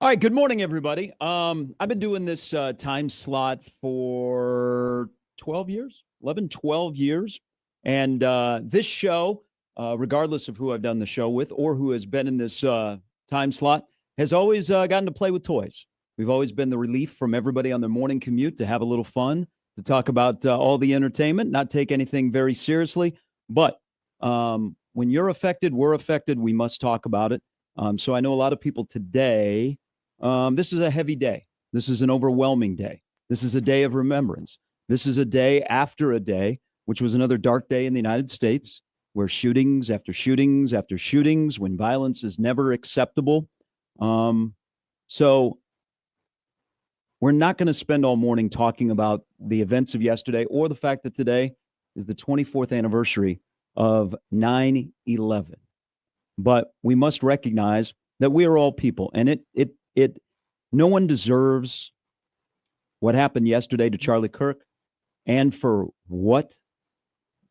All right, good morning, everybody. I've been doing this time slot for 12 years, 11, 12 years. And this show, regardless of who I've done the show with or who has been in this time slot, has always gotten to play with toys. We've always been the relief from everybody on their morning commute to have a little fun, to talk about all the entertainment, not take anything very seriously. But when you're affected, we're affected, we must talk about it. So I know a lot of people today. This is a heavy day. This is an overwhelming day. This is a day of remembrance. This is a day after a day, which was another dark day in the United States, where shootings after shootings after shootings, when violence is never acceptable. So we're not going to spend all morning talking about the events of yesterday or the fact that today is the 24th anniversary of 9/11. But we must recognize that we are all people, and no one deserves what happened yesterday to Charlie Kirk. And for what?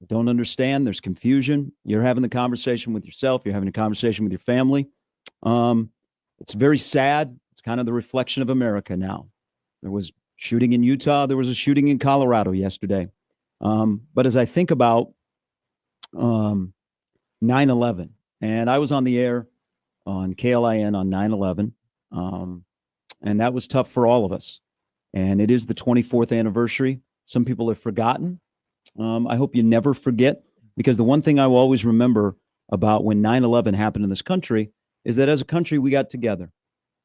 Don't understand. There's confusion. You're having the conversation with yourself. You're having a conversation with your family. It's very sad. It's kind of the reflection of America now. There was shooting in Utah. There was a shooting in Colorado yesterday. But as I think about 9/11, and I was on the air on KLIN on 9/11, and that was tough for all of us. And it is the 24th anniversary. Some people have forgotten. I hope you never forget, because the one thing I will always remember about when 9/11 happened in this country is that as a country, we got together.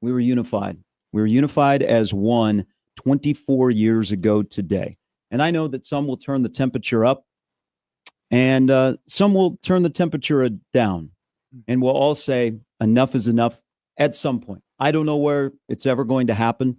We were unified. We were unified as one 24 years ago today. And I know that some will turn the temperature up and some will turn the temperature down. And we'll all say enough is enough at some point. I don't know where it's ever going to happen.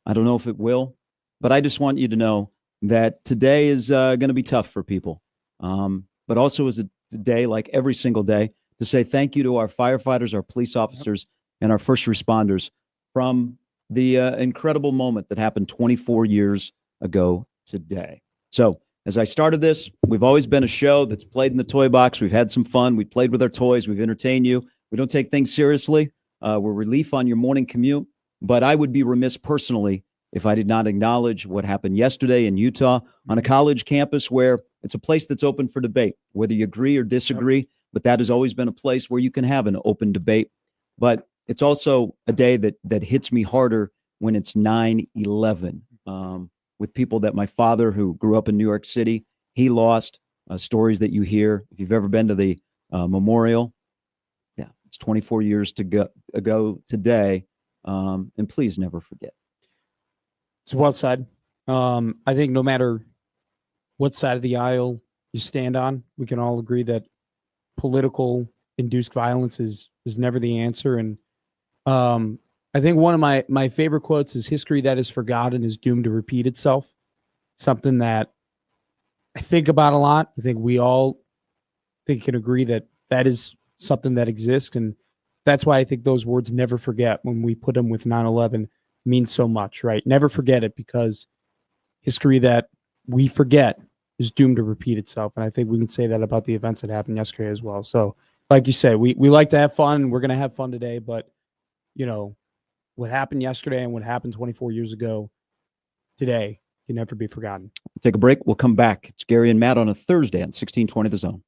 I don't know if it will. But I just want you to know that today is going to be tough for people. But also is a day, like every single day, to say thank you to our firefighters, our police officers, and our first responders from the incredible moment that happened 24 years ago today. So as I started this, we've always been a show that's played in the toy box. We've had some fun. We played with our toys. We've entertained you. We don't take things seriously. We're relief on your morning commute. But I would be remiss personally if I did not acknowledge what happened yesterday in Utah on a college campus where it's a place that's open for debate, whether you agree or disagree. But that has always been a place where you can have an open debate. But it's also a day that hits me harder when it's 9/11. With people that my father, who grew up in New York City, he lost. Stories that you hear. If you've ever been to the memorial, yeah, it's 24 years ago today. And please never forget. It's well said. I think no matter what side of the aisle you stand on, we can all agree that political induced violence is never the answer. And I think one of my favorite quotes is, "History that is forgotten is doomed to repeat itself." Something that I think about a lot. I think we all can agree that that is something that exists. And that's why I think those words, "never forget," when we put them with 9/11, means so much, right? Never forget it, because history that we forget is doomed to repeat itself. And I think we can say that about the events that happened yesterday as well. So like you said, we like to have fun. We're going to have fun today, but you know, what happened yesterday and what happened 24 years ago today can never be forgotten. Take a break. We'll come back. It's Gary and Matt on a Thursday on 1620 The Zone.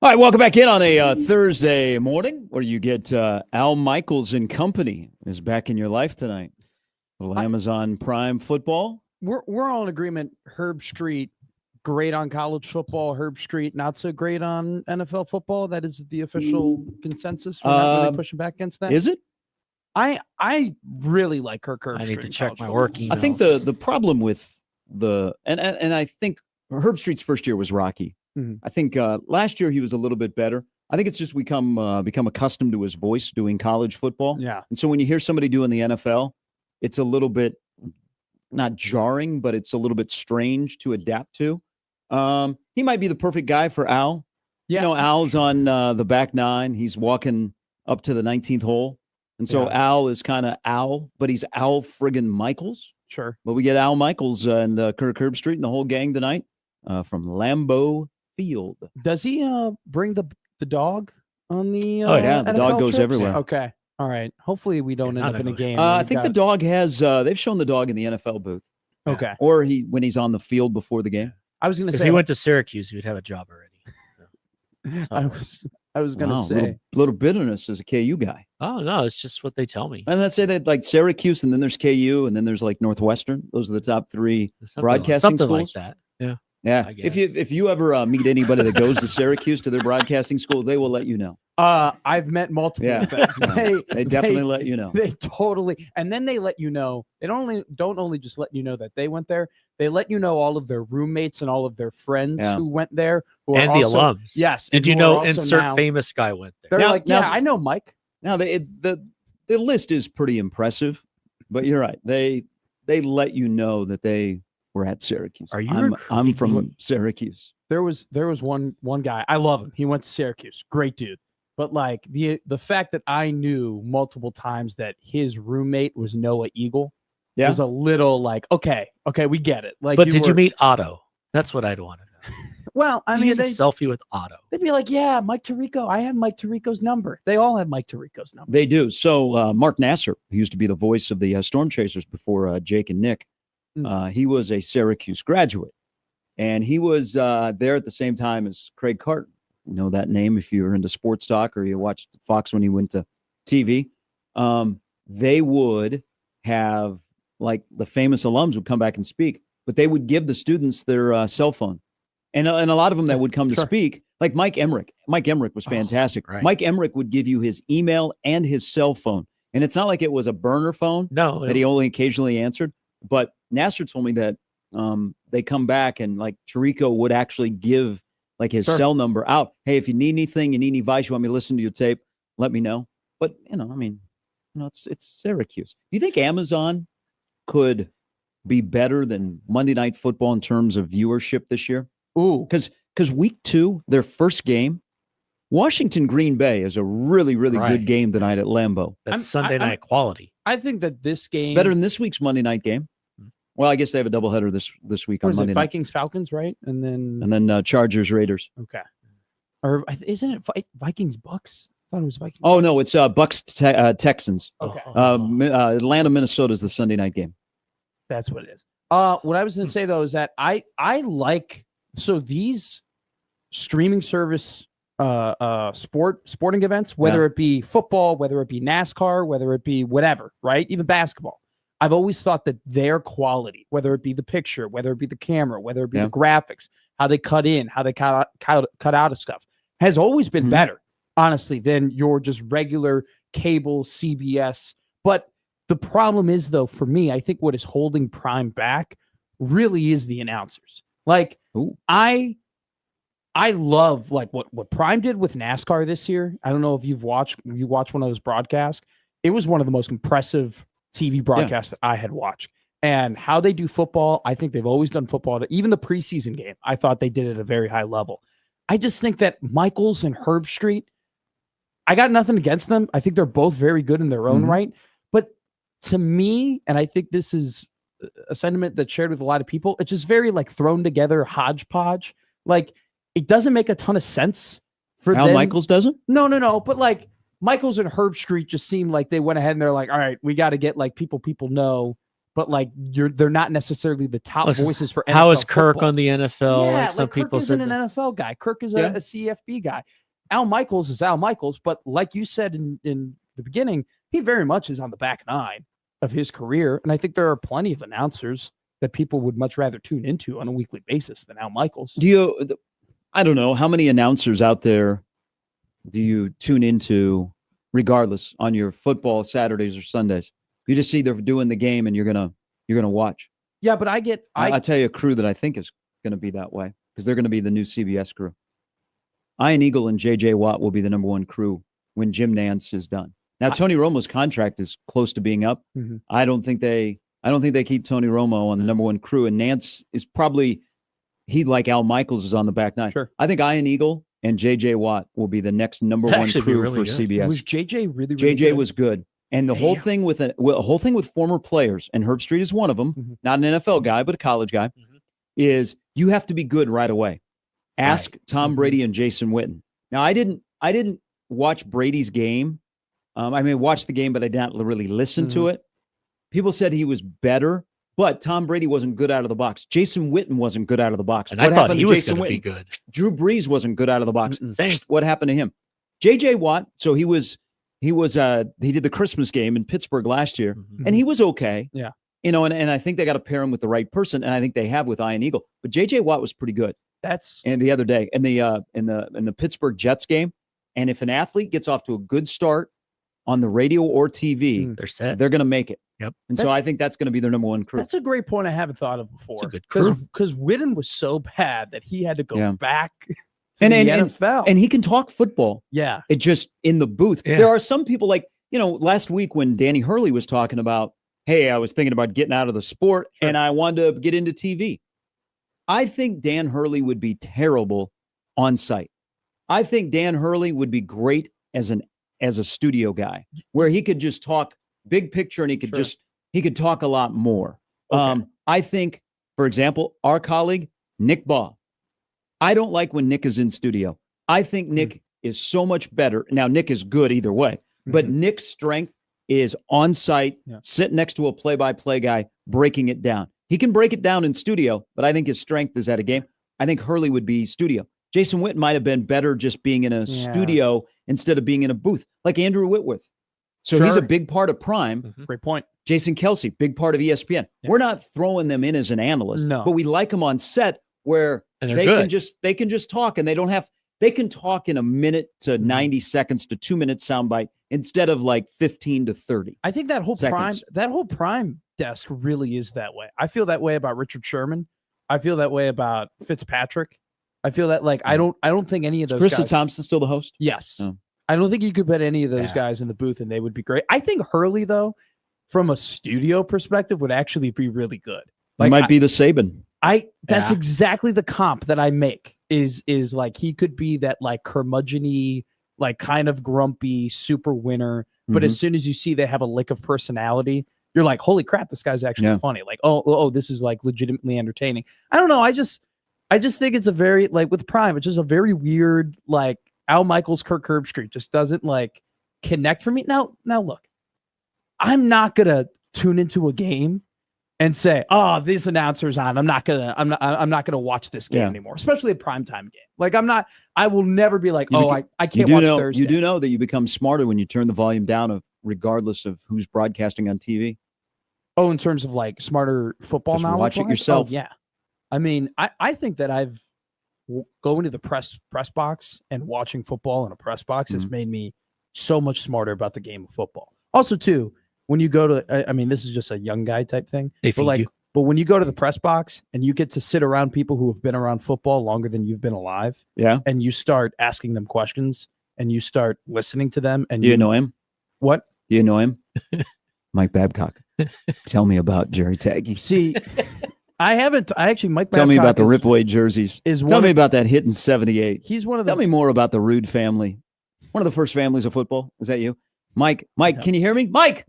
All right, welcome back in on a Thursday morning where you get Al Michaels and company is back in your life tonight. A little Amazon Prime football. We're all in agreement. Herb Street, great on college football. Herb Street, not so great on NFL football. That is the official consensus. We're not really pushing back against that. Is it? I really like Herb Street. I need to check my football. work emails. I think the problem with and I think Herb Street's first year was rocky. Mhm. I think last year he was a little bit better. I think it's just become accustomed to his voice doing college football. Yeah. And so when you hear somebody doing the NFL, it's a little bit not jarring, but it's a little bit strange to adapt to. He might be the perfect guy for Al. Yeah. You know, Al's on the back nine. He's walking up to the 19th hole. And so Yeah. Al is kind of Al, but he's Al friggin' Michaels. Sure. But we get Al Michaels and Kirk Herbstreit and the whole gang tonight from Lambeau Field. Does he bring the dog on the Oh, yeah, the NFL dog goes trips? everywhere. Okay. All right. Hopefully we don't end not up in a game. I where think the we've dog has. They've shown the dog in the NFL booth, got- Okay. or when he's on the field before the game. I was going to if say he went to Syracuse, he would have a job already. I was going to Wow, say little bitterness as a KU guy. Oh no, it's just what they tell me. And let's say that like Syracuse, and then there's KU, and then there's like Northwestern. Those are the top three Something broadcasting something like schools. that. Yeah. Yeah. I If you ever meet anybody that goes to Syracuse to their broadcasting school, they will let you know. I've met multiple Yeah. of them. They definitely let you know. They totally, and then they let you know. They don't only just let you know that they went there. They let you know all of their roommates and all of their friends Yeah. who went there, who are And the also- alums. Yes. Did and you who know are also insert now- famous guy went there? They're Now- like, now- yeah, I know Mike. Now the list is pretty impressive, but you're right. They let you know that they were at Syracuse. Are you I'm recruiting from Syracuse. There was one guy. I love him. He went to Syracuse. Great dude. But like the fact that I knew multiple times that his roommate was Noah Eagle Yeah. was a little like, okay, we get it. Like, But did you were- meet Otto? That's what I'd want to know. Well, I You mean, need a selfie with Otto. they'd be like, yeah, Mike Tirico. I have Mike Tirico's number. They all have Mike Tirico's number. They do. So Mark Nasser, who used to be the voice of the Storm Chasers before Jake and Nick, he was a Syracuse graduate, and he was there at the same time as Craig Carton. You know that name if you're into sports talk or you watched Fox when he went to TV. They would have like the famous alums would come back and speak, but they would give the students their cell phone. And a lot of them that would come to Sure. speak, like Mike Emmerich. Mike Emmerich was fantastic. right. Mike Emmerich would give you his email and his cell phone. And it's not like it was a burner phone No, that he only occasionally answered. But Nasser told me that they come back and like Tirico would actually give like his Sure. cell number out. Hey, if you need anything, you need any advice, you want me to listen to your tape, let me know. But, it's Syracuse. Do you think Amazon could be better than Monday Night Football in terms of viewership this year? Ooh, Because week 2, their first game, Washington Green Bay is a really, really good Right. game tonight at Lambeau. that's I'm- Sunday I'm- night quality. I think that this game It's better than this week's Monday night game. Well, I guess they have a doubleheader this week what on is it, Monday night. Vikings Falcons, right? And then And then Chargers Raiders. okay, or isn't it Vikings Bucks? I thought it was Vikings. Oh no, Bucks. it's Bucks Texans. Okay. Atlanta Minnesota is the Sunday night game. That's what it is. What I was going to say though is that I like these streaming service sporting events, whether it be football, whether it be NASCAR, whether it be whatever, right? Even basketball. I've always thought that their quality, whether it be the picture, whether it be the camera, whether it be Yeah. the graphics, how they cut in, how they cut out of stuff, has always been Mhm. better, honestly, than your just regular cable CBS. But the problem is, though, for me, I think what is holding Prime back really is the announcers. Like, Ooh. I love like what Prime did with NASCAR this year. I don't know if you watched one of those broadcasts. It was one of the most impressive TV broadcasts that I had watched. And how they do football, I think they've always done football. Even the preseason game, I thought they did it at a very high level. I just think that Michaels and Herb Street, I got nothing against them. I think they're both very good in their own Mhm. right. But to me, and I think this is a sentiment that's shared with a lot of people, it's just very like thrown together hodgepodge. Like it doesn't make a ton of sense for Al them. Michaels doesn't? No. But like Michaels and Herb Street just seem like they went ahead and they're like, all right, we got to get like people know but like they're not necessarily the top Listen, voices for NFL How is Kirk football. on the NFL? Yeah, like some like Kirk people isn't said. an NFL guy. Kirk is Yeah. a CFB guy. Al Michaels is Al Michaels, but like you said in the beginning, he very much is on the back nine of his career. And I think there are plenty of announcers that people would much rather tune into on a weekly basis than Al Michaels. I don't know how many announcers out there do you tune into regardless on your football Saturdays or Sundays? You just see they're doing the game and you're gonna watch. Yeah, but I'll tell you a crew that I think is gonna be that way because they're gonna be the new CBS crew. Ian Eagle and JJ Watt will be the number one crew when Jim Nance is done. Now Tony Romo's contract is close to being up. Mhm. I don't think they keep Tony Romo on the number one crew, and Nance is probably like Al Michaels is on the back nine. Sure. I think Ian Eagle and JJ Watt will be the next number That'd one actually be crew really for good. CBS. Was JJ really JJ good? was good, and the whole Damn. thing with former players, and Herb Street is one of them. Mhm. Not an NFL guy, but a college guy. Mhm. Is you have to be good right away. Ask Tom Mhm. Brady and Jason Witten. Now, I didn't watch Brady's game. Watch the game, but I didn't really listen to it. People said he was better, but Tom Brady wasn't good out of the box. Jason Witten wasn't good out of the box. And What I thought happened he to was Jason going to Witten? be good. Drew Brees wasn't good out of the box. Same. What happened to him? JJ Watt. So he did the Christmas game in Pittsburgh last year, Mhm. and he was okay. Yeah. And I think they got to pair him with the right person, and I think they have with Ian Eagle. But JJ Watt was pretty good. That's And the other day in the Pittsburgh Jets game, and if an athlete gets off to a good start on the radio or TV, Mm. They're set. they're going to make it. Yep. And so I think that's going to be their number one crew. That's a great point I haven't thought of before. a good crew. Because Witten was so bad that he had to go Yeah. back to And- the and- NFL. And he can talk football. yeah. It just in the booth. Yeah. There are some people like, last week when Danny Hurley was talking about, hey, I was thinking about getting out of the sport and I wanted to get into TV. I think Dan Hurley would be terrible on site. I think Dan Hurley would be great as a studio guy where he could just talk big picture and he could talk a lot more. Okay. I think, for example, our colleague, Nick Baugh. I don't like when Nick is in studio. I think Nick is so much better. Now, Nick is good either way, but Nick's strength is on site, sitting next to a play-by-play guy, breaking it down. He can break it down in studio, but I think his strength is at a game. I think Hurley would be studio. Jason Witten might have been better just being in a studio instead of being in a booth, like Andrew Whitworth. So he's a big part of Prime. Great point. Jason Kelsey, big part of ESPN. Yeah. We're not throwing them in as an analyst, No. but we like them on set where And they're they good. can just talk and they can talk in a minute to 90 seconds to 2 minute soundbite instead of like 15 to 30. I think that whole seconds. prime desk really is that way. I feel that way about Richard Sherman. I feel that way about Fitzpatrick. I feel that I don't think any of those Krista guys. Thompson still the host? Yes. Oh. I don't think you could put any of those Yeah. guys in the booth and they would be great. I think Hurley, though, from a studio perspective, would actually be really good. He might be the Saban. That's Yeah. exactly the comp that I make is like he could be that curmudgeon-y, kind of grumpy super winner. But Mhm. as soon as you see they have a lick of personality, you're like, holy crap, this guy's actually funny. Oh, this is legitimately entertaining. I don't know. I just think it's a very with Prime, it's just a very weird Al Michaels, Kirk Herbstreit just doesn't connect for me. Now look, I'm not gonna tune into a game and say, "Oh, this announcer's on." I'm not gonna watch this game anymore, especially a primetime game. I will never be like, I can't watch Thursday. You do know that you become smarter when you turn the volume down regardless of who's broadcasting on TV. Oh, in terms of smarter football Just knowledge. watch it yourself. Oh, yeah. I mean, I think that going to the press box and watching football in a press box has made me so much smarter about the game of football. Also, too, when you go to, this is just a young guy type thing, They feed you. but when you go to the press box and you get to sit around people who have been around football longer than you've been alive, and you start asking them questions and you start listening to them, and Do you know him? what? Do you know him? Mike Babcock. Tell me about Jerry Taggy. See, I haven't. I actually, Mike. Tell me about Babcock the Ripaway jerseys. Tell me about that hit in 78. He's one of the. Tell me more about the Rude family. One of the first families of football. Is that you? Mike, can you hear me? Mike,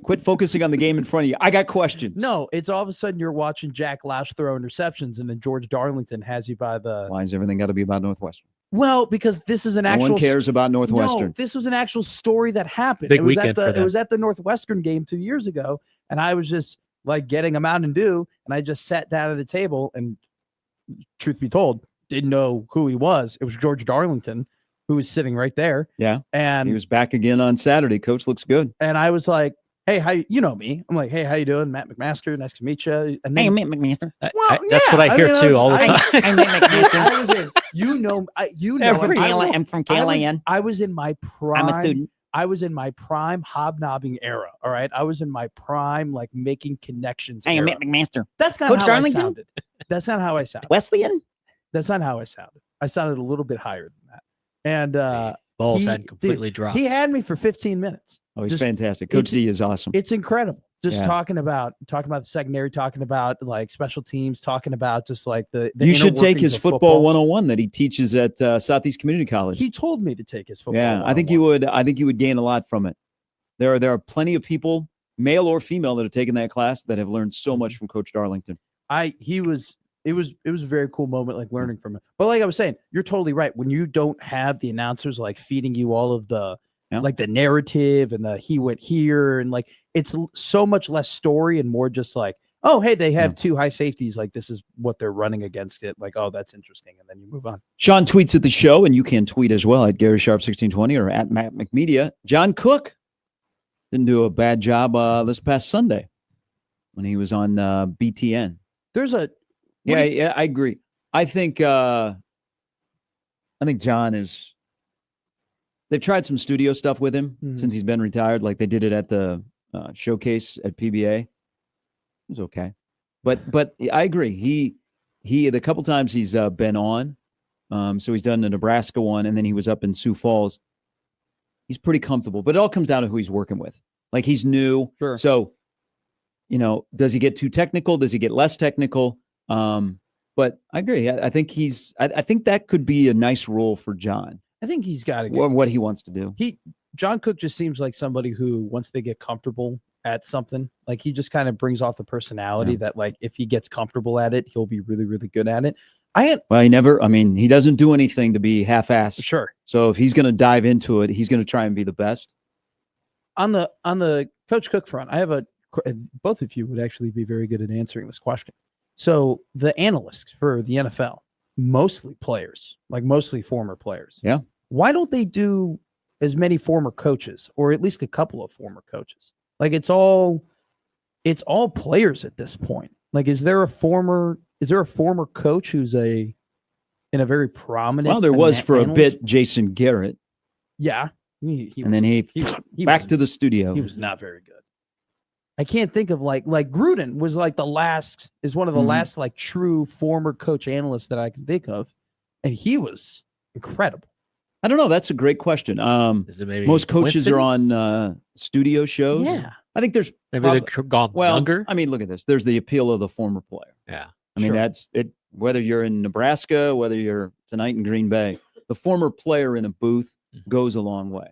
quit focusing on the game in front of you. I got questions. No, it's all of a sudden you're watching Jack Lash throw interceptions, and then George Darlington has you by the. Why is everything got to be about Northwestern? Well, because this is an No actual. one cares about Northwestern. No, this was an actual story that happened. Big it was weekend for them. It was at the Northwestern game 2 years ago, and I was just like getting a Mountain Dew, and I just sat down at the table, and truth be told, didn't know who he was. It was George Darlington, who was sitting right there. Yeah. And He was back again on Saturday. Coach looks good. and I was like, hey, you know me. I'm like, hey, how you doing? Matt McMaster, nice to meet you. And then, McMaster. well, That's yeah, what I hear mean, too was- all the time. I'm Matt McMaster. I was in, you know, I'm from KLIN. I was in my prime. I'm a student. I was in my prime hobnobbing era. All right. I was in my prime, like making connections. Hey, I'm era. Matt McMaster. That's not Coach how Darlington? I sounded. That's not how I sounded. Wesleyan? That's not how I sounded. I sounded a little bit higher than that. And Balls he- had completely dude, dropped. he had me for 15 minutes. Oh, he's Just- fantastic. Coach it's- D is awesome. It's incredible. Just Yeah. talking about the secondary, talking about like special teams, talking about just like the You should inner take workings his of football 101 that he teaches at Southeast Community College. He told me to take his football. Yeah, I think you 101. would. I think you would gain a lot from it. There are plenty of people, male or female, that have taken that class that have learned so much from Coach Darlington. It was a very cool moment, like learning from it. But like I was saying, you're totally right. When you don't have the announcers like feeding you all of the Yeah. like the narrative and the he went here and like it's so much less story and more just like, oh hey, they have two high safeties, like this is what they're running against it. Like, oh, that's interesting, and then you move on. Sean tweets at the show, and you can tweet as well at Gary Sharp 1620 or at Matt McMedia. John Cook didn't do a bad job this past Sunday when he was on BTN. There's a Yeah, I agree. I think John is. They've tried some studio stuff with him since he's been retired. Like they did it at the showcase at PBA. It was okay, but I agree. He the couple times he's been on, so he's done the Nebraska one, and then he was up in Sioux Falls. He's pretty comfortable, but it all comes down to who he's working with. Like he's new, Sure. So does he get too technical? Does he get less technical? But I agree. I think I think that could be a nice role for John. I think he's got to get What he wants to do. John Cook just seems like somebody who, once they get comfortable at something, like he just kind of brings off the personality that, like, if he gets comfortable at it, he'll be really, really good at it. He doesn't do anything to be half-assed. Sure. So if he's going to dive into it, he's going to try and be the best. On the Coach Cook front, I have both of you would actually be very good at answering this question. So the analysts for the NFL, mostly players, like mostly former players. Yeah. Why don't they do as many former coaches, or at least a couple of former coaches? Like it's all players at this point. Like, is there a former coach who's in a very prominent? Well, there was for a analyst? bit Jason Garrett, Yeah. and then he back to the studio. He was not very good. I can't think of like Gruden was like is one of the last like true former coach analysts that I can think of, and he was incredible. I don't know. That's a great question. Is it maybe Most coaches are coincidence? on studio shows. Yeah. I think there's Maybe they've gone younger. I mean, look at this. There's the appeal of the former player. Yeah. I mean, Sure. that's it. Whether you're in Nebraska, whether you're tonight in Green Bay, the former player in a booth goes a long way.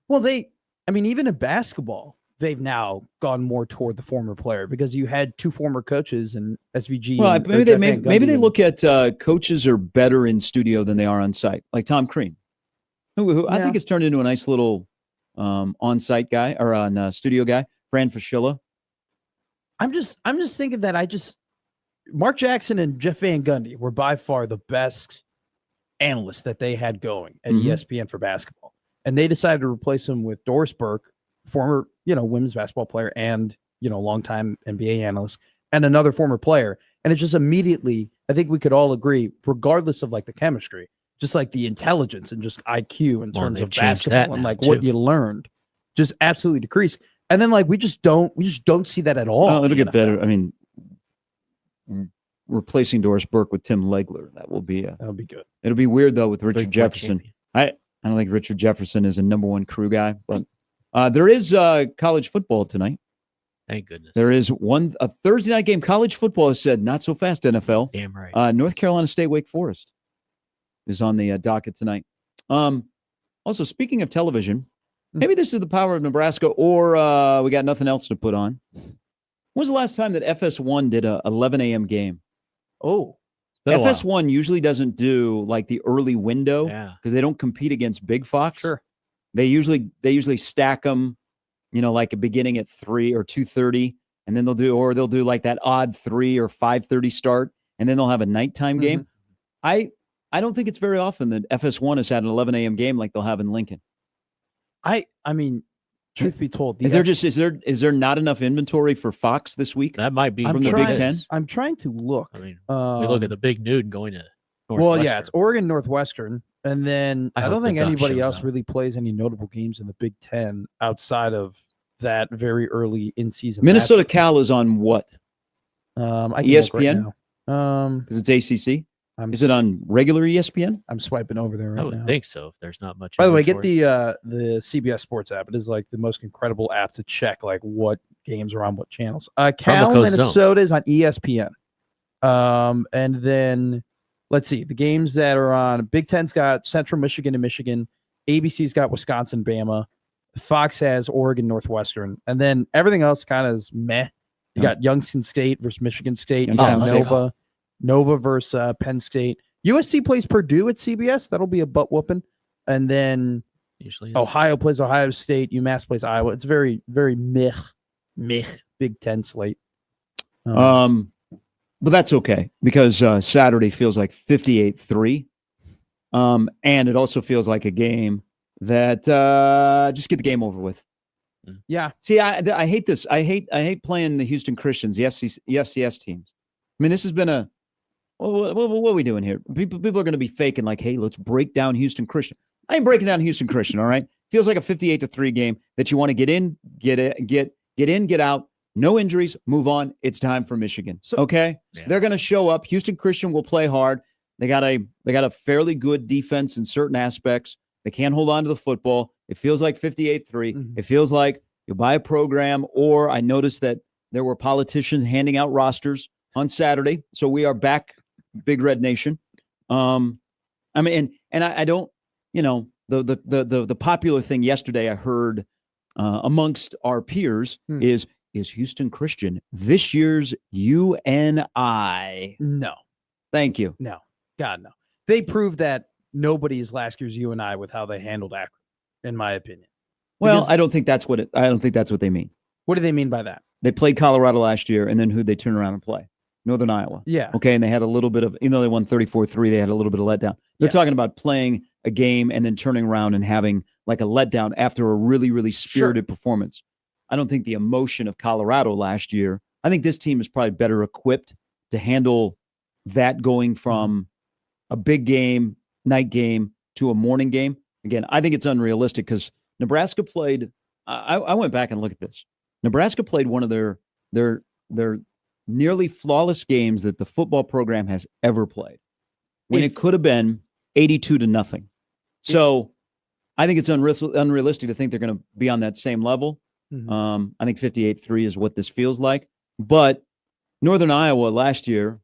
Well, even in basketball, they've now gone more toward the former player because you had two former coaches and SVG. Well, and- or maybe Jeff Van maybe they Gundy look at coaches are better in studio than they are on site, like Tom Crean, who I Yeah. think has turned into a nice little on-site guy or on studio guy. Fran Fraschilla. I'm just thinking that Mark Jackson and Jeff Van Gundy were by far the best analysts that they had going at ESPN for basketball. And they decided to replace him with Doris Burke, former, women's basketball player and, longtime NBA analyst, and another former player. And it just immediately, I think we could all agree, regardless of like the chemistry, just like the intelligence and just IQ in terms they've of changed that basketball and now, like what too. you learned just absolutely decreased. And then like we just don't see that at all. Oh, in it'll the get better. NFL. I mean, replacing Doris Burke with Tim Legler, that will be That'll be good. it'll be weird though with Richard Big Boy Jefferson. champion. I don't think Richard Jefferson is a number one crew guy, but there is college football tonight. Thank goodness. There is a Thursday night game. College football has said not so fast. NFL. Damn right. North Carolina State Wake Forest is on the docket tonight. Also, speaking of television, maybe this is the power of Nebraska, or we got nothing else to put on. When was the last time that FS1 did a 11 a.m. game? Oh, Been a while. FS1 usually doesn't do like the early window Yeah. because they don't compete against Big Fox. sure. They usually stack them, like a beginning at 3 or 2:30 and then they'll do like that odd 3 or 5:30 start, and then they'll have a nighttime game. I don't think it's very often that FS1 has had an 11 a.m. game like they'll have in Lincoln. I mean, truth be told, is there not enough inventory for Fox this week? That might be from the Big Ten. I'm trying to look. I mean, we look at the big nude going to Well, yeah, it's Oregon Northwestern, and then I don't think the duck anybody shows else up. really plays any notable games in the Big Ten outside of that very early in season. Minnesota Cal is on what? I can look ESPN? right now. Because it's ACC. I'm Is it on regular ESPN? I'm swiping over there right I now. would think so. If there's not much. By the way, get inventory. the CBS Sports app. It is like the most incredible app to check like what games are on what channels. Cal, Promo code zone. Minnesota is on ESPN. And then let's see the games that are on. Big Ten's got Central Michigan and Michigan. ABC's got Wisconsin, Bama. Fox has Oregon, Northwestern, and then everything else kind of is meh. You got Youngstown State versus Michigan State. You got Youngstown Nova versus Penn State. USC plays Purdue at CBS. That'll be a butt whooping. And then Usually is. Ohio plays Ohio State. UMass plays Iowa. It's very, very meh Big Ten slate. But that's okay because Saturday feels like 58-3. And it also feels like a game that just get the game over with. Yeah. See, I hate this. I hate playing the Houston Christians, the FCS teams. I mean, this has been what are we doing here? People are going to be faking like, hey, let's break down Houston Christian. I ain't breaking down Houston Christian, all right? Feels like a 58-3 game that you want to get in, get out, no injuries, move on. It's time for Michigan. Okay? Yeah. They're going to show up. Houston Christian will play hard. They got a fairly good defense in certain aspects. They can't hold on to the football. It feels like 58-3. Mm-hmm. It feels like you buy a program, or I noticed that there were politicians handing out rosters on Saturday. So we are back, Big Red Nation. I mean, and I don't, the popular thing yesterday I heard amongst our peers is Houston Christian this year's UNI? No. Thank you. No. God, no. They proved that nobody is last year's UNI with how they handled Akron, in my opinion. Well, Because- I don't think that's what they mean. What do they mean by that? They played Colorado last year, and then who'd they turn around and play? Northern Iowa. Yeah. Okay, and they had a little bit of, even though they won 34-3, they had a little bit of letdown. They're Yeah. talking about playing a game and then turning around and having like a letdown after a really, really spirited performance. I don't think the emotion of Colorado last year, I think this team is probably better equipped to handle that going from a big game, night game, to a morning game. Again, I think it's unrealistic because Nebraska played, I went back and looked at this. Nebraska played one of their nearly flawless games that the football program has ever played, when it could have been 82-0. So I think it's unrealistic to think they're going to be on that same level. Mhm. I think 58-3 is what this feels like. But Northern Iowa last year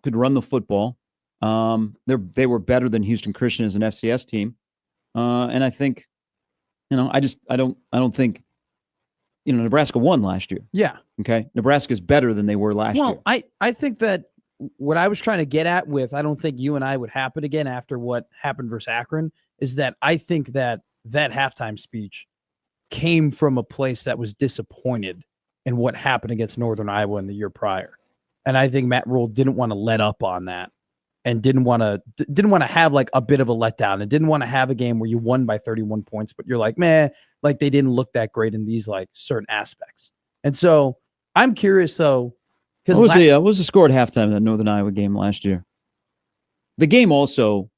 could run the football. They were better than Houston Christian as an FCS team. And I think, I don't think, Nebraska won last year. Yeah. Okay. Nebraska's better than they were last year. Well, I think that what I was trying to get at with, I don't think UNI would happen again after what happened versus Akron, is that I think that halftime speech came from a place that was disappointed in what happened against Northern Iowa in the year prior. And I think Matt Rule didn't want to let up on that and didn't want to have like a bit of a letdown and didn't want to have a game where you won by 31 points, but you're like, man, like they didn't look that great in these like certain aspects. And so I'm curious though, because what was the score at halftime of that Northern Iowa game last year? The game also,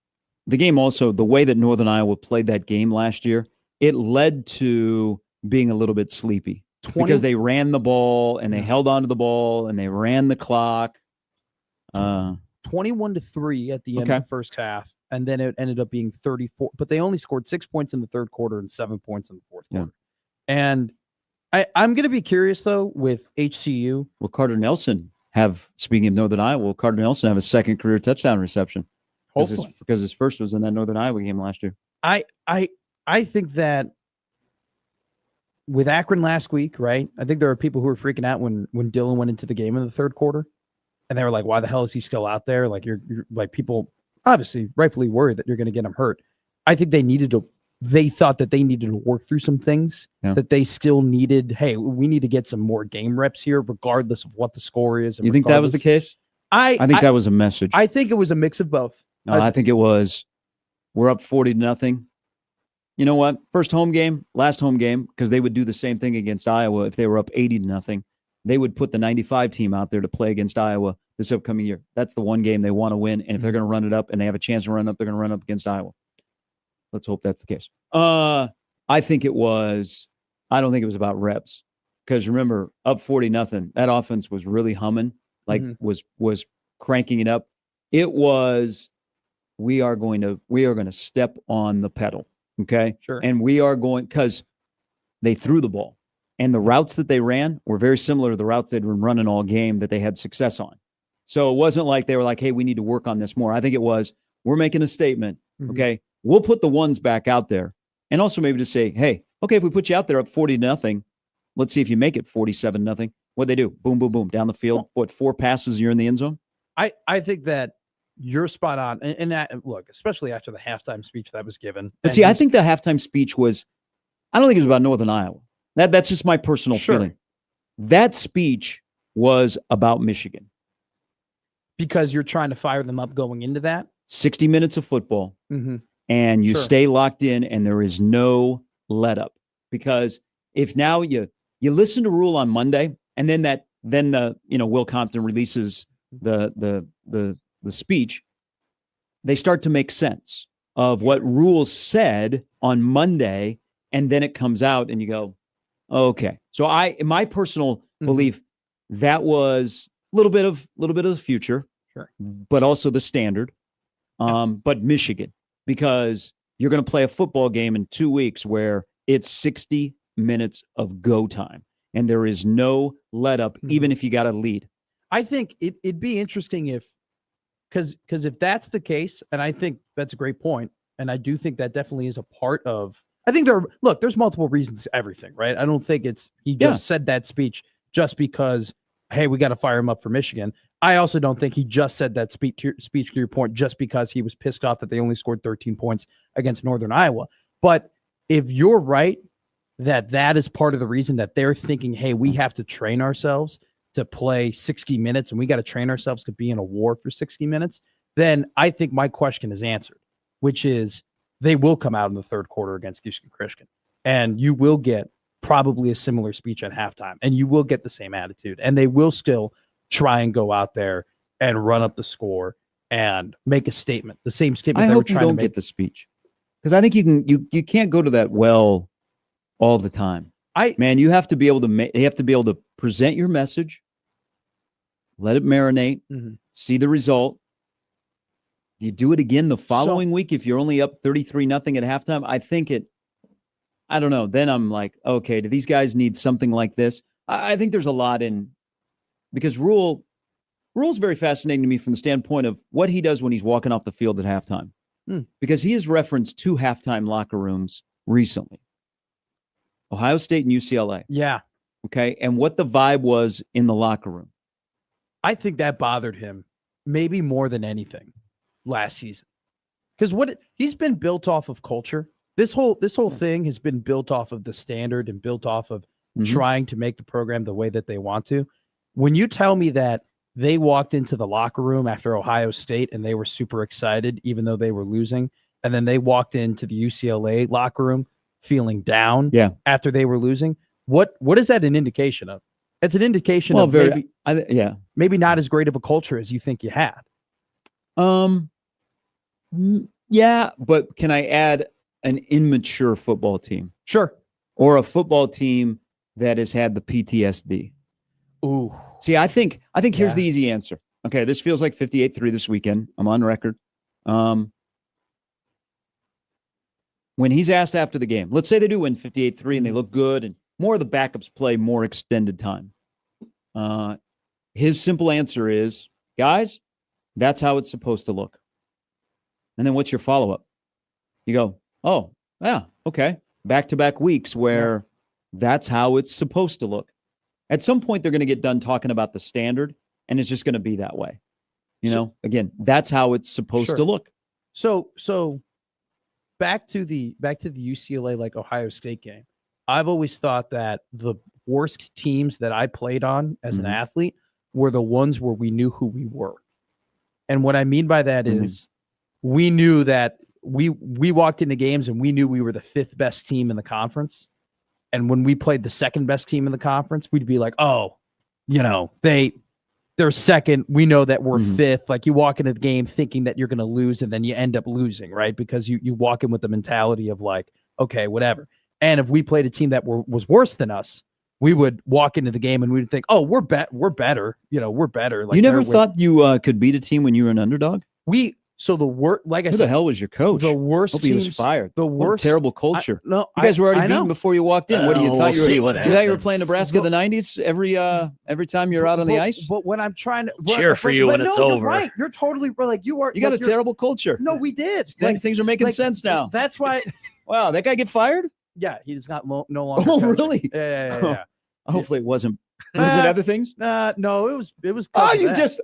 the way that Northern Iowa played that game last year, it led to being a little bit sleepy because they ran the ball and they held onto the ball and they ran the clock. 21-3 at the end of the first half, and then it ended up being 34. But they only scored 6 points in the third quarter and 7 points in the fourth quarter. And I'm going to be curious though with HCU. Will Carter Nelson speaking of Northern Iowa, will Carter Nelson have a second career touchdown reception? Because his first was in that Northern Iowa game last year. I think that with Akron last week, right? I think there are people who were freaking out when Dylan went into the game in the third quarter. And they were like, why the hell is he still out there? Like you're like people obviously rightfully worried that you're going to get him hurt. I think they needed to they thought that they needed to work through some things, Yeah. that they still needed, hey, we need to get some more game reps here, regardless of what the score is. And You think that was the case? I think that was a message. I think it was a mix of both. No, I think it was, we're up 40-0. You know what? First home game, last home game, because they would do the same thing against Iowa. If they were up 80-0, they would put the 95 team out there to play against Iowa this upcoming year. That's the one game they want to win. And if they're going to run it up and they have a chance to run up, they're going to run up against Iowa. Let's hope that's the case. I think it was, I don't think it was about reps. Because remember, up 40-0, that offense was really humming, like was cranking it up. It was, we are going to step on the pedal. Okay. Sure. And we are going, because they threw the ball. And the routes that they ran were very similar to the routes they'd been running all game that they had success on. So it wasn't like they were like, hey, we need to work on this more. I think it was, we're making a statement. Okay. We'll put the ones back out there. And also maybe to say, hey, okay, if we put you out there up 40-0, let's see if you make it 47-0. What'd they do? Boom, boom, boom. Down the field. What, 4 passes, you're in the end zone? I think that you're spot on. And look, especially after the halftime speech that was given. But see, I think the halftime speech was, I don't think it was about Northern Iowa. That's just my personal feeling. That speech was about Michigan. Because you're trying to fire them up going into that. 60 minutes of football. And you stay locked in and there is no let up. Because if now you listen to Rule on Monday and then the Will Compton releases the speech, they start to make sense of what Rule said on Monday, and then it comes out and you go, okay. So in my personal belief, that was a little bit of the future, but also the standard. But Michigan, because you're going to play a football game in 2 weeks where it's 60 minutes of go time and there is no let up, even if you got a lead. I think it'd be interesting because if that's the case, and I think that's a great point, and I do think that definitely is a part of, I think there's multiple reasons to everything, right? I don't think he just said that speech just because, hey, we got to fire him up for Michigan. I also don't think he just said that speech to your point just because he was pissed off that they only scored 13 points against Northern Iowa. But if you're right that is part of the reason that they're thinking, hey, we have to train ourselves to play 60 minutes and we got to train ourselves to be in a war for 60 minutes, then I think my question is answered, which is they will come out in the third quarter against Houston Christian and you will get probably a similar speech at halftime and you will get the same attitude and they will still try and go out there and run up the score and make a statement, the same statement. I hope you don't get the speech because I think you can't go to that well all the time. You have to be able to present your message, let it marinate, see the result. Do you do it again the following week if you're only up 33-0 at halftime? I don't know. Then I'm like, okay, do these guys need something like this? I think there's a lot in, because Rule's very fascinating to me from the standpoint of what he does when he's walking off the field at halftime. Because he has referenced 2 halftime locker rooms recently. Ohio State and UCLA. Yeah. Okay. And what the vibe was in the locker room. I think that bothered him maybe more than anything last season. Because he's been built off of culture. This whole thing has been built off of the standard and built off of trying to make the program the way that they want to. When you tell me that they walked into the locker room after Ohio State and they were super excited, even though they were losing, and then they walked into the UCLA locker room feeling down after they were losing, what is that an indication of? It's an indication of maybe not as great of a culture as you think you had. Yeah, but can I add an immature football team? Sure. Or a football team that has had the PTSD. Ooh. See, I think here's the easy answer. Okay, this feels like 58-3 this weekend. I'm on record. When he's asked after the game, let's say they do win 58-3 and they look good and more of the backups play more extended time. His simple answer is, guys, that's how it's supposed to look. And then what's your follow-up? You go, oh, yeah, okay. Back-to-back weeks where that's how it's supposed to look. At some point, they're going to get done talking about the standard, and it's just going to be that way. Again, that's how it's supposed to look. So back to the UCLA like Ohio State game. I've always thought that the worst teams that I played on as an athlete were the ones where we knew who we were. And what I mean by that is we knew that we walked into games and we knew we were the 5th best team in the conference. And when we played the 2nd best team in the conference, we'd be like, oh, they're second. We know that we're 5th. Like you walk into the game thinking that you're going to lose and then you end up losing, right? Because you walk in with the mentality of like, okay, whatever. And if we played a team that was worse than us, we would walk into the game and we'd think, oh, we're better. We're better. Like you never thought you could beat a team when you were an underdog? So the worst, like I Who said, the hell was your coach? The worst Hope teams. he was fired. The What a worst. terrible culture. No, you guys were already I know. beaten before you walked in. What do you We'll thought? see what You thought you were happens. playing Nebraska of the '90s every time you're out on the ice? But when I'm trying to Cheer for you when it's you're over. right. You're totally like you are. You got like, a terrible culture. No, we did. Things are making sense now. That's why. Wow, that guy get fired? Yeah, he does not no longer. Oh, coaching. really? Yeah. Hopefully it wasn't. Was it other things? No, it was. Oh, because of you that. just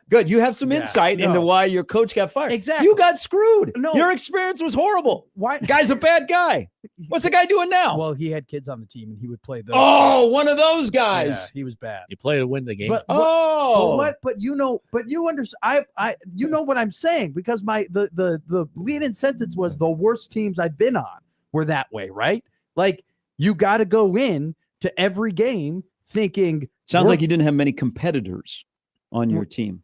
good. You have some Yeah, insight into no. why your coach got fired. Exactly. You got screwed. No. Your experience was horrible. Why? The guy's a bad guy. What's the guy doing now? Well, he had kids on the team, and he would play those. Oh, games. one of those Yeah, guys. he was bad. You play to win the game. But Oh, but you understand. You know what I'm saying because the lead-in sentence was the worst teams I've been on were that way, right? Like you got to go in to every game thinking. sounds like you didn't have many competitors on your team.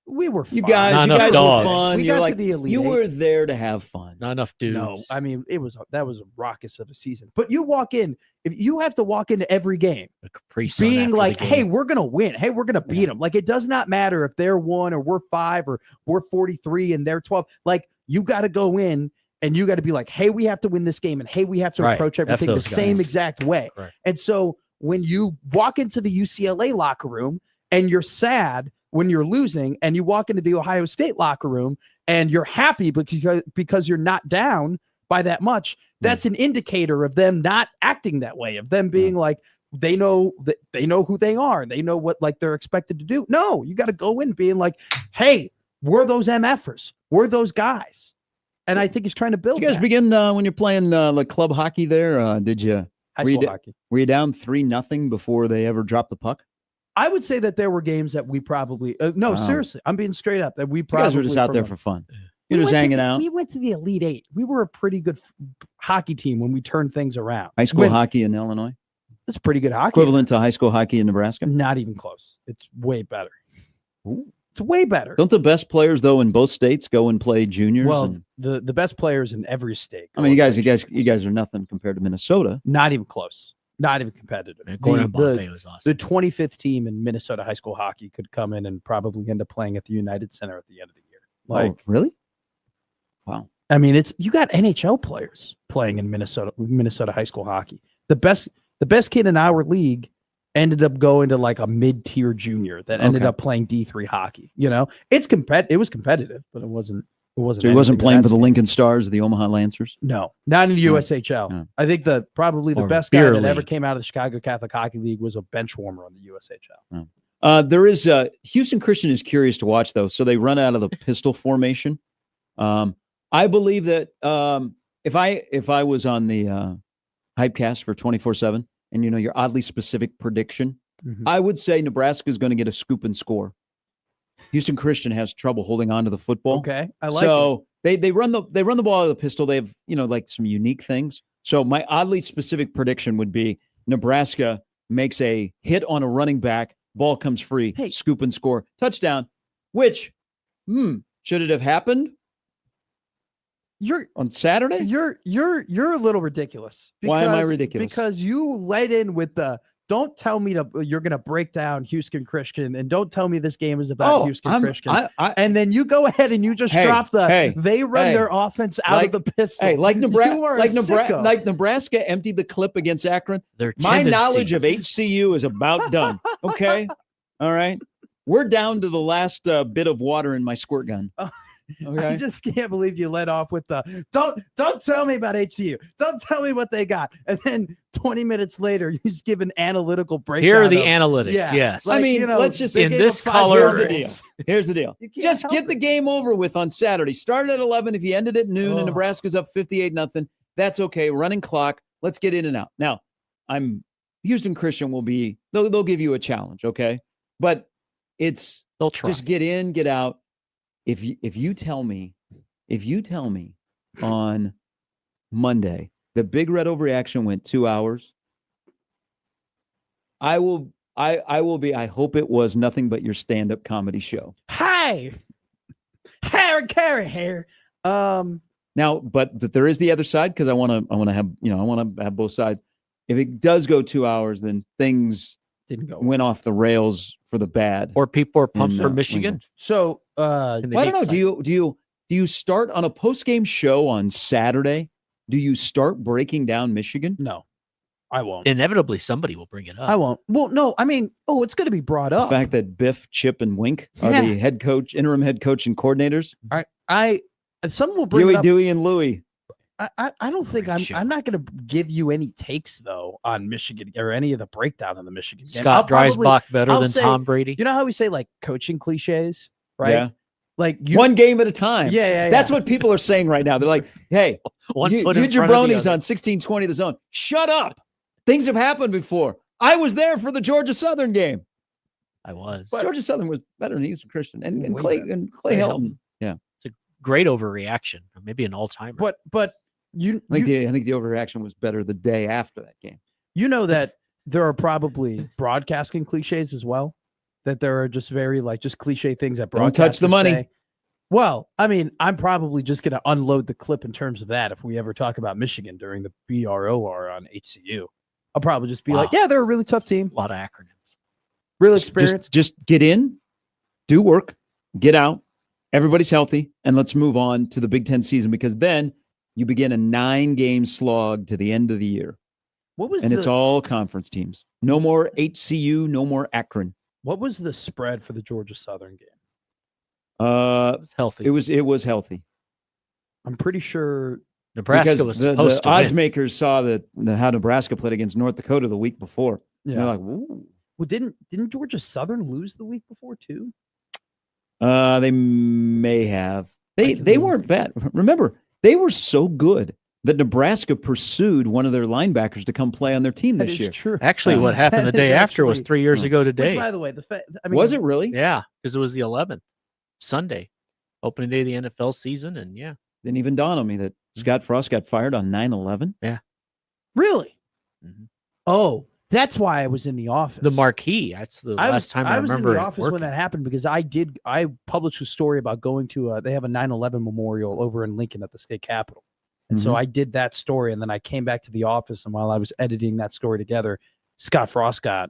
We were fine. You guys, Not you enough guys dogs. were fun. We You're got to like the Elite you Eight. were there to have fun. Not enough dudes. No, I mean that was a raucous of a season. But you walk in, if you have to walk into every game A Capri Sun being after the like, game. hey, we're gonna win. Hey, we're gonna beat them. Like it does not matter if they're 1 or we're 5 or we're 43 and they're 12. Like you got to go in and you got to be like, hey, we have to win this game and hey, we have to Right. approach F everything the those same guys. exact way. Correct. And so when you walk into the UCLA locker room and you're sad when you're losing and you walk into the Ohio State locker room and you're happy because you're not down by that much, that's an indicator of them not acting that way, of them being like, they know who they are. They know what like they're expected to do. No, you got to go in being like, hey, we're those MFers. We're those guys. And I think he's trying to build Did you guys that. begin when you're playing like club hockey there? Did you? High were you school da- hockey. Were you down 3-0 before they ever dropped the puck? I would say that there were games that we probably no, Wow. seriously, I'm being straight up that we You probably guys were just out there for fun. You're just hanging out. We went to the Elite Eight. We were a pretty good hockey team when we turned things around. High school hockey in Illinois, It's pretty good hockey. equivalent to high school hockey in Nebraska. Not even close. It's way better. Ooh. It's way better. Don't the best players though in both states go and play juniors? Well, and, the best players in every state. I mean, you guys are nothing compared to Minnesota. Not even close. Not even competitive. Man, Gordon The- Bombay was awesome. The 25th team in Minnesota high school hockey could come in and probably end up playing at the United Center at the end of the year. Like, Oh, really? Wow. I mean, you got NHL players playing in Minnesota high school hockey. The best kid in our league ended up going to like a mid-tier junior that ended Okay. up playing D3 hockey. You know, it was competitive, but it wasn't. It wasn't. So he wasn't anything playing for that's- the Lincoln Stars or the Omaha Lancers? No, not in the No. USHL. No. I think probably the Or best guy beer that ever league. came out of the Chicago Catholic Hockey League was a bench warmer on the USHL. There is Houston Christian is curious to watch though. So they run out of the pistol formation. I believe that if I was on the Hypecast for 24/7 and your oddly specific prediction, Mhm. I would say Nebraska is going to get a scoop and score. Houston Christian has trouble holding on to the football. Okay, I like it. So they run the ball out of the pistol. They have like some unique things. So my oddly specific prediction would be Nebraska makes a hit on a running back, ball comes free, Hey. scoop and score, touchdown. Which should it have happened You're on Saturday? you're a little ridiculous. Why am I because- ridiculous? Because you led in with the don't tell me you're going to break down Houston Christian and don't tell me this game is about Houston Christian. And then you go ahead and you just drop they run their offense out of the pistol. Hey, like You are a sicko. Nebraska emptied the clip against Akron. Their My knowledge of tendencies. HCU is about done. Okay. All right. We're down to the last bit of water in my squirt gun. Okay. I just can't believe you let off with the don't tell me about HCU. Don't tell me what they got. And then 20 minutes later, you just give an analytical breakdown. Here are the of- analytics. Yeah, Yes. I mean, let's just- they in gave this up 5 color- Here's the deal. yards. Here's the deal. You can't Just help get the it. game over with on Saturday. Start at 11. If you ended at noon and Oh. Nebraska's up 58-0, that's okay. Running clock. Let's get in and out. Now, Houston Christian will be, they'll give you a challenge, okay? But it's They'll try. just get in, get out. If you tell me on Monday the Big Red Overreaction went 2 hours, I will be, I hope it was nothing but your stand-up comedy show. Hey, Harry here. Now, but there is the other side, because I want to have both sides. If it does go 2 hours, then things Didn't go. went off the rails for the bad. Or people are pumped in, for uh, Michigan. So, And they Well, I make don't know. sense. Do you start on a post-game show on Saturday? Do you start breaking down Michigan? no, I won't. Inevitably, somebody will bring it up. I won't. Well, no, I mean, it's going to be brought The up. fact that Biff, Chip, and Wink are Yeah. the interim head coach and coordinators. Someone will bring Dewey, it up. Dewey, and Louie. I don't think Great I'm. show. I'm not going to give you any takes though on Michigan or any of the breakdown on the Michigan game. Scott I'll probably- Dreisbach better I'll than say- Tom Brady. You know how we say like coaching cliches, right? Yeah. Like you, One game at a time. yeah. That's what people are saying right now. They're like, hey, One you foot in front of the jabronis other. on 1620 the zone. Shut up. Things have happened before. I was there for the Georgia Southern game. I was. Georgia Southern was better than Houston Christian. And Way Clay better. and Clay Clay Helton. Yeah. Great overreaction. Maybe an all-timer. But you I think the overreaction was better the day after that game. you know that there are probably broadcasting cliches as well. That there are just very just cliche things that Don't touch the broadcasters money. say. Well, I mean, I'm probably just going to unload the clip in terms of that if we ever talk about Michigan during the BROR on HCU. I'll probably just be like, Wow. yeah, they're a really tough team, a lot of acronyms. real experience. Just get in, do work, get out. Everybody's healthy, and let's move on to the Big Ten season, because then you begin a 9-game slog to the end of the year, What was and the, it's all conference teams. No more HCU, no more Akron. what was the spread for the Georgia Southern game? It was healthy. It was healthy. I'm pretty sure. Nebraska Because was the supposed to odds win. makers saw how Nebraska played against North Dakota the week before. And they're like, ooh. Well, didn't Georgia Southern lose the week before too? They may have. They can weren't bad. Remember, they were so good that Nebraska pursued one of their linebackers to come play on their team That this is year. true. Actually, what happened the That is day after was actually- 3 years ago Which, today. by the way, Was it really? Yeah, because it was the 11th, Sunday, opening day of the NFL season, and yeah, Didn't even dawn on me that Scott Frost got fired on 9/11. Really? Mhm. Oh, that's why I was in the office. the marquee. That's the last time I was remember in the it office working. when that happened because I published a story about going to they have a 9/11 memorial over in Lincoln at the state capitol. And so Mhm. I did that story, and then I came back to the office, and while I was editing that story together, Scott Frost got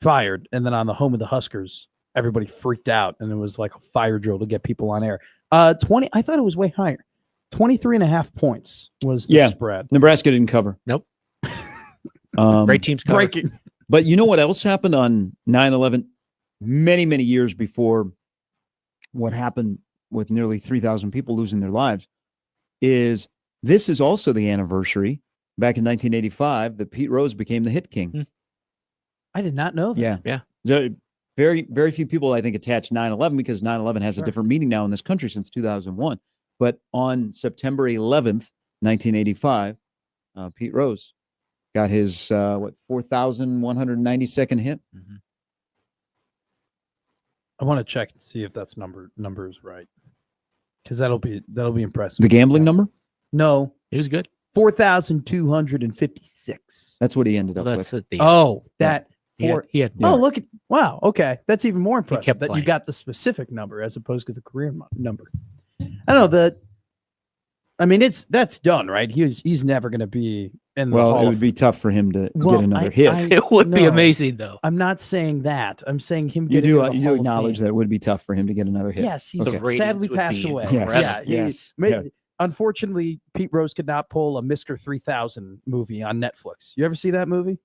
fired. And then on the home of the Huskers, everybody freaked out, and it was like a fire drill to get people on air. 20, I thought it was way higher. 23.5 points was the Yeah. spread. Nebraska didn't cover. Nope. Um, Great teams covered. Breaking. But you know what else happened on 9/11 many, many years before what happened with nearly 3,000 people losing their lives is this is also the anniversary back in 1985 that Pete Rose became the hit king. I did not know that. Yeah. Yeah. So very, very few people, I think, attach 9/11 because 9/11 has a Sure. different meaning now in this country since 2001. But on September 11th, 1985, Pete Rose got his 4,192nd hit. Mhm. I want to check and see if that's number is right. Because that'll be impressive. The gambling number? No, He was good. 4,256. That's what he ended Well, up that's with. at the Oh, that he had, four. he had Oh, more. look at wow. Okay, that's even more impressive kept that you playing. got the specific number as opposed to the career number. I don't know. I mean, that's done, right? He's never going to be in the Well, Hall it of would be tough for him to Well, get another I- hit. I- It would be no. amazing, though. I'm not saying that. I'm saying him you getting do into the you Hall do of acknowledge Fame. that it would be tough for him to get another hit. Yes, he's Okay. The ratings sadly would passed be away. incredible. Yeah, Yes. yeah. Unfortunately, Pete Rose could not pull a Mr. 3000 movie on Netflix. You ever see that movie?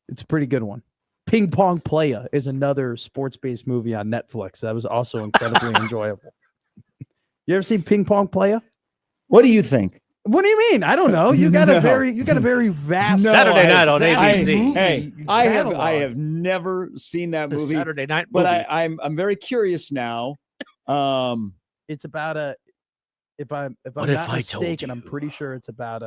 It's a pretty good one. Ping Pong Playa is another sports-based movie on Netflix that was also incredibly enjoyable. You ever seen ping pong player? What do you think? What do you mean? I don't know. You got No. a very vast No, Saturday I- night on vast ABC. movie Hey, I catalog. have never seen that The movie, Saturday night but movie. I'm very curious now. It's about a if I'm What if not I told mistaken, I'm you? pretty sure it's about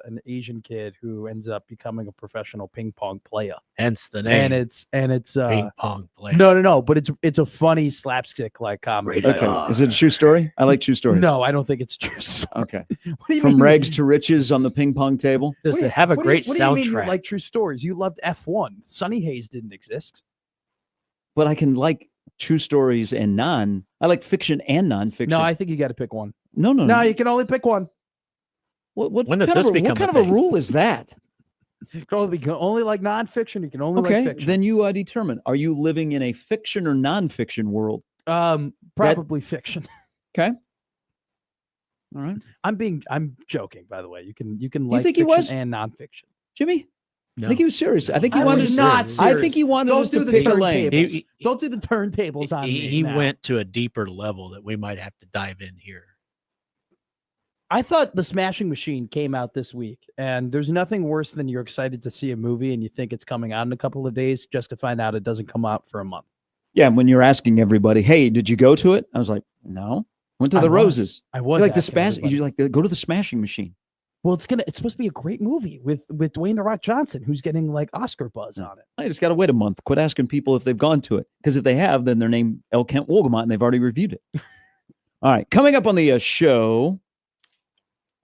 an Asian kid who ends up becoming a professional ping pong player. Hence the name. And it's Ping pong player. no, but it's a funny slapstick like comedy. Rated Okay, R. is it a true story? I like true stories. No, I don't think it's true. story. Okay. What do you From mean? rags to riches on the ping pong table. Does What do it you- have a what do you- great What do you mean you soundtrack? like true stories? You loved F1. Sunny Hayes didn't exist. But I can like true stories and non. I like fiction and nonfiction. No, I think you got to pick one. no. No, you can only pick one. What When did kind, this of a, become what a kind of a thing? rule is that? You can only like nonfiction. You can only Okay, like fiction. then you determine. Are you living in a fiction or nonfiction world? Probably fiction. Okay. All right. I'm joking, by the way. You can You like think he fiction was? and nonfiction. Jimmy? No. I think he was serious. I think he I wanted was us not to, I think he serious. wanted Don't us do to the pick a turntables. lane. He- Don't do the turntables on me. he now. went to a deeper level that we might have to dive in here. I thought The Smashing Machine came out this week, and there's nothing worse than you're excited to see a movie and you think it's coming out in a couple of days just to find out it doesn't come out for a month. Yeah, when you're asking everybody, hey, did you go to it? I was like, no. Went to I the was. Roses. I You was like the asking smash? everybody. You like the go to the Smashing Machine? Well, it's supposed to be a great movie with Dwayne the Rock Johnson, who's getting like Oscar buzz on it. I just got to wait a month. Quit asking people if they've gone to it, because if they have, then their name L. Kent Wolgamott, and they've already reviewed it. All right, coming up on the show,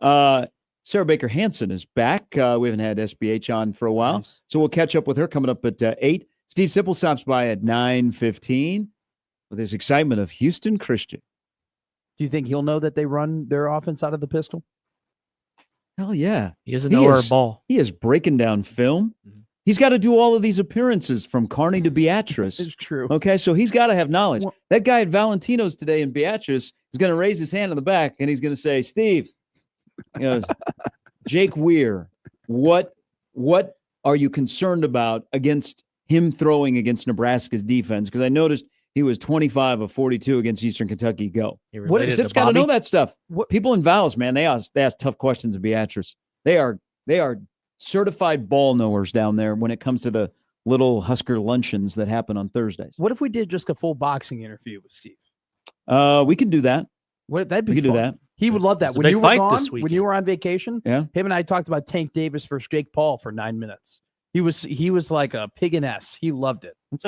Sarah Baker Hansen is back. We haven't had SBH on for a while, Nice. so we'll catch up with her coming up at 8. Steve Sipple stops by at 9:15 with his excitement of Houston Christian. Do you think he'll know that they run their offense out of the pistol? Hell yeah. He doesn't He know our is- ball. He is breaking down film. Mhm. He's got to do all of these appearances from Kearney to Beatrice. It's true. Okay, so he's got to have knowledge. Well- That guy at Valentino's today in Beatrice is going to raise his hand in the back and he's going to say, Steve, Jake Weir, what are you concerned about against him throwing against Nebraska's defense? Because I noticed he was 25 of 42 against Eastern Kentucky. Go. He What related Zip's to got to know Bobby. that stuff. What- People in Val's, man, they ask tough questions of Beatrice. They are certified ball knowers down there when it comes to the little Husker luncheons that happen on Thursdays. What if we did just a full boxing interview with Steve? We can do that. That'd be We can do fun. that. He would love that. There's a When big you were fight gone, this when you weekend. were on vacation, Yeah. him and I talked about Tank Davis versus Jake Paul for 9 minutes. He was like a pig in S. He loved it. That's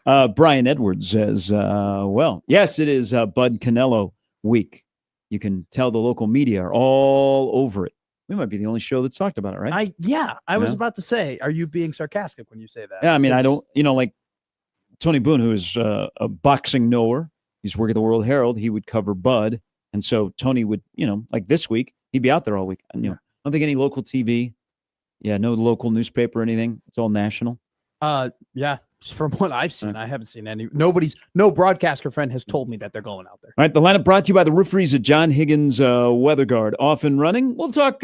good. Brian Edwards says, well, yes, it is Bud Canelo week. You can tell the local media are all over it. We might be the only show that's talked about it, right? I was Yeah. about to say, are you being sarcastic when you say that? Yeah, I mean, I Because- don't, like Tony Boone, who is a boxing knower, he's working at the World Herald, he would cover Bud. And so Tony would, like this week, he'd be out there all week. And, I don't think any local TV, no local newspaper or anything. It's all national. Yeah, from what I've seen, Right. I haven't seen no broadcaster friend has told me that they're going out there. All right, the lineup brought to you by the rooferys at John Higgins Weather Guard. Off and running. We'll talk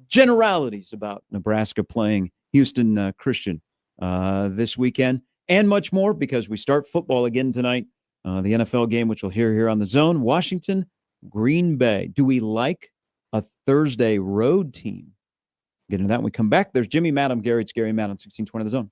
generalities about Nebraska playing Houston Christian this weekend and much more, because we start football again tonight. The NFL game, which we'll hear here on the Zone. Washington, Green Bay. Do we like a Thursday road team? Get into that when we come back. There's Jimmy Madam, Gary. It's Gary Madam, 1620 The Zone.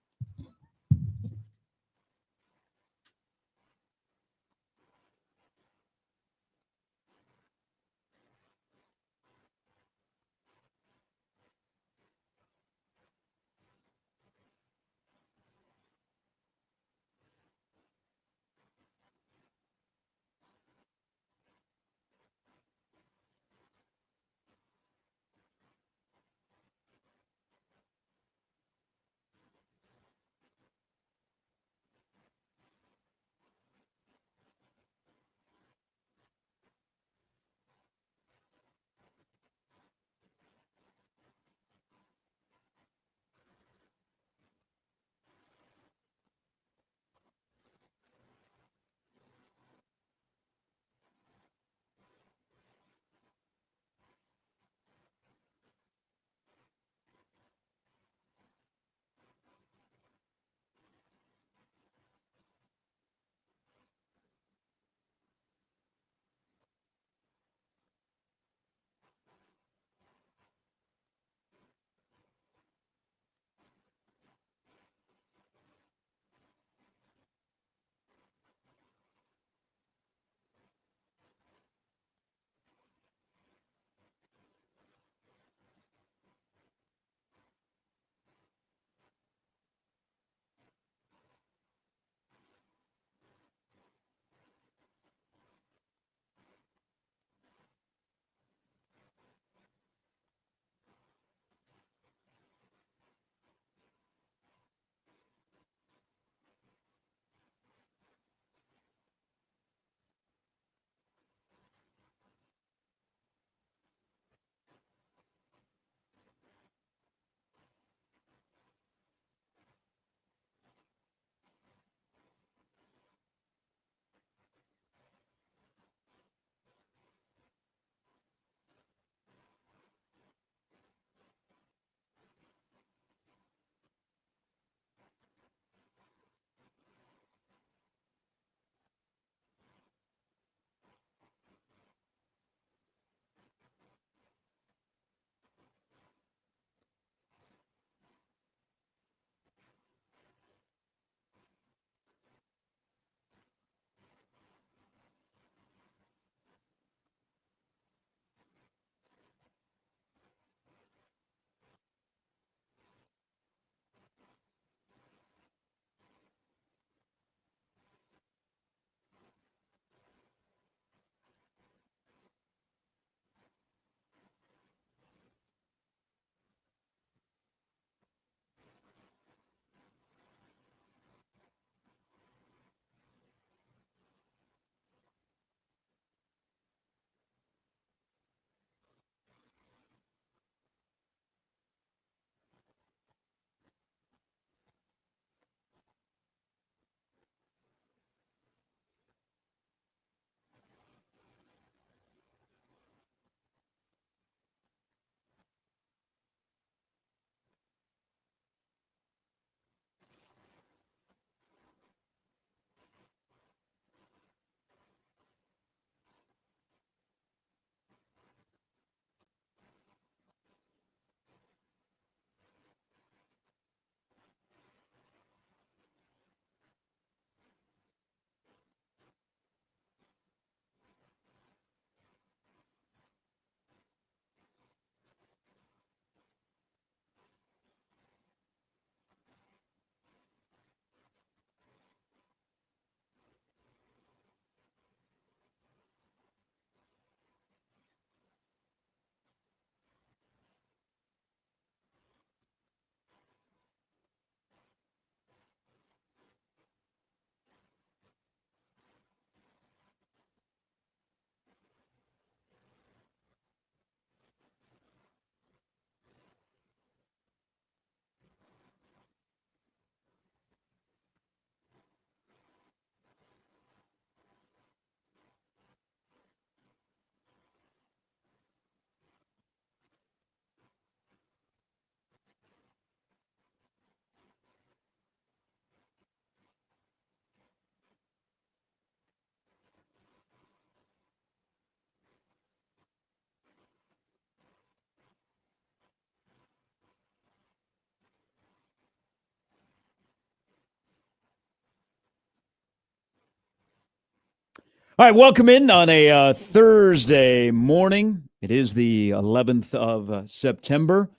All right, welcome in on a Thursday morning. It is the 11th of September.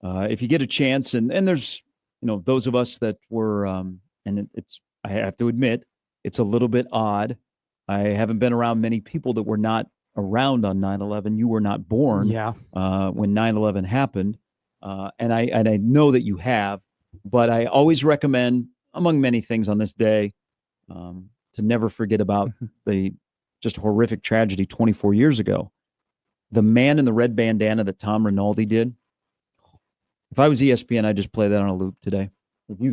If you get a chance, and there's, those of us that were, I have to admit, it's a little bit odd. I haven't been around many people that were not around on 9/11. You were not born Yeah. when 9/11 happened. And I know that you have, but I always recommend, among many things on this day, to never forget about the just horrific tragedy 24 years ago. The man in the red bandana that Tom Rinaldi did. If I was ESPN, I'd just play that on a loop today.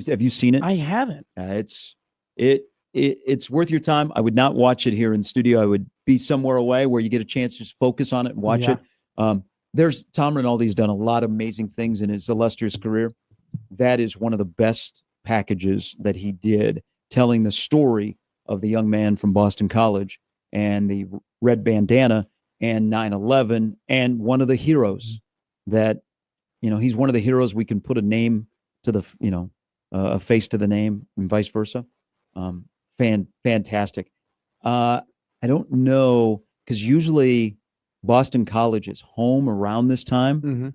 Have you seen it? I haven't. It's worth your time. I would not watch it here in studio. I would be somewhere away where you get a chance to just focus on it and watch it. There's Tom Rinaldi's done a lot of amazing things in his illustrious career. That is one of the best packages that he did, telling the story of the young man from Boston College and the red bandana and 9/11, and one of the heroes that, he's one of the heroes we can put a name to the, a face to the name and vice versa. Fantastic. I don't know, because usually Boston College is home around this time,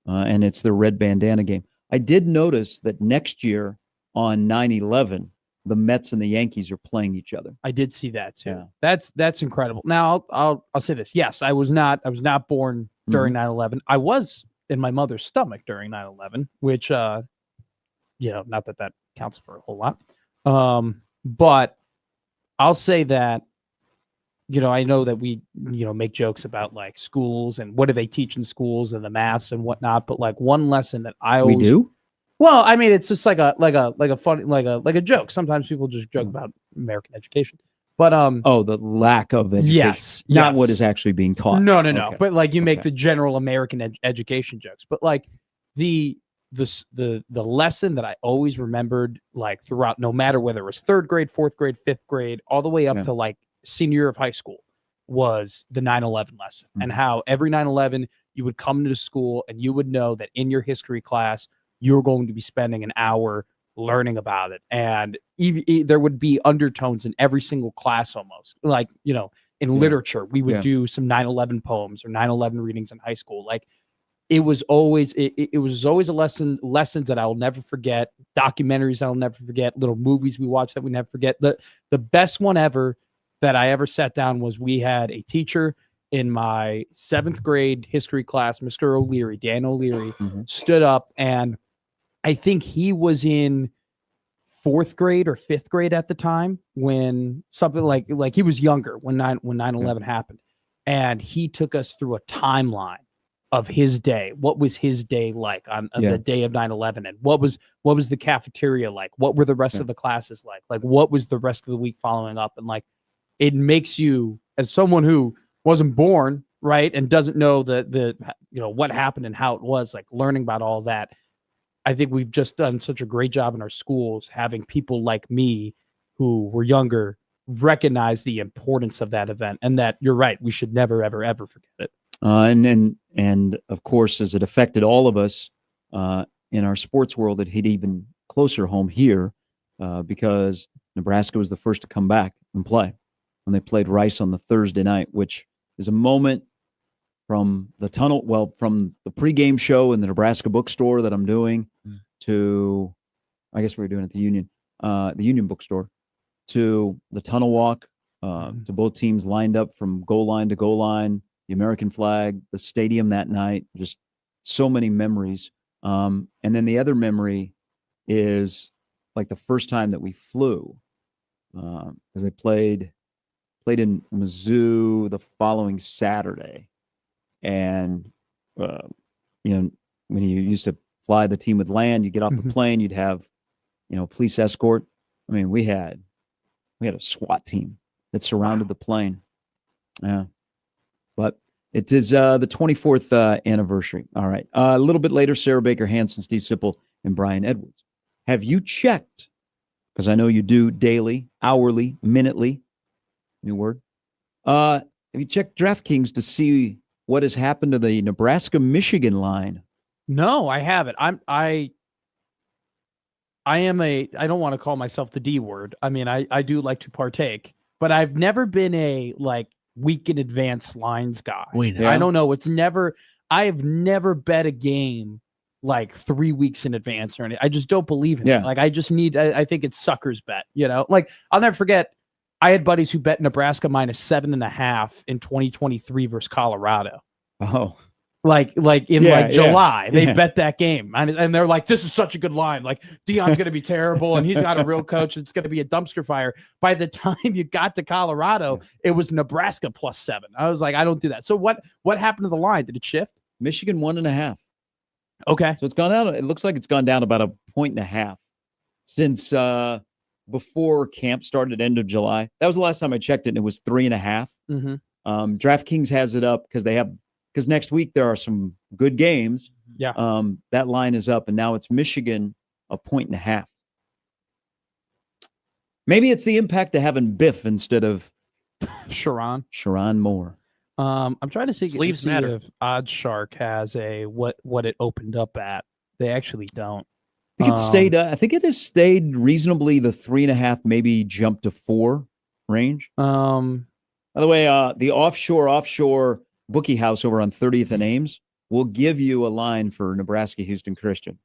and it's the red bandana game. I did notice that next year on 9/11, the Mets and the Yankees are playing each other. I did see that too. Yeah. That's incredible. Now I'll say this. Yes, I was not born during 9/11. I was in my mother's stomach during 9/11, which not that counts for a whole lot. But I'll say that, I know that we, make jokes about like schools and what do they teach in schools and the maths and whatnot. But like one lesson that I always do. Well, I mean, it's just like a funny, like a joke. Sometimes people just joke about American education, but the lack of education, yes, not what is actually being taught. No. Okay. But like you make the general American education jokes, but like the lesson that I always remembered, like throughout, no matter whether it was third grade, fourth grade, fifth grade, all the way up to like senior year of high school, was the 9/11 lesson, and how every 9/11 you would come to school and you would know that in your history class you're going to be spending an hour learning about it. And there would be undertones in every single class almost. Like, in literature, we would do some 9/11 poems or 9/11 readings in high school. Like it was always a lessons that I'll never forget, documentaries I'll never forget, little movies we watched that we never forget. The best one ever that I ever sat down was, we had a teacher in my 7th grade history class, Mr. O'Leary, Dan O'Leary, stood up, and I think he was in 4th grade or 5th grade at the time, when something like he was younger when 9/11 happened. And he took us through a timeline of his day. What was his day like on the day of 9/11? And what was the cafeteria like? What were the rest of the classes like? Like, what was the rest of the week following up? And like, it makes you, as someone who wasn't born, right, and doesn't know the what happened and how it was, like learning about all that. I think we've just done such a great job in our schools, having people like me who were younger recognize the importance of that event, and that you're right, we should never, ever, ever forget it. And of course, as it affected all of us in our sports world, it hit even closer home here because Nebraska was the first to come back and play when they played Rice on the Thursday night, which is a moment from the from the pregame show in the Nebraska bookstore that I'm doing to, I guess we were doing at the Union bookstore, to the tunnel walk, to both teams lined up from goal line to goal line, the American flag, the stadium that night, just so many memories. And then the other memory is like the first time that we flew, because they played in Mizzou the following Saturday. And, when you used to fly, the team would land, you get off the plane, you'd have, police escort. I mean, we had a SWAT team that surrounded the plane. Yeah. But it is the 24th anniversary. All right. A little bit later, Sarah Baker Hansen, Steve Sipple, and Brian Edwards. Have you checked? Because I know you do daily, hourly, minutely. New word. Have you checked DraftKings to see what has happened to the Nebraska-Michigan line? No, I haven't. I don't want to call myself the D word. I mean, I do like to partake, but I've never been a like week in advance lines guy. We know. Yeah. I don't know. I have never bet a game like 3 weeks in advance or anything. I just don't believe in Yeah. it. Like I just need, I think it's sucker's bet, like I'll never forget. I had buddies who bet Nebraska -7.5 in 2023 versus Colorado. Oh, Like in Yeah, like yeah, July, they yeah. bet that game, and they're like, "This is such a good line. Like Deion's going to be terrible, and he's not a real coach. It's going to be a dumpster fire." By the time you got to Colorado, it was Nebraska +7. I was like, "I don't do that." So what happened to the line? Did it shift? Michigan 1.5. Okay, So it's gone down. It looks like it's gone down about 1.5 since before camp started, end of July. That was the last time I checked it, and it was 3.5. mm-hmm. DraftKings has it up because next week there are some good games. Yeah. That line is up, and now it's Michigan 1.5. Maybe it's the impact of having Biff instead of Sharon. Moore. I'm trying to see Sleeves matter. if Odd Shark has a what it opened up at. They actually don't. I think it stayed. I think it has stayed reasonably the 3.5, maybe jumped to 4 range. By the way, the offshore bookie house over on 30th and Ames will give you a line for Nebraska Houston Christian.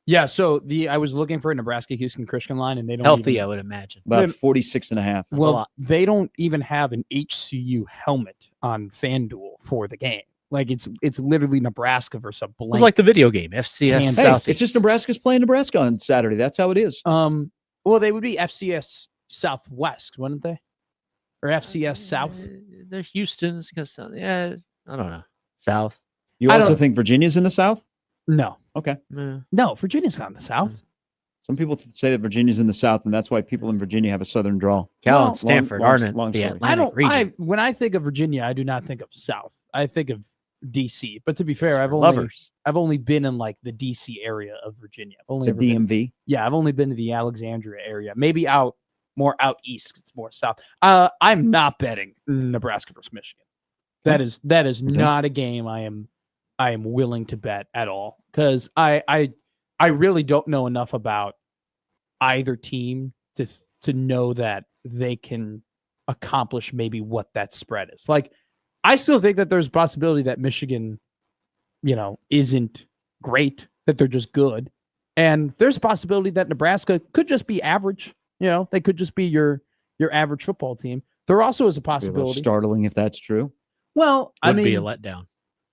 Yeah, so I was looking for a Nebraska Houston Christian line, and they don't Healthy, even, I would imagine. About 46.5. That's a well, lot. they don't even have an HCU helmet on FanDuel for the game. Like it's literally Nebraska versus a blank. It's like the video game, FCS Kansas. Hey, South. it's just Nebraska's playing Nebraska on Saturday. That's how it is. Well, they would be FCS Southwest, wouldn't they? Or FCS South? They're Houston's gonna sound. Yeah, I don't know. South. You I also don't- think Virginia's in the South? No, Okay. no, Virginia's not in the South. Some people say that Virginia's in the South, and that's why people in Virginia have a Southern drawl. Cal Well, and Stanford long- aren't in long the story. Atlantic region. When I think of Virginia, I do not think of South. I think of DC. But to be It's fair, for lovers. I've only been in like the DC area of Virginia. I've only The ever been, DMV. yeah, I've only been to the Alexandria area. Maybe more out east. It's more south. I'm not betting Nebraska versus Michigan. That is not a game I am willing to bet at all, because I really don't know enough about either team to know that they can accomplish maybe what that spread is. Like, I still think that there's a possibility that Michigan, isn't great, that they're just good. And there's a possibility that Nebraska could just be average. They could just be your average football team. There also is a Be a little possibility. startling if that's true. Well, Would be a letdown.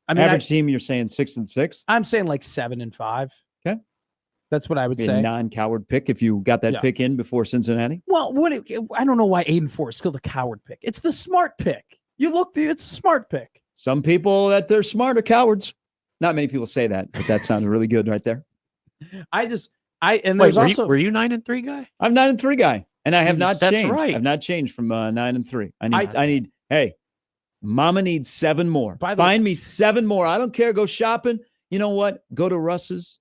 Average team, you're saying 6-6? I'm saying like 7-5. Okay. That's what I would Be a say. non-coward pick if you got that Yeah. pick in before Cincinnati. Well, I don't know why 8-4 is still the coward pick. It's the smart pick. It's a smart pick. Some people that they're smart are cowards. Not many people say that, but that sounds really good right there. And Wait, there's also were you 9-3 guy? I'm 9-3 guy, and I have not That's changed. right. I've not changed from 9-3. I need. Hey, Mama needs 7 more. Find me 7 more. I don't care. Go shopping. You know what? Go to Russ's.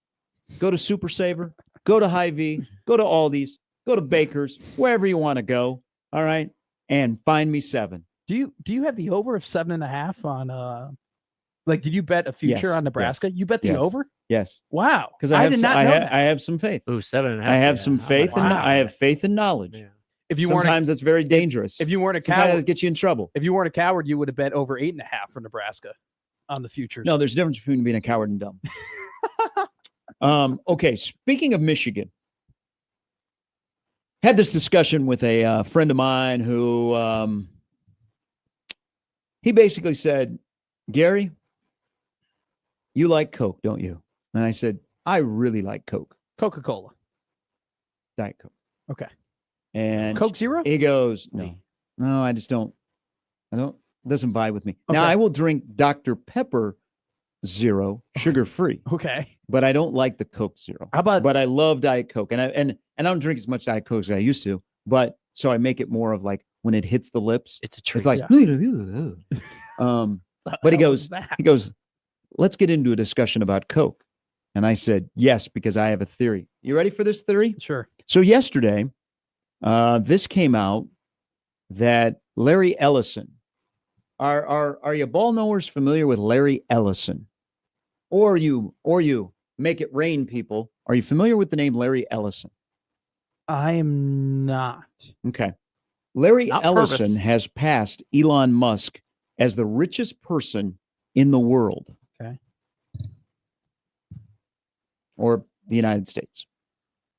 Go to Super Saver. Go to Hy-Vee. Go to Aldi's. Go to Baker's. Wherever you want to go. All right, and find me 7. do you have the over of 7.5 on did you bet a future Yes, on Nebraska? yes, You bet the yes. over? Yes, Wow. because I did not know that. I have some faith. Ooh, 7.5. I have some faith, and wow. I have faith and knowledge. Yeah. If you weren't Sometimes that's very dangerous. if you weren't a Sometimes coward, it gets you in trouble. if you weren't a coward, you would have bet over 8.5 for Nebraska on the futures. No, there's a difference between being a coward and dumb. Okay, speaking of Michigan, had this discussion with a friend of mine who he basically said, Gary, you like Coke, don't you? And I said, I really like Coke, Coca-Cola. Diet Coke. Okay. And Coke Zero? he goes, Me. no, I just don't, it doesn't vibe with me. Now, Okay. I will drink Dr. Pepper Zero, sugar-free, Okay. but I don't like the Coke Zero. How about But I love Diet Coke, and I don't drink as much Diet Coke as I used to. But so I make it more of like when it hits the lips, It's a treat. it's like, but he goes, let's get into a discussion about Coke. And I said, yes, because I have a theory. You ready for this theory? Sure. So yesterday, this came out that Larry Ellison, are you ball knowers familiar with Larry Ellison? Or you make it rain people. Are you familiar with the name Larry Ellison? I am not. Okay. Larry Not Ellison Purvis. has passed Elon Musk as the richest person in the world. Okay. Or the United States.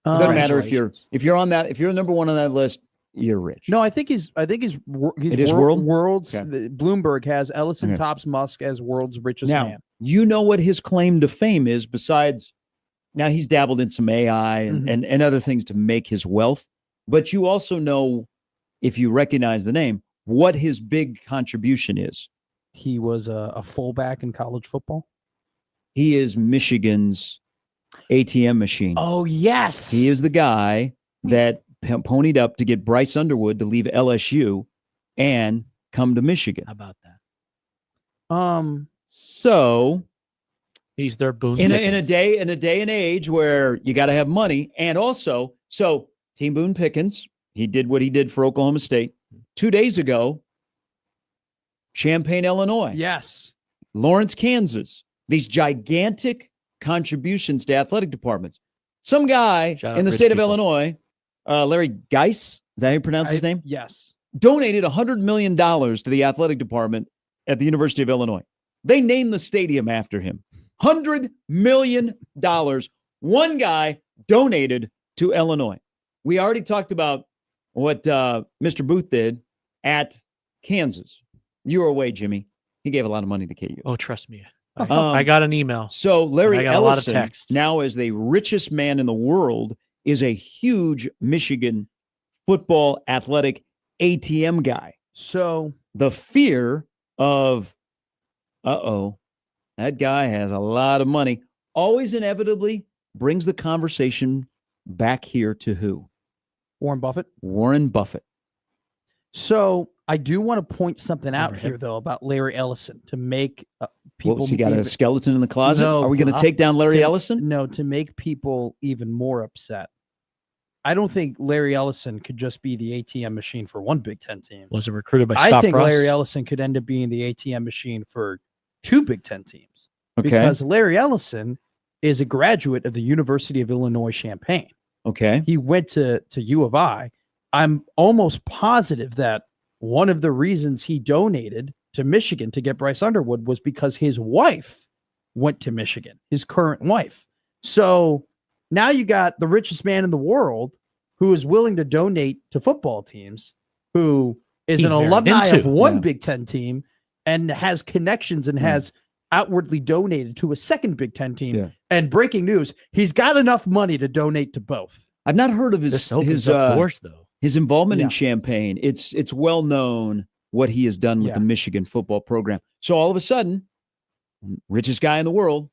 It doesn't matter if you're on that, if you're number one on that list, you're rich. No, I think he's It is world's Okay. Bloomberg has Ellison Okay. tops Musk as world's richest Now, man. you know what his claim to fame is besides now he's dabbled in some AI and other things to make his wealth. But you also know, if you recognize the name, what his big contribution is. He was a fullback in college football. He is Michigan's ATM machine. Oh, yes. He is the guy that ponied up to get Bryce Underwood to leave LSU and come to Michigan. How about that? So He's their boon. in a day and age where you got to have money, and also, so Team Boone Pickens, he did what he did for Oklahoma State. 2 days ago, Champaign, Illinois. Yes. Lawrence, Kansas. These gigantic contributions to athletic departments. Some guy Shout out in the rich state of people. Illinois, Larry Geis, is that how you pronounce his name? Yes. Donated $100 million to the athletic department at the University of Illinois. They named the stadium after him. $100 million. One guy donated to Illinois. We already talked about what Mr. Booth did at Kansas. You were away, Jimmy. He gave a lot of money to KU. Oh, trust me. I got an email. So Larry I got a lot of Ellison, text. now as the richest man in the world, is a huge Michigan football athletic ATM guy. So The fear of, that guy has a lot of money, always inevitably brings the conversation back here to who? Warren Buffett. Warren Buffett. So I do want to point something out Remember him? here, though, about Larry Ellison to make people. What's he got, a even- skeleton in the closet? No, Are we going to take down Larry to- Ellison? No, to make people even more upset. I don't think Larry Ellison could just be the ATM machine for one Big Ten team. Wasn't recruited by I Scott think Frost. Larry Ellison could end up being the ATM machine for two Big Ten teams. Okay. Because Larry Ellison is a graduate of the University of Illinois Champaign. Okay. He went to U of I. I'm almost positive that one of the reasons he donated to Michigan to get Bryce Underwood was because his wife went to Michigan, his current wife. So now you got the richest man in the world who is willing to donate to football teams, who is He an married alumni into. of one Yeah. Big Ten team and has connections and Yeah. has outwardly donated to a second Big Ten team. Yeah. And breaking news, he's got enough money to donate to both. I've not heard of This opens up doors, though. his involvement Yeah. in Champaign. It's well known what he has done with Yeah. the Michigan football program. So all of a sudden, richest guy in the world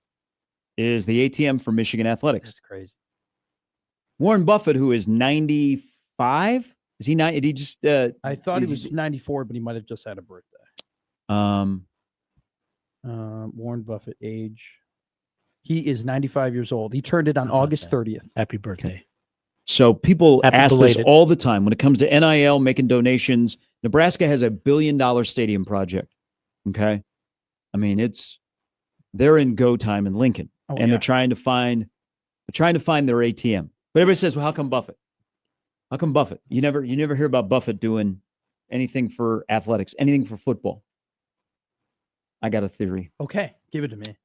is the ATM for Michigan athletics. That's crazy. Warren Buffett, who is 95, is he not? Did he just? I thought he is- was 94, but he might have just had a birthday. Um, Warren Buffett age. He is 95 years old. He turned it on How about August that? 30th. Happy birthday. so people Happy ask this belated. all the time when it comes to NIL making donations. Nebraska has $1 billion stadium project. Okay, I mean they're in go time in Lincoln, Oh, and yeah. they're trying to find their ATM. But everybody says, well, how come Buffett? How come Buffett? You never hear about Buffett doing anything for athletics, anything for football. I got a theory. Okay, give it to me.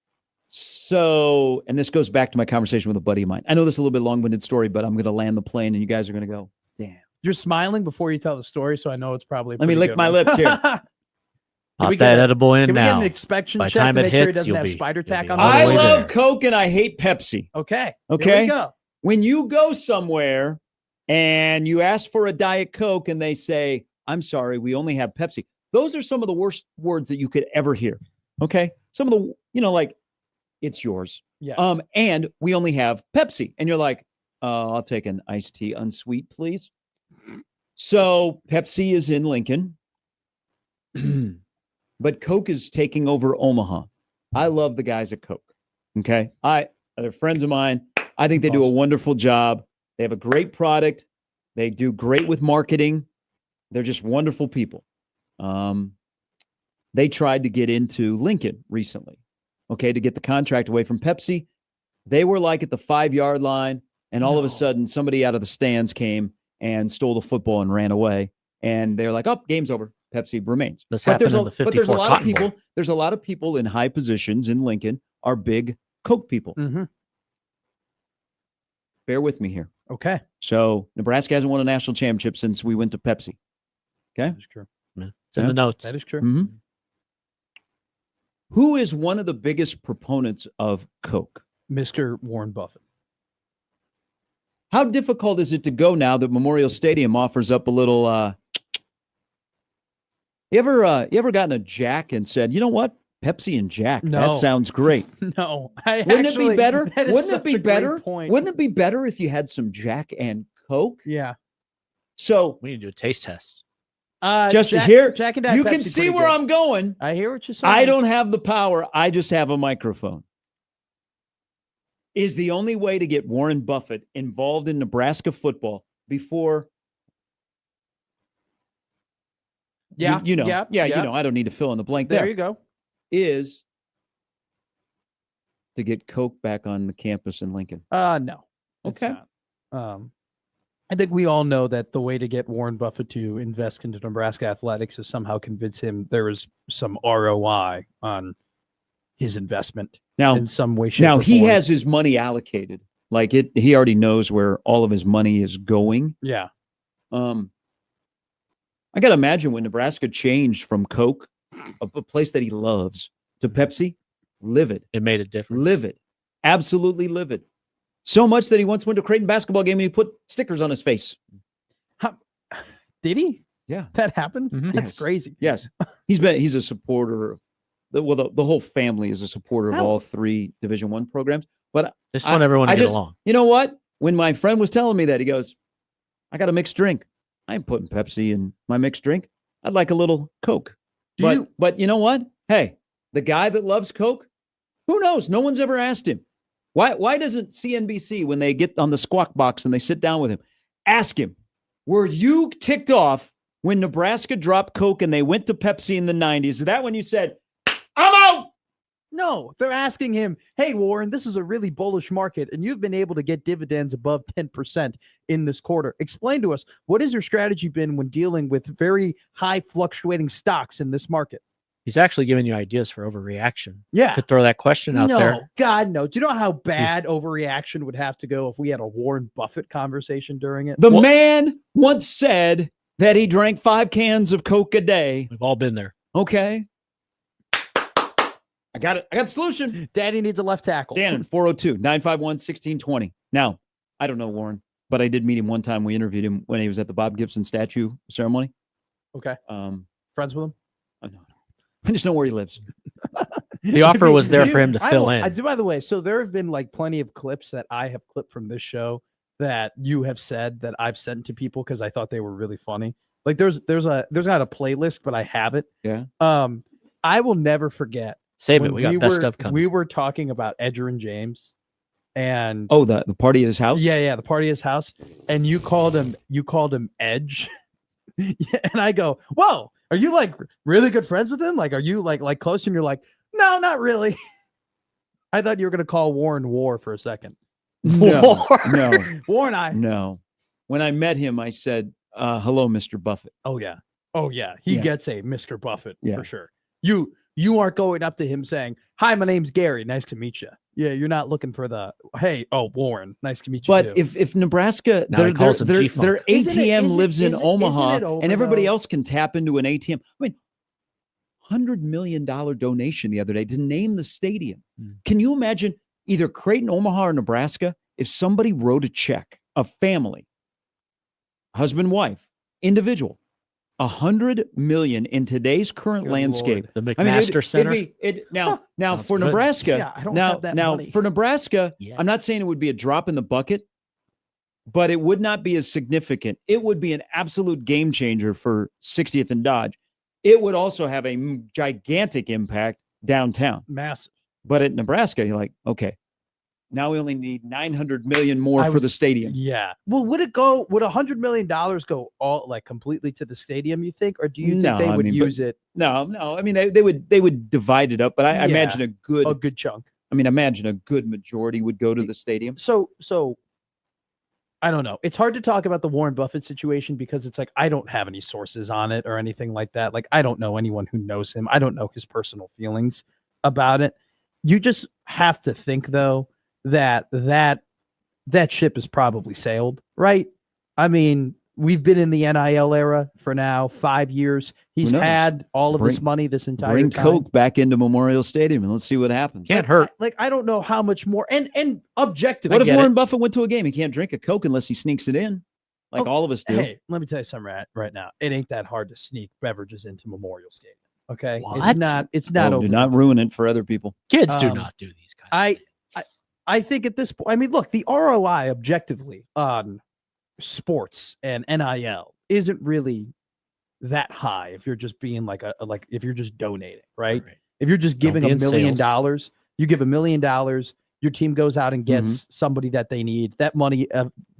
So, and this goes back to my conversation with a buddy of mine. I know this is a little bit long-winded story, but I'm going to land the plane and you guys are going to go, damn. You're smiling before you tell the story, so I know it's probably. a Let me pretty lick good my one. lips here. Can Pop we that get a- edible in Can we get now. an inspection By check time to it make sure he hits, doesn't you'll have be- spider you'll tack be on all the the I way love there. Coke and I hate Pepsi. Okay. Okay. Here we go. When you go somewhere and you ask for a Diet Coke and they say, I'm sorry, we only have Pepsi. Those are some of the worst words that you could ever hear. Okay. Some of the, like, it's yours. Yeah. And we only have Pepsi. And you're like, I'll take an iced tea unsweet, please. So Pepsi is in Lincoln, but Coke is taking over Omaha. I love the guys at Coke. Okay. They're friends of mine. I think they do a wonderful job. They have a great product. They do great with marketing. They're just wonderful people. They tried to get into Lincoln recently, okay, to get the contract away from Pepsi. They were like at the 5-yard line, and all of a sudden somebody out of the stands came and stole the football and ran away. and they're like, "Oh, game's over. Pepsi remains." This But there's happened in the but there's a 54 lot of Cotton Bowl. people. There's a lot of people in high positions in Lincoln are big Coke people. Mm-hmm. Bear with me here. Okay. So Nebraska hasn't won a national championship since we went to Pepsi. Okay. That is true. Yeah, it's in Yeah. the notes. That is true. Mhm. Who is one of the biggest proponents of Coke? Mr. Warren Buffett. How difficult is it to go now that Memorial Stadium offers up a little? You ever gotten a Jack and said, you know what, Pepsi and Jack? No. That sounds great. No. Wouldn't it be better? That is Wouldn't it such be a great better? point. Wouldn't it be better if you had some Jack and Coke? Yeah. So We need to do a taste test. just Jack, to hear, Jack and Diet you can Pepsi see pretty where good. I'm going. I hear what you're saying. I don't have the power. I just have a microphone. Is the only way to get Warren Buffett involved in Nebraska football before Yeah. you know, Yeah. you know, I don't need to fill in the blank There there. you go. Is to get Coke back on the campus in Lincoln. No. it's Okay. not. I think we all know that the way to get Warren Buffett to invest into Nebraska athletics is somehow convince him there is some ROI on his investment Now, in some way, shape, now or he form. has his money allocated. Like he already knows where all of his money is going. Yeah. I got to imagine when Nebraska changed from Coke, a place that he loves, to Pepsi, livid. It made a difference. Livid. Absolutely livid. So much that he once went to a Creighton basketball game and he put stickers on his face. Did he? Yeah. That happened? Mhm. That's Yes. crazy. Yes. He's a supporter of the whole family is a supporter of How- all three Division I programs. But Just want everyone to I get just- along. you know what? When my friend was telling me that, he goes, I got a mixed drink. I ain't putting Pepsi in my mixed drink. I'd like a little Coke. But you know what? Hey, the guy that loves Coke, who knows? No one's ever asked him. Why doesn't CNBC, when they get on the Squawk Box and they sit down with him, ask him, were you ticked off when Nebraska dropped Coke and they went to Pepsi in the 90s? Is that when you said, I'm out? No, they're asking him, hey, Warren, this is a really bullish market, and you've been able to get dividends above 10% in this quarter. Explain to us, what has your strategy been when dealing with very high fluctuating stocks in this market? He's actually giving you ideas for overreaction. Yeah. Could throw that question out No, there. God, no. Do you know how bad overreaction would have to go if we had a Warren Buffett conversation during it? The man once said that he drank 5 cans of Coke a day. We've all been there. Okay. I got it. I got the solution. Daddy needs a left tackle. Dan, 402-951-1620. Now, I don't know Warren, but I did meet him one time. We interviewed him when he was at the Bob Gibson statue ceremony. Okay. Um, Friends with him? I know. I just know where he lives. The offer was there for him to fill in. I do, by the way. So there have been like plenty of clips that I have clipped from this show that you have said that I've sent to people because I thought they were really funny. Like there's not a playlist, but I have it. Yeah. I will never forget. Save it. when We got best were, of coming. We were talking about Edgerrin James, and Oh, the party at his house? yeah, the party at his house, and you called him Edge, yeah, and I go, whoa, are you like really good friends with him? Like, are you like close? And you're like, no, not really. I thought you were gonna call Warren War for a second. No. No. Warren, I. No. When I met him, I said, hello, Mr. Buffett. Oh yeah. He Yeah. gets a Mr. Buffett Yeah. for sure. You aren't going up to him saying, "Hi, my name's Gary. Nice to meet you." Yeah, you're not looking for the hey, Warren. Nice to meet you. But too. if Nebraska, Now he calls him their G-Funk. ATM lives in isn't Omaha, it over, and everybody though? else can tap into an ATM. I mean, $100 million donation the other day to name the stadium. Can you imagine either Creighton, Omaha, or Nebraska if somebody wrote a check, a family, husband, wife, individual, $100 million in today's current Good landscape? The I mean, McMaster Center. now Sounds for good. Nebraska. Yeah, I don't now, have that now money. for Nebraska, Yeah. I'm not saying it would be a drop in the bucket, but it would not be as significant. It would be an absolute game changer for 60th and Dodge. It would also have a gigantic impact downtown. massive. But at Nebraska, you're like, okay, now we only need 900 million more for the stadium. Yeah. Well, would $100 million go all like completely to the stadium, you think? Or do you think No, they I would mean, but- use it No. I mean, they would divide it up, but I Yeah. imagine a good chunk? majority would go to the stadium. So I don't know. It's hard to talk about the Warren Buffett situation because it's like I don't have any sources on it or anything like that. Like I don't know anyone who knows him. I don't know his personal feelings about it. You just have to think though that ship is probably sailed, right? I mean, we've been in the NIL era for now 5 years. He's knows? had all of this Bring- money this entire Bring time. Coke back into Memorial Stadium and let's see what happens. Can't hurt. I don't know how much more. And objectively, What if get Warren it. Buffett went to a game? He can't drink a Coke unless he sneaks it in, like Oh, all of us do. Hey, let me tell you something right now. It ain't that hard to sneak beverages into Memorial Stadium. Okay, What? it's not. It's not Oh, over. do not ruin it for other people. Kids do Um, not do these kind of things. I think at this point, I mean, look, the ROI objectively on sports and NIL isn't really that high if you're just being like if you're just donating, right? If you're just Don't giving be $1 in million, sales. you give $1 million, your team goes out and gets somebody that they need. That money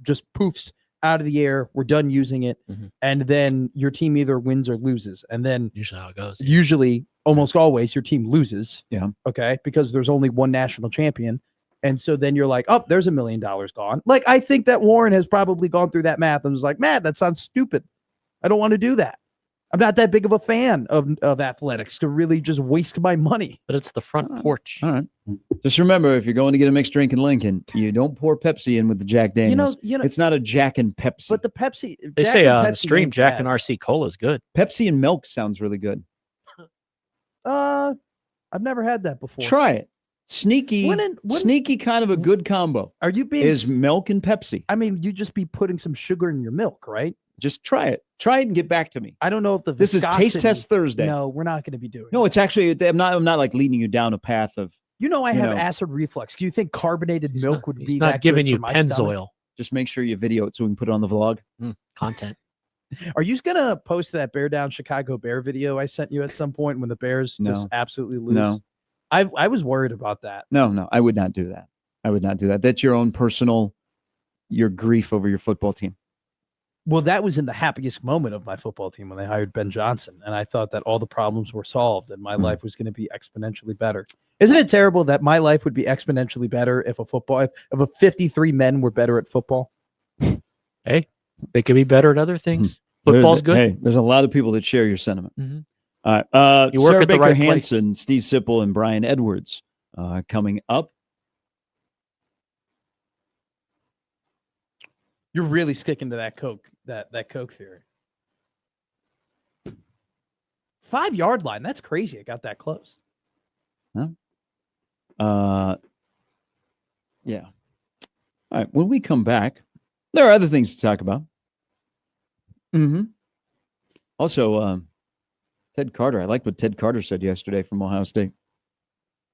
just poofs out of the air. We're done using it. Mhm. And then your team either wins or loses. And then Usually how it goes. usually, almost always, your team loses. Yeah. Okay. Because there's only one national champion. And so then you're like, oh, there's $1 million gone. Like, I think that Warren has probably gone through that math and was like, man, that sounds stupid. I don't want to do that. I'm not that big of a fan of athletics to really just waste my money. But it's the front porch. All right. Just remember, if you're going to get a mixed drink in Lincoln, you don't pour Pepsi in with the Jack Daniels. You know, It's not a Jack and Pepsi. but the Pepsi. They Jack say and on the Pepsi stream, ain't Jack bad. and RC Cola is good. Pepsi and milk sounds really good. I've never had that before. Try it. Sneaky, sneaky kind of a good combo Are you being? is milk and Pepsi. I mean, you just be putting some sugar in your milk, right? Just try it. Try it and get back to me. I don't know if the This is Taste viscosity- Test Thursday. No, we're not going to be doing. No, that. it's actually. I'm not like leading you down a path of. You know, I you have know. acid reflux. Do you think carbonated He's milk not, would he's be not that giving good you for my Pennzoil. stomach? Just make sure you video it so we can put it on the vlog. Content. Are you going to post that Bear Down Chicago Bear video I sent you at some point when the Bears just No. absolutely lose? No. I was worried about that. No, I would not do that. I would not do that. That's your own personal, your grief over your football team. Well, that was in the happiest moment of my football team when they hired Ben Johnson, and I thought that all the problems were solved and my life was going to be exponentially better. Isn't it terrible that my life would be exponentially better if if a 53 men were better at football? Hey, they could be better at other things. Football's good. Hey, there's a lot of people that share your sentiment. Mhm. All right. You work Sarah at the Baker right place. Hansen, Steve Sipple, and Brian Edwards coming up. You're really sticking to that Coke, that Coke theory. 5-yard line. That's crazy. It got that close. Yeah. All right. When we come back, there are other things to talk about. Also, Ted Carter. I liked what Ted Carter said yesterday from Ohio State.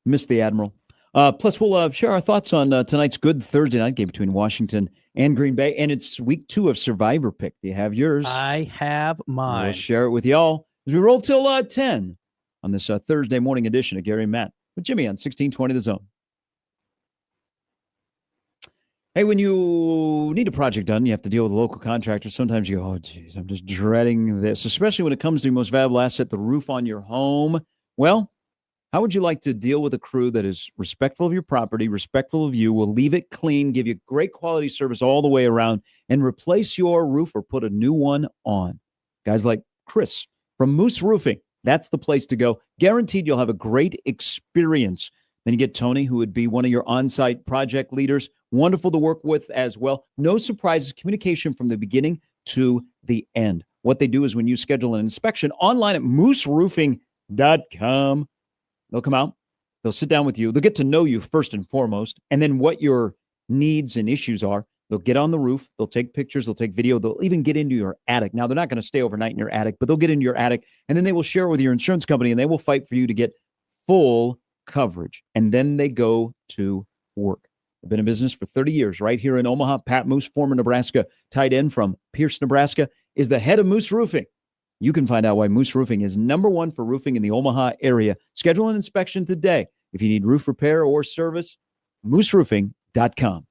Missed the Admiral. Plus, we'll share our thoughts on tonight's good Thursday night game between Washington and Green Bay. And it's week 2 of Survivor Pick. Do you have yours? I have mine. We'll share it with y'all as we roll till 10 on this Thursday morning edition of Gary and Matt with Jimmy on 1620 The Zone. Hey, when you need a project done, you have to deal with a local contractor. Sometimes you go, oh, geez, I'm just dreading this, especially when it comes to your most valuable asset, the roof on your home. Well, how would you like to deal with a crew that is respectful of your property, respectful of you, will leave it clean, give you great quality service all the way around, and replace your roof or put a new one on? Guys like Chris from Moose Roofing, that's the place to go. Guaranteed you'll have a great experience. Then you get Tony, who would be one of your on-site project leaders. Wonderful to work with as well. No surprises, communication from the beginning to the end. What they do is when you schedule an inspection online at mooseroofing.com, they'll come out, they'll sit down with you, they'll get to know you first and foremost, and then what your needs and issues are. They'll get on the roof, they'll take pictures, they'll take video, they'll even get into your attic. Now, they're not going to stay overnight in your attic, but they'll get into your attic, and then they will share with your insurance company, and they will fight for you to get full coverage. And then they go to work. I've been in business for 30 years right here in Omaha. Pat Moose, former Nebraska tight end from Pierce, Nebraska, is the head of Moose Roofing. You can find out why Moose Roofing is #1 for roofing in the Omaha area. Schedule an inspection today. If you need roof repair or service, mooseroofing.com.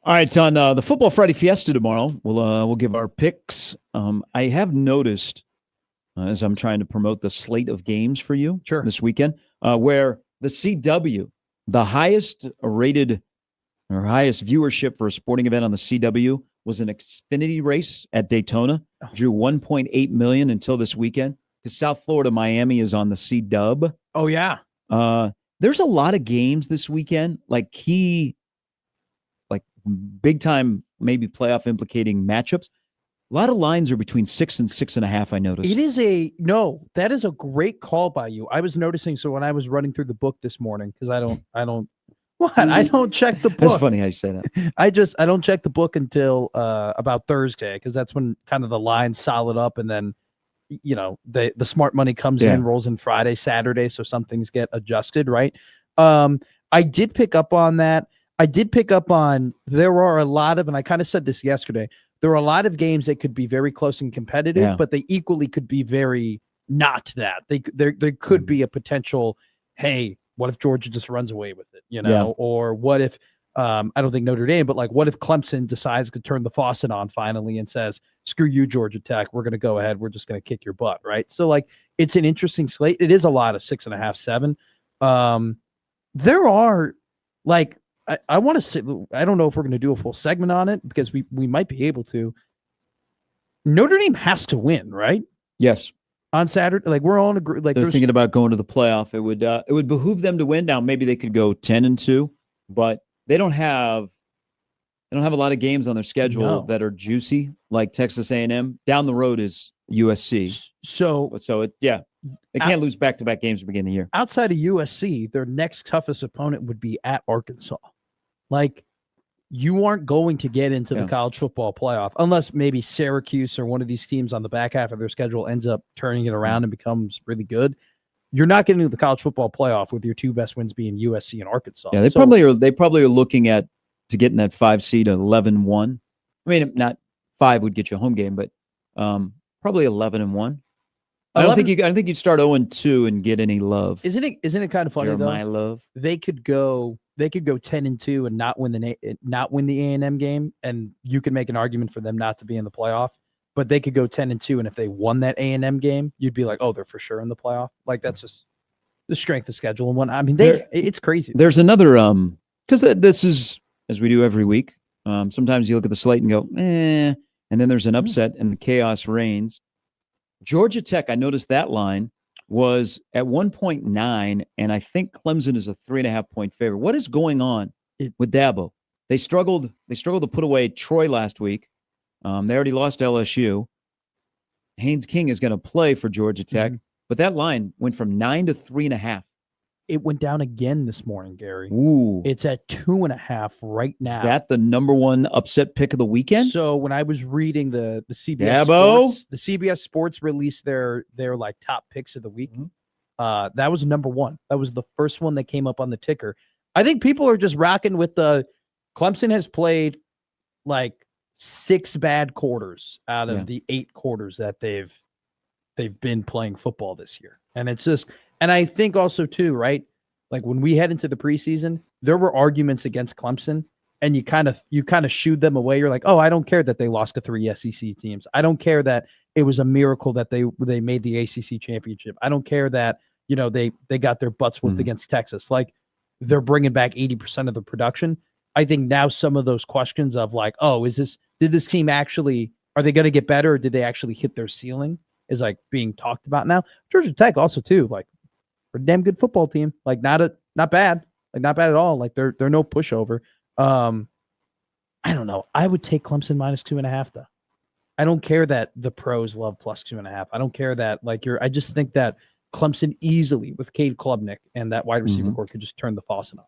All right, on the Football Friday Fiesta tomorrow, we'll give our picks. I have noticed as I'm trying to promote the slate of games for you this weekend, where the CW, the highest rated or highest viewership for a sporting event on the CW was an Xfinity race at Daytona, drew 1.8 million until this weekend. Because South Florida, Miami is on the C-Dub. Oh, yeah. There's a lot of games this weekend, like big time, maybe playoff implicating matchups. A lot of lines are between 6 and 6.5. I noticed. That is a great call by you. I was noticing. So when I was running through the book this morning, because I don't check the book. That's funny how you say that. I don't check the book until about Thursday, because that's when kind of the line's solid up, and then the smart money comes in, rolls in Friday, Saturday, so some things get adjusted, right? I did pick up on that. There are a lot of, and I kind of said this yesterday, there are a lot of games that could be very close and competitive, but they equally could be very not that. There could be a potential, hey, what if Georgia just runs away with it, or what if, I don't think Notre Dame, but like, what if Clemson decides to turn the faucet on finally and says, screw you, Georgia Tech, we're going to go ahead, we're just going to kick your butt, right? So like, it's an interesting slate. It is a lot of 6.5, 7. There are like, I want to say, I don't know if we're going to do a full segment on it, because we might be able to. Notre Dame has to win, right? Yes. On Saturday, like we're all in agree. Like they're thinking about going to the playoff. It would behoove them to win. Now maybe they could go 10-2, but they don't have a lot of games on their schedule that are juicy, like Texas A&M. Down the road is USC. So they can't lose back-to-back games to begin the year. Outside of USC, their next toughest opponent would be at Arkansas. Like, you aren't going to get into the college football playoff unless maybe Syracuse or one of these teams on the back half of their schedule ends up turning it around and becomes really good. You're not getting into the college football playoff with your two best wins being USC and Arkansas. Yeah, they probably are looking at to get in that 5 seed 11-1. I mean, not 5 would get you a home game, but probably 11-1. I don't think you'd start 0-2 and get any love. Isn't it kind of funny Jeremiah though? Love. They could go 10-2 and not win the A&M game, and you can make an argument for them not to be in the playoff. But they could go 10-2, and if they won that A&M game, you'd be like, oh, they're for sure in the playoff. Like, that's just the strength of schedule and what. I mean, it's crazy. There's another because this is, as we do every week. Sometimes you look at the slate and go, and then there's an upset and the chaos reigns. Georgia Tech, I noticed that line was at 1.9, and I think Clemson is a 3.5-point favorite. What is going on with Dabo? They struggled to put away Troy last week. They already lost LSU. Haynes King is going to play for Georgia Tech, but that line went from 9 to 3.5. It went down again this morning, Gary. Ooh. It's at 2.5 right now. Is that the number one upset pick of the weekend? So when I was reading the CBS Dabo? Sports, the CBS Sports released their like top picks of the week. That was number one. That was the first one that came up on the ticker. I think people are just rocking with the Clemson has played like 6 bad quarters out of the 8 quarters that they've been playing football this year. And it's just, and I think also too, right? Like when we head into the preseason, there were arguments against Clemson, and you kind of shooed them away. You're like, oh, I don't care that they lost to 3 SEC teams. I don't care that it was a miracle that they made the ACC championship. I don't care that, they got their butts whooped against Texas. Like, they're bringing back 80% of the production. I think now some of those questions of like, oh, did this team actually, are they going to get better, or did they actually hit their ceiling, is like being talked about now. Georgia Tech also too, like, a damn good football team. Like, not bad. Like, not bad at all. Like, they're no pushover. I don't know. I would take Clemson minus 2.5 though. I don't care that the pros love plus 2.5. I don't care that I just think that Clemson easily with Cade Klubnik and that wide receiver core could just turn the faucet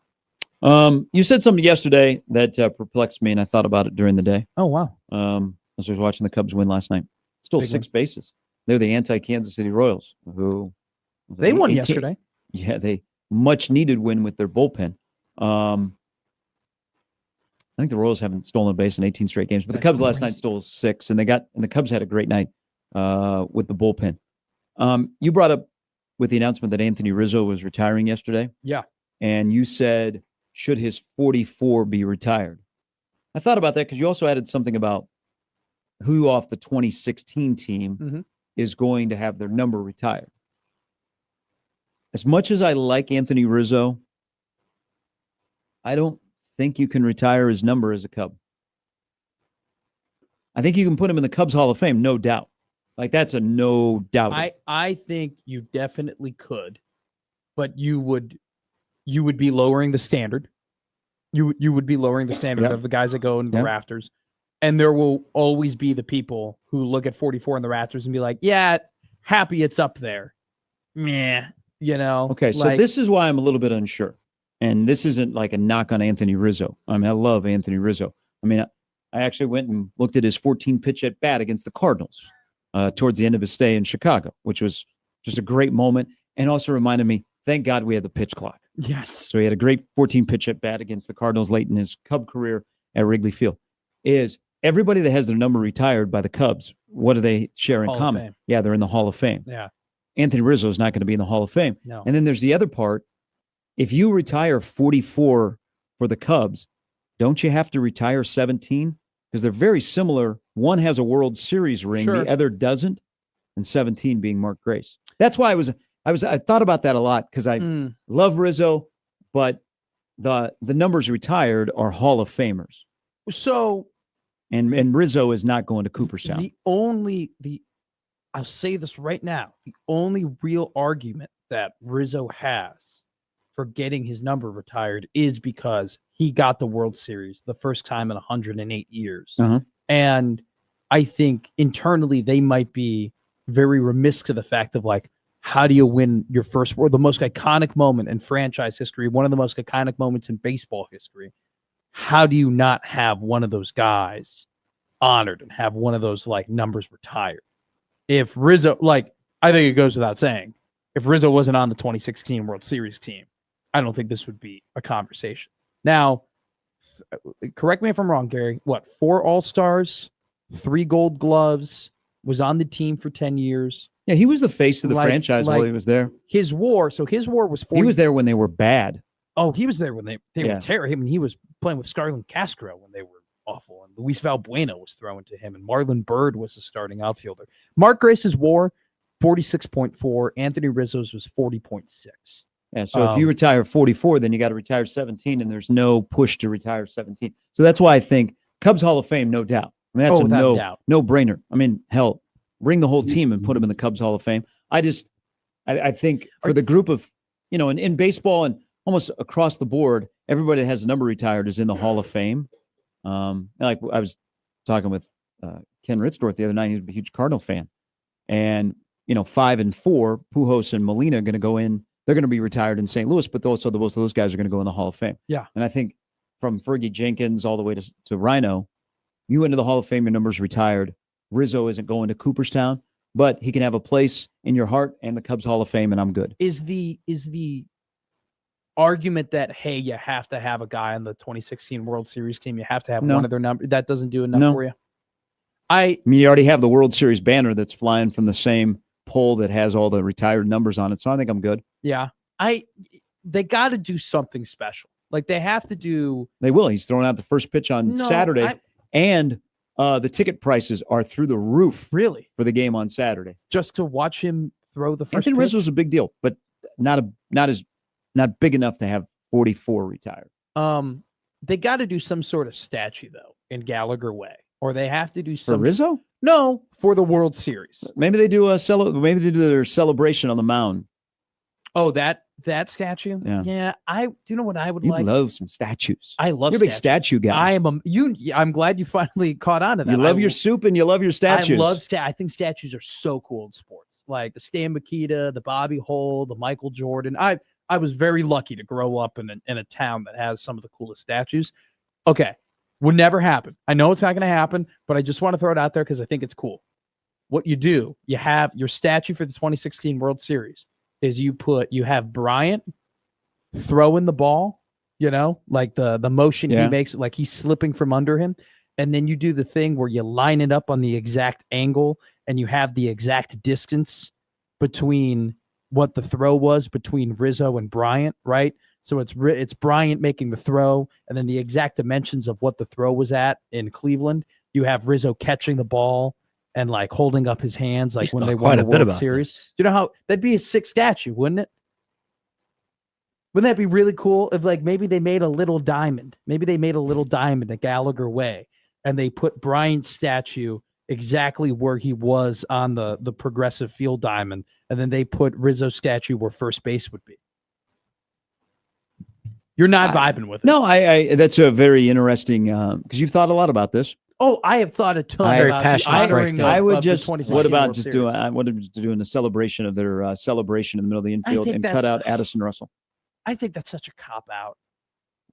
on. You said something yesterday that perplexed me, and I thought about it during the day. Oh, wow. As I was watching the Cubs win last night. Still Big 6 win. bases. They're the anti-Kansas City Royals, who they won yesterday. Yeah, they much needed win with their bullpen. I think the Royals haven't stolen a base in 18 straight games, but the Cubs last night stole 6, and the Cubs had a great night with the bullpen. You brought up with the announcement that Anthony Rizzo was retiring yesterday. Yeah. And you said, should his 44 be retired? I thought about that because you also added something about who off the 2016 team Mhm. is going to have their number retired. As much as I like Anthony Rizzo, I don't think you can retire his number as a Cub. I think you can put him in the Cubs Hall of Fame, no doubt. Like, that's a no doubt. I think you definitely could, but you would be lowering the standard. You would be lowering the standard Yep. of the guys that go into the Yep. rafters. And there will always be the people who look at 44 in the rafters and be like, yeah, happy it's up there. Meh, Okay, so this is why I'm a little bit unsure. And this isn't like a knock on Anthony Rizzo. I mean, I love Anthony Rizzo. I mean, I actually went and looked at his 14 pitch at bat against the Cardinals towards the end of his stay in Chicago, which was just a great moment and also reminded me, thank God we had the pitch clock. Yes. So he had a great 14 pitch at bat against the Cardinals late in his Cub career at Wrigley Field. Is everybody that has their number retired by the Cubs, what do they share in Hall of common? Fame. Yeah, they're in the Hall of Fame. Yeah. Anthony Rizzo is not going to be in the Hall of Fame. No. And then there's the other part. If you retire 44 for the Cubs, don't you have to retire 17? Because they're very similar. One has a World Series ring, Sure. the other doesn't, and 17 being Mark Grace. That's why I thought about that a lot because I love Rizzo, but the numbers retired are Hall of Famers. So And Rizzo is not going to Cooperstown. I'll say this right now. The only real argument that Rizzo has for getting his number retired is because he got the World Series the first time in 108 years. Uh-huh. And I think internally they might be very remiss to the fact of like, how do you win your first or the most iconic moment in franchise history, one of the most iconic moments in baseball history? How do you not have one of those guys honored and have one of those like numbers retired? If Rizzo, like, I think it goes without saying, if Rizzo wasn't on the 2016 World Series team, I don't think this would be a conversation. Now, correct me if I'm wrong, Gary. What, 4 All-Stars, 3 Gold Gloves, was on the team for 10 years. Yeah, he was the face of the franchise while he was there. His WAR was 40. He was there when they were bad. Oh, he was there when they were terrible. I mean, he was playing with Starlin Castro when they were awful, and Luis Valbuena was throwing to him, and Marlon Byrd was the starting outfielder. Mark Grace's WAR, 46.4. Anthony Rizzo's was 40.6. Yeah, so if you retire 44, then you got to retire 17, and there's no push to retire 17. So that's why I think Cubs Hall of Fame, no doubt. I mean, that's no brainer. I mean, hell, bring the whole team and put them in the Cubs Hall of Fame. I think for the group of, in baseball and almost across the board, everybody that has a number retired is in the Hall of Fame. Like I was talking with Ken Ritzdorf the other night. He's a huge Cardinal fan. And, 5 and 4, Pujols and Molina are going to go in. They're going to be retired in St. Louis, but also most of those guys are going to go in the Hall of Fame. Yeah. And I think from Fergie Jenkins all the way to Rhino, you into the Hall of Fame, your number's retired. Rizzo isn't going to Cooperstown, but he can have a place in your heart and the Cubs Hall of Fame, and I'm good. Is the argument that, hey, you have to have a guy on the 2016 World Series team, you have to have one of their numbers, that doesn't do enough for you? I mean, you already have the World Series banner that's flying from the same pole that has all the retired numbers on it, so I think I'm good. Yeah. They got to do something special. Like, they have to do. They will. He's throwing out the first pitch on Saturday, and the ticket prices are through the roof. Really? For the game on Saturday. Just to watch him throw the first Anthony pitch? Rizzo's a big deal, but not big enough to have 44 retired. They got to do some sort of statue, though, in Gallagher Way. Or they have to do For Rizzo? No, for the World Series. Maybe they do maybe they do their celebration on the mound. Oh, that statue? Yeah. Yeah. Do you know what I would You like? love some statues. I love You're a big statue guy. I'm glad you finally caught on to that. You love your soup and you love your statues. I think statues are so cool in sports. Like the Stan Mikita, the Bobby Hole, the Michael Jordan. I was very lucky to grow up in a town that has some of the coolest statues. Okay. Would never happen. I know it's not going to happen, but I just want to throw it out there because I think it's cool. What you do, you have your statue for the 2016 World Series is you have Bryant throwing the ball, like the motion he makes, like he's slipping from under him. And then you do the thing where you line it up on the exact angle and you have the exact distance between what the throw was between Rizzo and Bryant, right? So it's Bryant making the throw, and then the exact dimensions of what the throw was at in Cleveland. You have Rizzo catching the ball and like holding up his hands like He's when thought they quite won the a bit World about Series. this. You know how that'd be a sick statue, wouldn't it? Wouldn't that be really cool if like maybe they made a little diamond? Maybe they made a little diamond at Gallagher Way, and they put Bryant's statue exactly where he was on the Progressive Field diamond, and then they put Rizzo's statue where first base would be. You're not vibing with it. No, I that's a very interesting because you've thought a lot about this. Oh, I have thought a ton Very about the passionate honoring breakdown. I would of the just 2016 what about World just Series. doing a celebration of their celebration in the middle of the infield think and that's- cut out Addison Russell. I think that's such a cop out.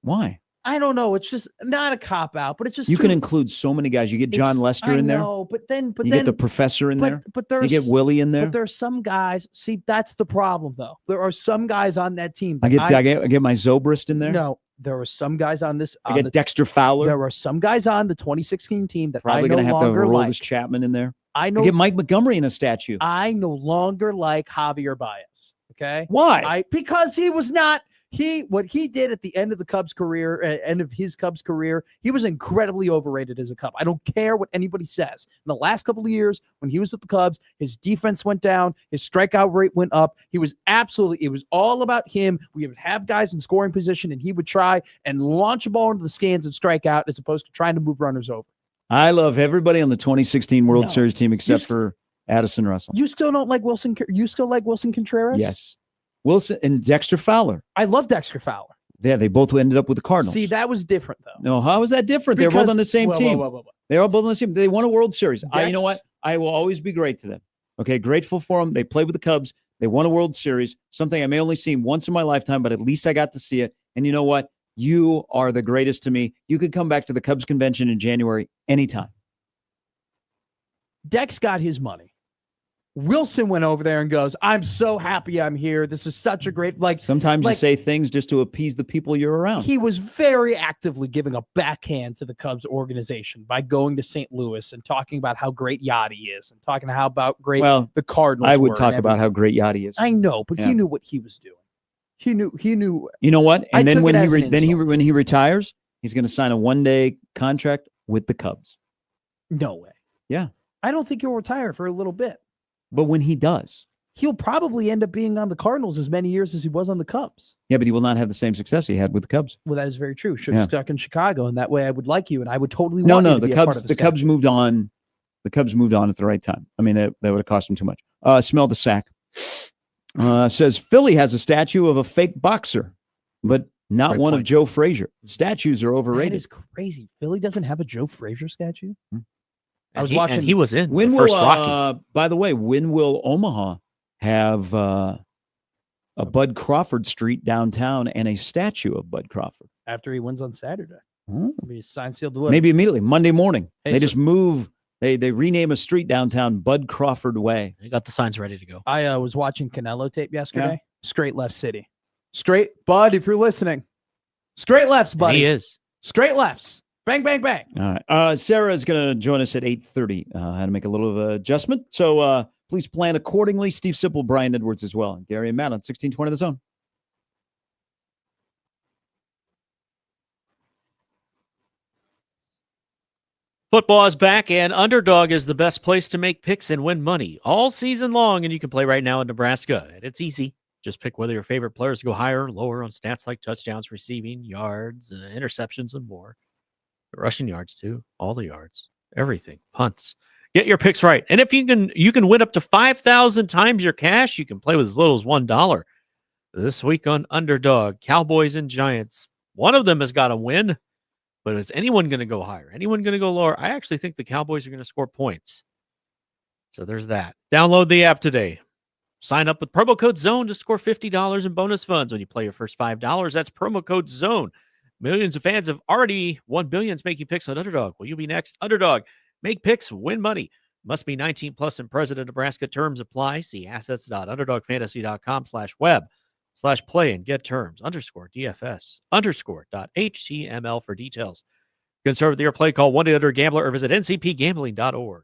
Why? I don't know. It's just not a cop out, but it's just You can too- include so many guys. You get John it's- Lester I in there. know, but then You get the professor in there. But You there's get Willie in there. But there are some guys. See, that's the problem, though. There are some guys on that team. I that get my Zobrist in there. No, there are some guys on this. I get Dexter Fowler. There are some guys on the 2016 team that Probably I no going to have to longer roll like. this Chapman in there. I I know. get Mike Montgomery in a statue. I no longer like Javier Baez. Okay. Why? Because he was not. What he did at the end of the Cubs career, end of his Cubs career, he was incredibly overrated as a Cub. I don't care what anybody says. In the last couple of years, when he was with the Cubs, his defense went down, his strikeout rate went up. It was all about him. We would have guys in scoring position, and he would try and launch a ball into the stands and strike out as opposed to trying to move runners over. I love everybody on the 2016 World No. Series team except You for Addison Russell. You still don't like Wilson? You still like Wilson Contreras? Yes. Wilson and Dexter Fowler. I love Dexter Fowler. Yeah, they both ended up with the Cardinals. See, that was different, though. No, how is that different? They're both on the same team. Whoa. They're all both on the same. They won a World Series. You know Dex- what? I will always be great to them. Okay, grateful for them. They played with the Cubs. They won a World Series. Something I may only see once in my lifetime, but at least I got to see it. And you know what? You are the greatest to me. You could come back to the Cubs convention in January anytime. Dex got his money. Wilson went over there and goes, "I'm so happy I'm here. This is such a great Sometimes you say things just to appease the people you're around. He was very actively giving a backhand to the Cubs organization by going to St. Louis and talking about how great Yachty is and talking how about great the Cardinals. I would were talk and about how great Yachty is. I know, but Yeah. he knew what he was doing. He knew. You know what? I And then took when it he as an when he retires, he's going to sign a 1-day contract with the Cubs. No way. Yeah. I don't think he'll retire for a little bit. But when he does, He'll probably end up being on the Cardinals as many years as he was on the Cubs. yeah, but he will not have the same success he had with the Cubs. Well, that is very true. Should Yeah. have stuck in Chicago, and that way I would like you, and I would totally No, want you no, to the be a part Cubs. of The this Cubs guy. moved on. The Cubs moved on at the right time. I mean, that would have cost him too much. Smell the sack. Says Philly has a statue of a fake boxer, but not Great one of point. Joe Frazier. Statues are That overrated. is crazy. Philly doesn't have a Joe Frazier statue. I was And watching. he was in When the will? first Rocky. By the way, when will Omaha have a Bud Crawford Street downtown and a statue of Bud Crawford? After he wins on Saturday. Hmm. Be signed, sealed, delivered. Maybe immediately Monday morning. Hey, They so- just move. They rename a street downtown Bud Crawford Way. They got the signs ready to go. I was watching Canelo tape yesterday. Straight left city. Straight, Bud, if you're listening. Straight lefts, And buddy. he is. Straight lefts. Bang, bang, bang. All right. Sarah is going to join us at 8:30. Had to make a little of adjustment. So please plan accordingly. Steve Sipple, Brian Edwards as well. Gary and Matt on 1620 The Zone. Football is back, and Underdog is the best place to make picks and win money all season long. And you can play right now in Nebraska. And it's easy. Just pick whether your favorite players go higher or lower on stats like touchdowns, receiving, yards, interceptions, and more. Rushing yards, too. All the yards. Everything. Punts. Get your picks right. And if you can win up to 5,000 times your cash. You can play with as little as $1. This week on Underdog, Cowboys and Giants. One of them has got to win. But is anyone going to go higher? Anyone going to go lower? I actually think the Cowboys are going to score points. So there's that. Download the app today. Sign up with promo code ZONE to score $50 in bonus funds when you play your first $5. That's promo code ZONE. Millions of fans have already won billions making picks on Underdog. Will you be next? Underdog. Make picks, win money. Must be 19 plus and present in Nebraska. Terms apply. See assets.underdogfantasy.com/web/play and get terms. _DFS_.html for details. You can serve with your play, call 1-800-GAMBLER or visit ncpgambling.org.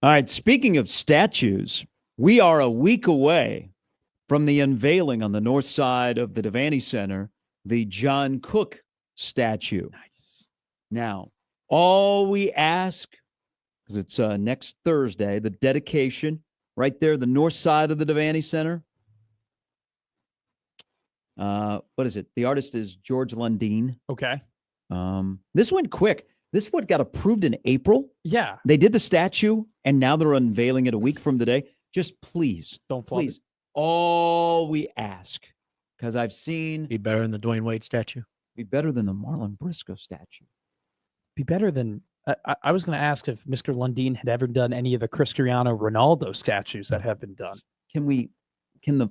All right. Speaking of statues, we are a week away from the unveiling on the north side of the Devaney Center, the John Cook statue. Nice. Now, all we ask, because it's next Thursday, the dedication right there, the north side of the Devaney Center. What is it? The artist is George Lundeen. Okay. This went quick. This one got approved in April. Yeah. They did the statue, and now they're unveiling it a week from today. Just please, Don't flub please, all we ask, because I've seen Be better than the Dwayne Wade statue. be better than the Marlon Briscoe statue. Be better than. I was going to ask if Mr. Lundeen had ever done any of the Cristiano Ronaldo statues that have been done. Can the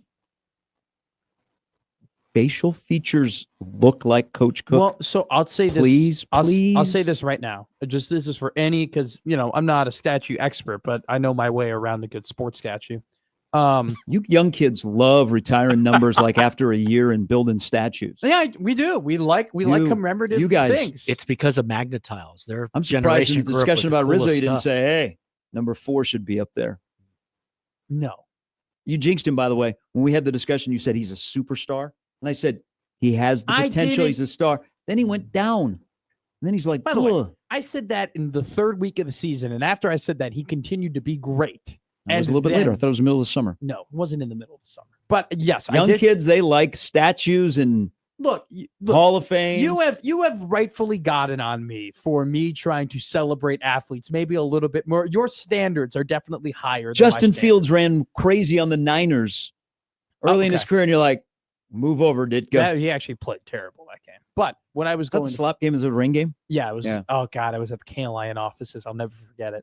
facial features look like Coach Cook? Well, so I'll say this. Please, I'll say please. this right now. Just this is for any, because I'm not a statue expert, but I know my way around a good sports statue. You young kids love retiring numbers like after a year and building statues. Yeah, we do. We like commemorative you guys- things. It's because of magnetiles. Their I'm surprised in generation the grew up with discussion the about Rizzo, coolest you didn't stuff. say, hey, number 4 should be up there. no. You jinxed him, by the way. When we had the discussion, you said he's a superstar. And I said, he has the I potential. didn't- He's a star. Then he went down. And then he's like, By the way, ugh. I said that in the third week of the season, and after I said that, he continued to be great. It was a and little bit later. I then- thought it was the middle of the summer. No, it wasn't in the middle of the summer. But yes, I Young did. kids, they like statues and Look, Hall of Fame. you have rightfully gotten on me for me trying to celebrate athletes maybe a little bit more. Your standards are definitely higher. Justin than my Fields standards. ran crazy on the Niners early in his okay. career, and you're like, move over, Ditka. Yeah, he actually played terrible that game. But when I was Is that going, the slap game? Is it a ring game? yeah, it was. Yeah. Oh God, I was at the Culinary offices. I'll never forget it.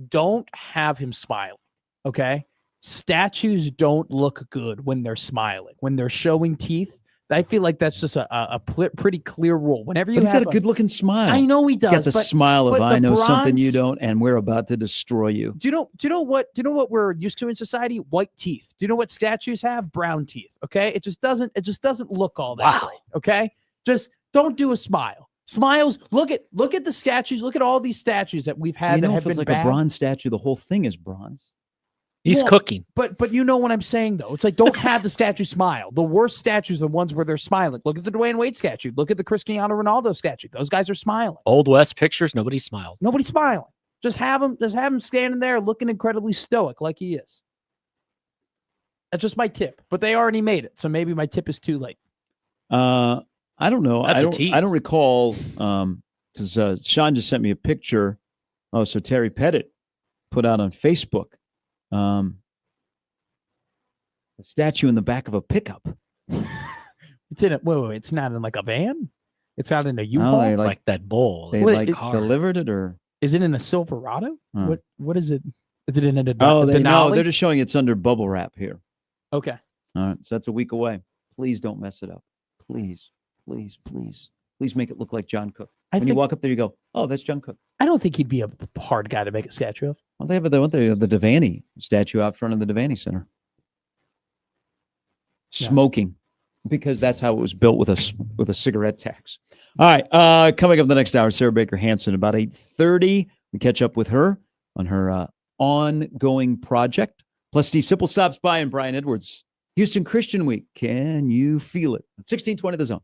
Don't have him smiling. Okay, statues don't look good when they're smiling. When they're showing teeth, I feel like that's just a pretty clear rule. Whenever you But he's have got a good-looking smile. I know he He's does. got the but smile of but I the know something you bronze- don't, and we're about to destroy you. Do you know what we're used to in society? White teeth. Do you know what statues have? Brown teeth. Okay, it just doesn't look all that Wow. great. Okay, just don't do a smile. Smiles. Look at the statues. Look at all these statues that we've had You that know, have if it's been like bad. a bronze statue, the whole thing is bronze. He's Well, cooking. But you know what I'm saying though. It's like don't have the statue smile. The worst statues are the ones where they're smiling. Look at the Dwayne Wade statue. Look at the Cristiano Ronaldo statue. Those guys are smiling. Old West pictures, nobody smiled. Nobody's smiling. Just have him standing there looking incredibly stoic like he is. That's just my tip. But they already made it, so maybe my tip is too late. I don't know. That's a I tease. don't recall because Sean just sent me a picture. Oh, so Terry Pettit put out on Facebook a statue in the back of a pickup. It's in a wait. It's not in like a van. It's not in a Oh, U-Haul. they It's like like that bowl. they What, like it- delivered it, or Is it in a Silverado? Huh. What is it? Is it in a oh, they know Denali? they're just showing it's under bubble wrap here. Okay. All right, so that's a week away. Please don't mess it up. Please, please, please, please make it look like John Cook. I When you think walk up there, you go, "Oh, that's John Cook." I don't think he'd be a hard guy to make a statue of. Well, they have the Devaney statue out front of the Devaney Center. Yeah. Smoking, because that's how it was built with a cigarette tax. All right, coming up the next hour, Sarah Baker Hansen about 8:30. We catch up with her on her ongoing project. Plus, Steve Sipple stops by and Brian Edwards. Houston Christian Week. Can you feel it? 1620 The Zone.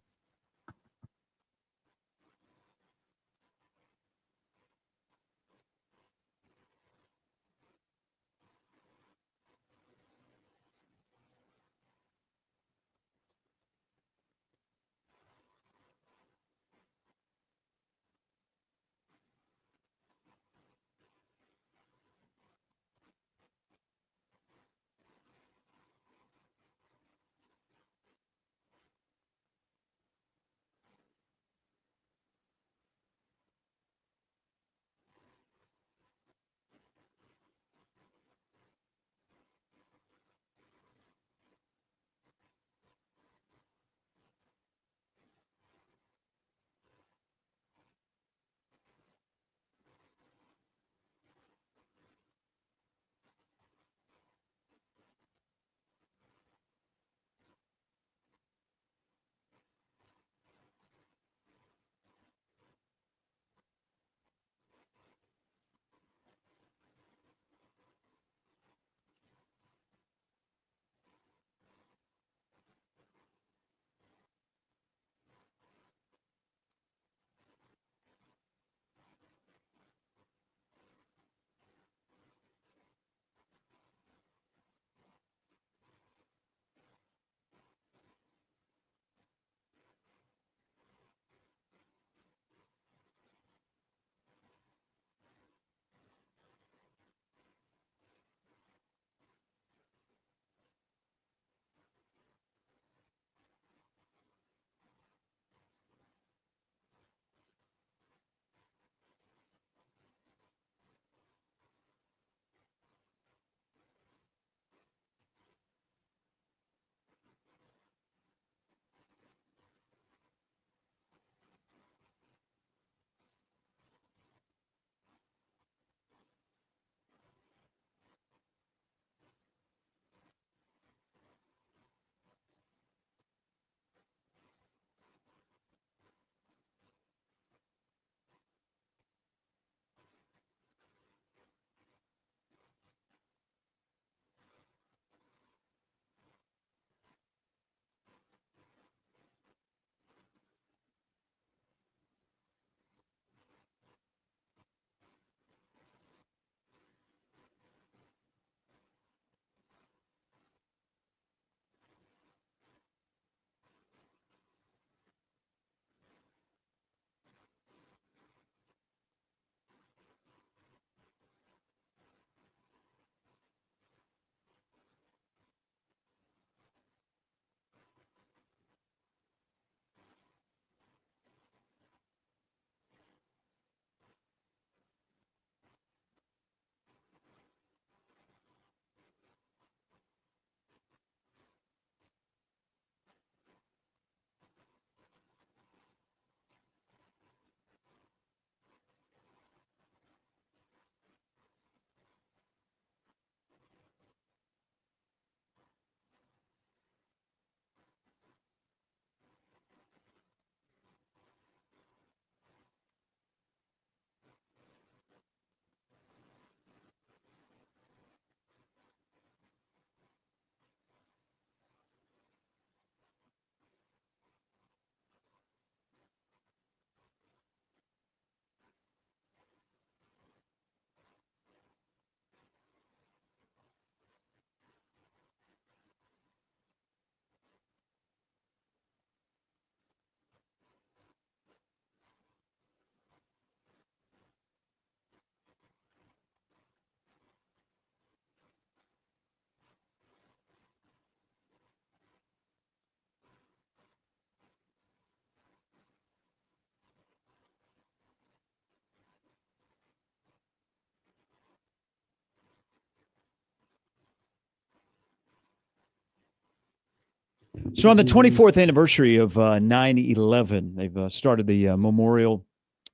So on the 24th anniversary of 9/11, they've started the memorial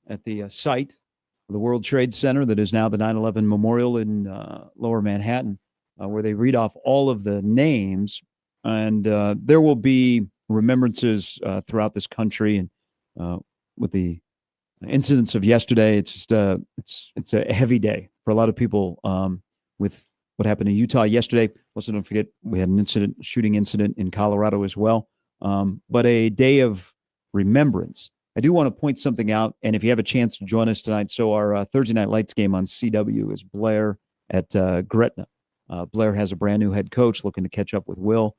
at the site of the World Trade Center that is now the 9/11 Memorial in Lower Manhattan, where they read off all of the names, and there will be remembrances throughout this country, and with the incidents of yesterday, it's just it's a heavy day for a lot of people with what happened in Utah yesterday. Also, don't forget we had an shooting incident in Colorado as well. But a day of remembrance. I do want to point something out, and if you have a chance to join us tonight, so our Thursday Night Lights game on CW is Blair at Gretna. Blair has a brand new head coach looking to catch up with Will.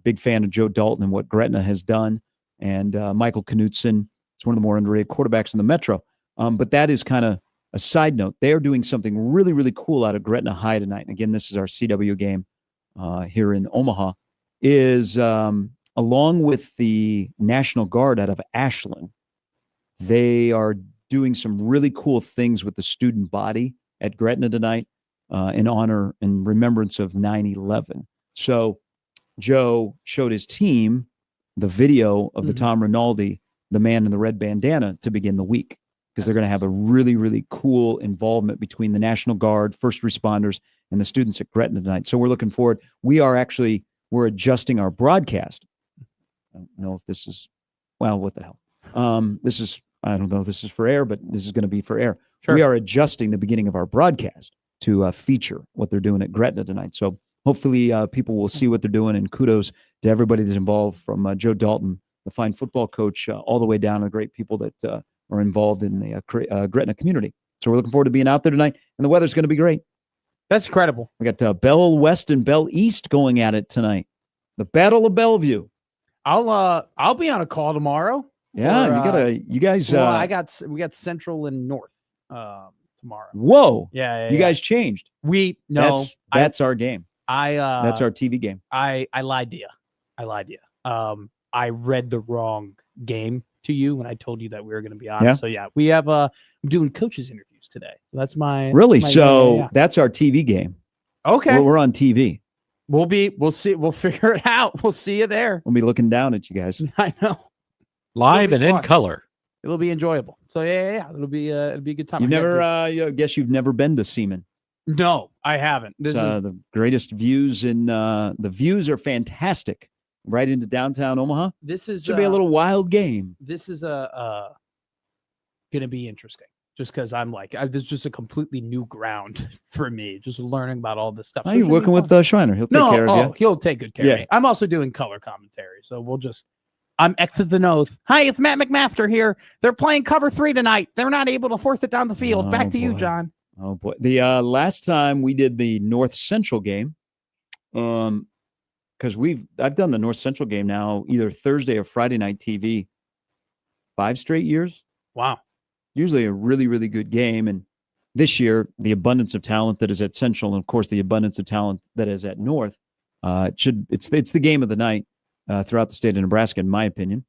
Big fan of Joe Dalton and what Gretna has done, and Michael Knutson is one of the more underrated quarterbacks in the Metro. But that is kind of a side note. They are doing something really, really cool out of Gretna High tonight. And again, this is our CW game here in Omaha, is along with the National Guard out of Ashland, they are doing some really cool things with the student body at Gretna tonight in honor and remembrance of 9/11. So Joe showed his team the video of the Tom Rinaldi, the man in the red bandana, to begin the week, because they're going to have a really, really cool involvement between the National Guard, first responders, and the students at Gretna tonight. So we're looking forward. We're adjusting our broadcast. I don't know if this is, well, what the hell? I don't know if this is for air, but this is going to be for air. Sure. We are adjusting the beginning of our broadcast to feature what they're doing at Gretna tonight. So hopefully people will see what they're doing, and kudos to everybody that's involved, from Joe Dalton, the fine football coach, all the way down to the great people that are involved in the Gretna community. So we're looking forward to being out there tonight, and the weather's going to be great. That's incredible. We got Bell West and Bell East going at it tonight. The Battle of Bellevue. I'll be on a call tomorrow. Yeah, you guys. Well, we got Central and North tomorrow. Whoa. Yeah. You guys changed. That's our game. That's our TV game. I lied to you. I read the wrong game to you when I told you that we were going to be on. Yeah. So yeah, we have I'm doing coaches interviews today. That's my really. That's that's our TV game. Okay, we're on TV. We'll see. We'll figure it out. We'll see you there. We'll be looking down at you guys. I know. Live and in color. It'll be enjoyable. So yeah. It'll be a good time. I guess you've never been to Seaman. No, I haven't. This is the greatest views in the views are fantastic. Right into downtown Omaha. This should be a little wild game. This is gonna be interesting, just because I'm like, this is just a completely new ground for me, just learning about all this stuff. So you're working with Schreiner. He'll take care of you. He'll take good care of me. I'm also doing color commentary, so I'm X of the North. Hi, it's Matt McMaster here. They're playing cover 3 tonight. They're not able to force it down the field. Back to you, John. Oh boy. The last time we did the North Central game, because I've done the North Central game now either Thursday or Friday night TV 5 straight years. Wow. Usually a really, really good game. And this year, the abundance of talent that is at Central, and of course the abundance of talent that is at North, it's the game of the night throughout the state of Nebraska, in my opinion.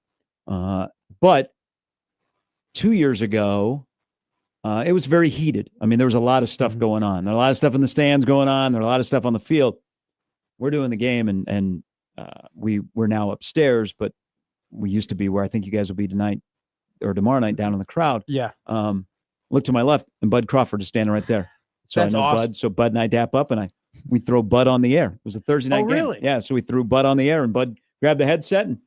But 2 years ago, it was very heated. I mean, there was a lot of stuff going on. There was a lot of stuff in the stands going on. There was a lot of stuff on the field. We're doing the game, and we're now upstairs, but we used to be where I think you guys will be tonight or tomorrow night down in the crowd. Yeah. Look to my left, and Bud Crawford is standing right there. So that's I know awesome. Bud. So Bud and I dap up, and we throw Bud on the air. It was a Thursday night game. Really? Yeah. So we threw Bud on the air, and Bud grabbed the headset, and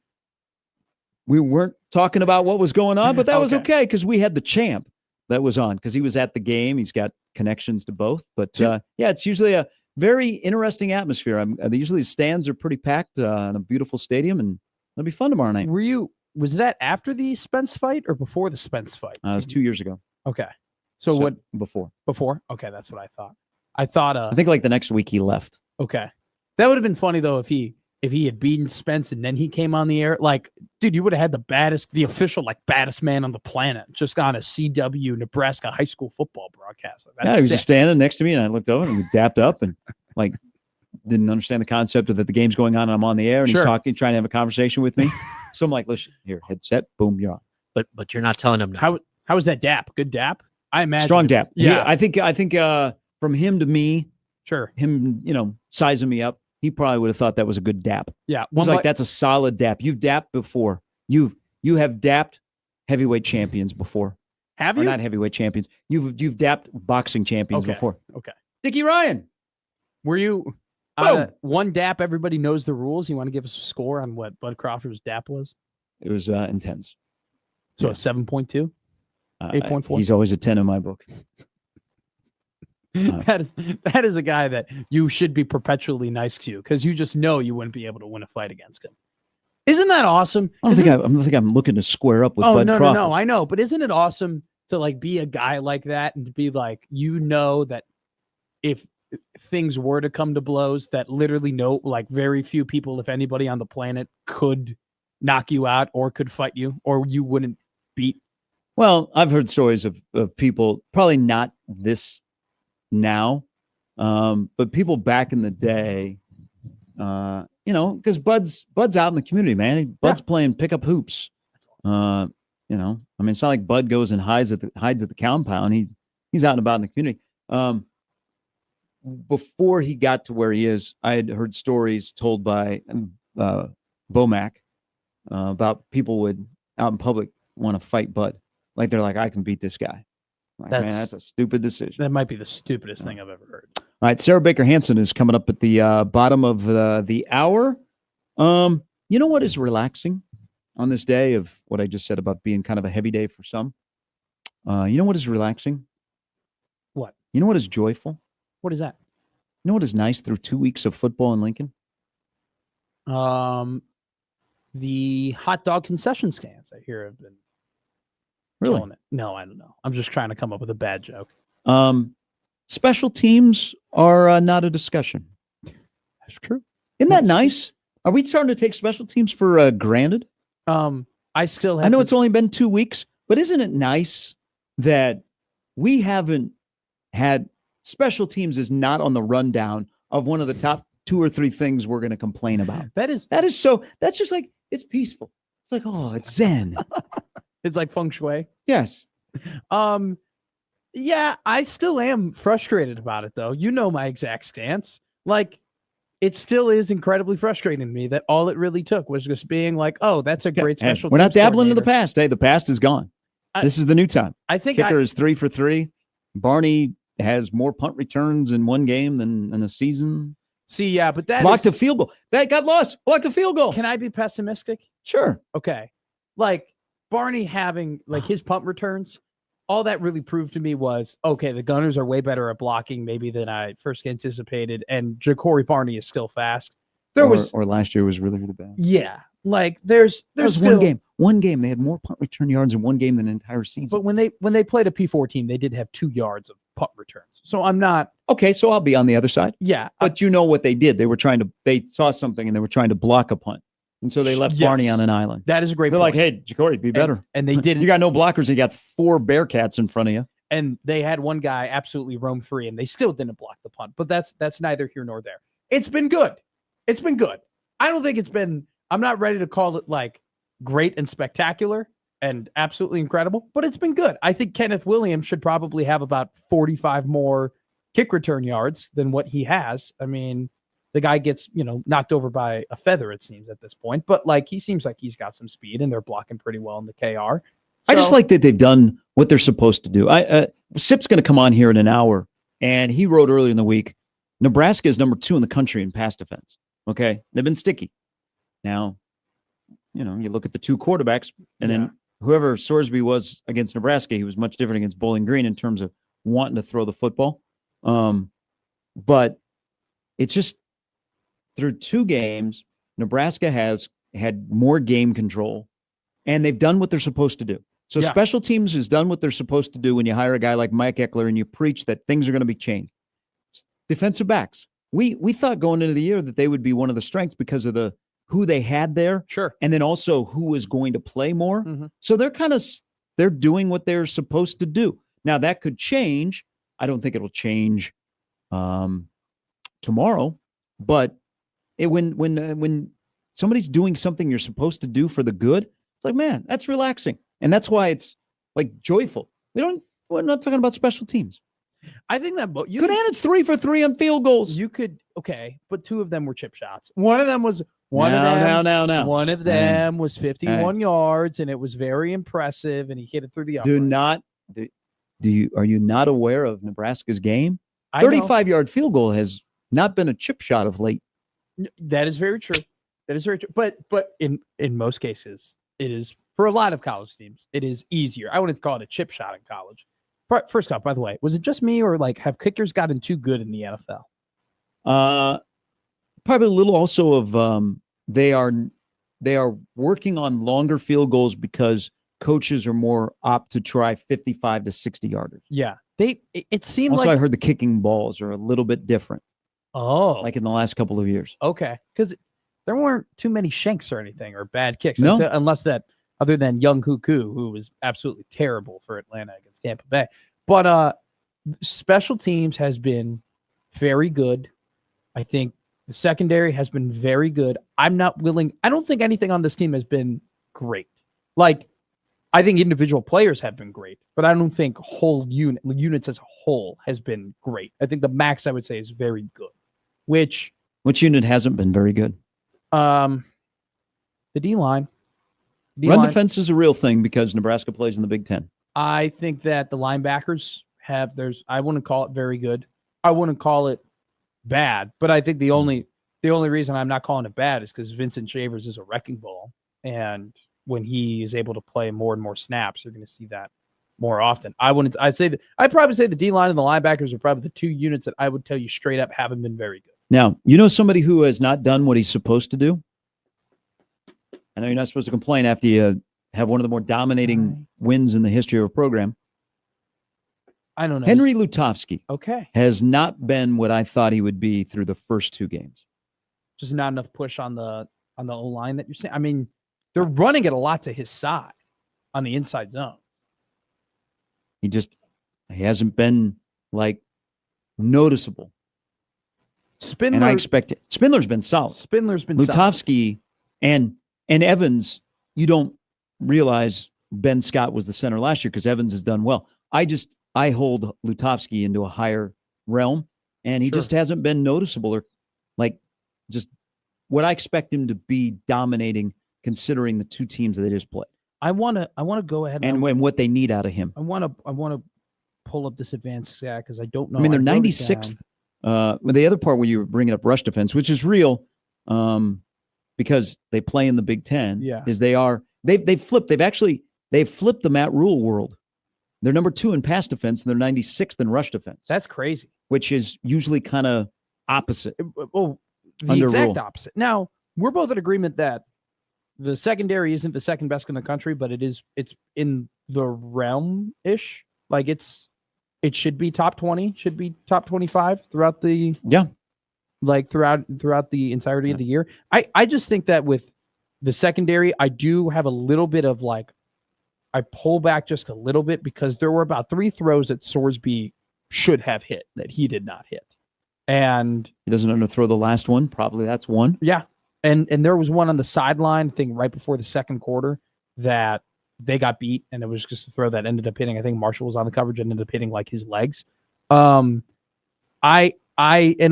we weren't talking about what was going on, but that was okay because we had the champ that was on because he was at the game. He's got connections to both. But it's usually a very interesting atmosphere. Usually the stands are pretty packed in a beautiful stadium, and it'll be fun tomorrow night. Was that after the Spence fight or before the Spence fight? It was 2 years ago. Okay. So what? Before. Before? Okay, that's what I thought. I think like the next week he left. Okay. That would have been funny though if he had beaten Spence and then he came on the air. Like, dude, you would have had the official baddest man on the planet just on a CW Nebraska high school football broadcast. He was just standing next to me, and I looked over and we dapped up and didn't understand the concept of that the game's going on and I'm on the air and he's talking, trying to have a conversation with me. So I'm like, listen, here, headset, boom, you're on. But you're not telling him no. How was that dap? Good dap? I imagine. Strong dap. Yeah. I think from him to me, sure. Him, sizing me up, he probably would have thought that was a good dap. Yeah. He was like, that's a solid dap. You've dapped before. You have dapped heavyweight champions before. Have Or you? not heavyweight champions. You've dapped boxing champions Okay. before. Okay. Dickie Ryan. Were you one dap? Everybody knows the rules. You want to give us a score on what Bud Crawford's dap was? It was intense. So Yeah. a 7.2, 8.4. He's always a 10 in my book. That is a guy that you should be perpetually nice to because you just know you wouldn't be able to win a fight against him. Isn't that awesome? I don't think I'm looking to square up with Oh, Bud no, Crawford. no, I know. But isn't it awesome to like be a guy like that and to be like, you know, that if things were to come to blows, that literally very few people, if anybody on the planet, could knock you out or could fight you or you wouldn't beat. Well, I've heard stories of people, probably not this now, but people back in the day, because Bud's out in the community, man. Bud's playing pickup hoops. I mean, it's not like Bud goes and hides at the compound. He's out and about in the community. Before he got to where he is, I had heard stories told by Bomac about people would out in public want to fight Bud. Like they're like, I can beat this guy. Like, man, that's a stupid decision. That might be the stupidest thing I've ever heard. All right, Sarah Baker Hansen is coming up at the bottom of the hour. You know what is relaxing on this day of what I just said about being kind of a heavy day for some? You know what is relaxing? What? You know what is joyful? What is that? You know what is nice through 2 weeks of football in Lincoln? The hot dog concession stands, I hear, have been Really? killing it. No, I don't know. I'm just trying to come up with a bad joke. Special teams are not a discussion. That's true. Isn't that nice? Are we starting to take special teams for granted? I still have. I know it's only been 2 weeks, but isn't it nice that we haven't had special teams is not on the rundown of one of the top 2 or 3 things we're going to complain about? That's just like, it's peaceful. It's like, oh, it's zen. It's like feng shui. Yes. Yeah, I still am frustrated about it, though. You know my exact stance. Like, it still is incredibly frustrating to me that all it really took was just being like, oh, that's a great special. We're not teams dabbling in the coordinator. past. Hey, the past is gone. This is the new time. I think Kicker is 3 for 3. Barney has more punt returns in one game than in a season. See, yeah, but that blocked a field goal. That got lost. Blocked a field goal. Can I be pessimistic? Sure. Okay. Like Barney having like his punt returns, all that really proved to me was, okay, the Gunners are way better at blocking maybe than I first anticipated, and Ja'Cory Barney is still fast. Or last year was really, really bad. Yeah. Like there's still, one game they had more punt return yards in one game than an entire season. But when they played a P4 team, they did have 2 yards of punt returns. So I'm not okay. So I'll be on the other side. Yeah, but you know what they did? They saw something and they were trying to block a punt, and so they left Barney on an island. That is a great. They're point. like, hey, Ja'Cory, be better. And they didn't. You got no blockers. You got 4 Bearcats in front of you. And they had one guy absolutely roam free, and they still didn't block the punt. But that's neither here nor there. It's been good. It's been good. I don't think it's been. I'm not ready to call it like great and spectacular and absolutely incredible, but it's been good. I think Kenneth Williams should probably have about 45 more kick return yards than what he has. I mean, the guy gets, knocked over by a feather, it seems, at this point, but like he seems like he's got some speed and they're blocking pretty well in the KR. I just like that they've done what they're supposed to do. Sip's going to come on here in an hour, and he wrote earlier in the week, Nebraska is number 2 in the country in pass defense. Okay. They've been sticky. Now, you look at the 2 quarterbacks, and then whoever Sorsby was against Nebraska, he was much different against Bowling Green in terms of wanting to throw the football. But it's just through 2 games, Nebraska has had more game control, and they've done what they're supposed to do. So special teams has done what they're supposed to do when you hire a guy like Mike Eckler and you preach that things are going to be changed. Defensive backs. We thought going into the year that they would be one of the strengths because of who they had there. Sure. And then also who was going to play more. Mm-hmm. So they're doing what they're supposed to do. Now that could change. I don't think it'll change tomorrow, but when somebody's doing something you're supposed to do for the good, it's like, man, that's relaxing. And that's why it's like joyful. We're not talking about special teams. I think that you Conan's 3 for 3 on field goals. You could but 2 of them were chip shots. One of them was One of them was 51 yards, and it was very impressive. And he hit it through the upright. Are you not aware of Nebraska's game? 35-yard field goal has not been a chip shot of late. That is very true. But in most cases, it is for a lot of college teams. It is easier. I wouldn't call it a chip shot in college. First off, by the way, was it just me or have kickers gotten too good in the NFL? Probably a little also of they are working on longer field goals because coaches are more apt to try 55 to 60 yarders. Yeah, it seemed also like I heard the kicking balls are a little bit different. Oh, like in the last couple of years. Okay, because there weren't too many shanks or anything or bad kicks. No, unless that other than Young Huku, who was absolutely terrible for Atlanta against Tampa Bay. But special teams has been very good. I think the secondary has been very good. I don't think anything on this team has been great. I think individual players have been great, but I don't think whole units as a whole has been great. I think the max I would say is very good. Which unit hasn't been very good? The D-line. Run defense is a real thing because Nebraska plays in the Big Ten. I think that the linebackers I wouldn't call it very good. I wouldn't call it bad, but I think the only reason I'm not calling it bad is because Vincent Shavers is a wrecking ball, and when he is able to play more and more snaps, you're going to see that more often. I'd probably say the D-line and the linebackers are probably the two units that I would tell you straight up haven't been very good. Now, somebody who has not done what he's supposed to do? I know you're not supposed to complain after you have one of the more dominating wins in the history of a program. I don't know. Henry Lutovsky has not been what I thought he would be through the first two games. Just not enough push on the O-line that you're saying. I mean, they're running it a lot to his side on the inside zone. He hasn't been noticeable. And I expect it. Spindler's been solid. Lutovsky and Evans, you don't realize Ben Scott was the center last year because Evans has done well. I hold Lutovsky into a higher realm, and he just hasn't been noticeable or just what I expect him to be dominating considering the two teams that they just played. I want to go ahead and what they need out of him. I want to pull up this advanced stat because I don't know. I mean, they're 96th. The other part where you were bringing up rush defense, which is real, because they play in the Big Ten, is they've flipped the Matt Rule world. They're number 2 in pass defense, and they're 96th in rush defense. That's crazy. Which is usually kind of opposite. Well, the exact opposite. Now, we're both in agreement that the secondary isn't the second best in the country, but it's in the realm-ish. It should be top 20, should be top 25 throughout the throughout the entirety of the year. I just think that with the secondary, I do have a little bit of I pull back just a little bit because there were about 3 throws that Sorsby should have hit that he did not hit. And he doesn't underthrow the last one. Probably that's one. Yeah. And there was one on the sideline thing right before the second quarter that they got beat, and it was just a throw that ended up hitting. I think Marshall was on the coverage and ended up hitting his legs. And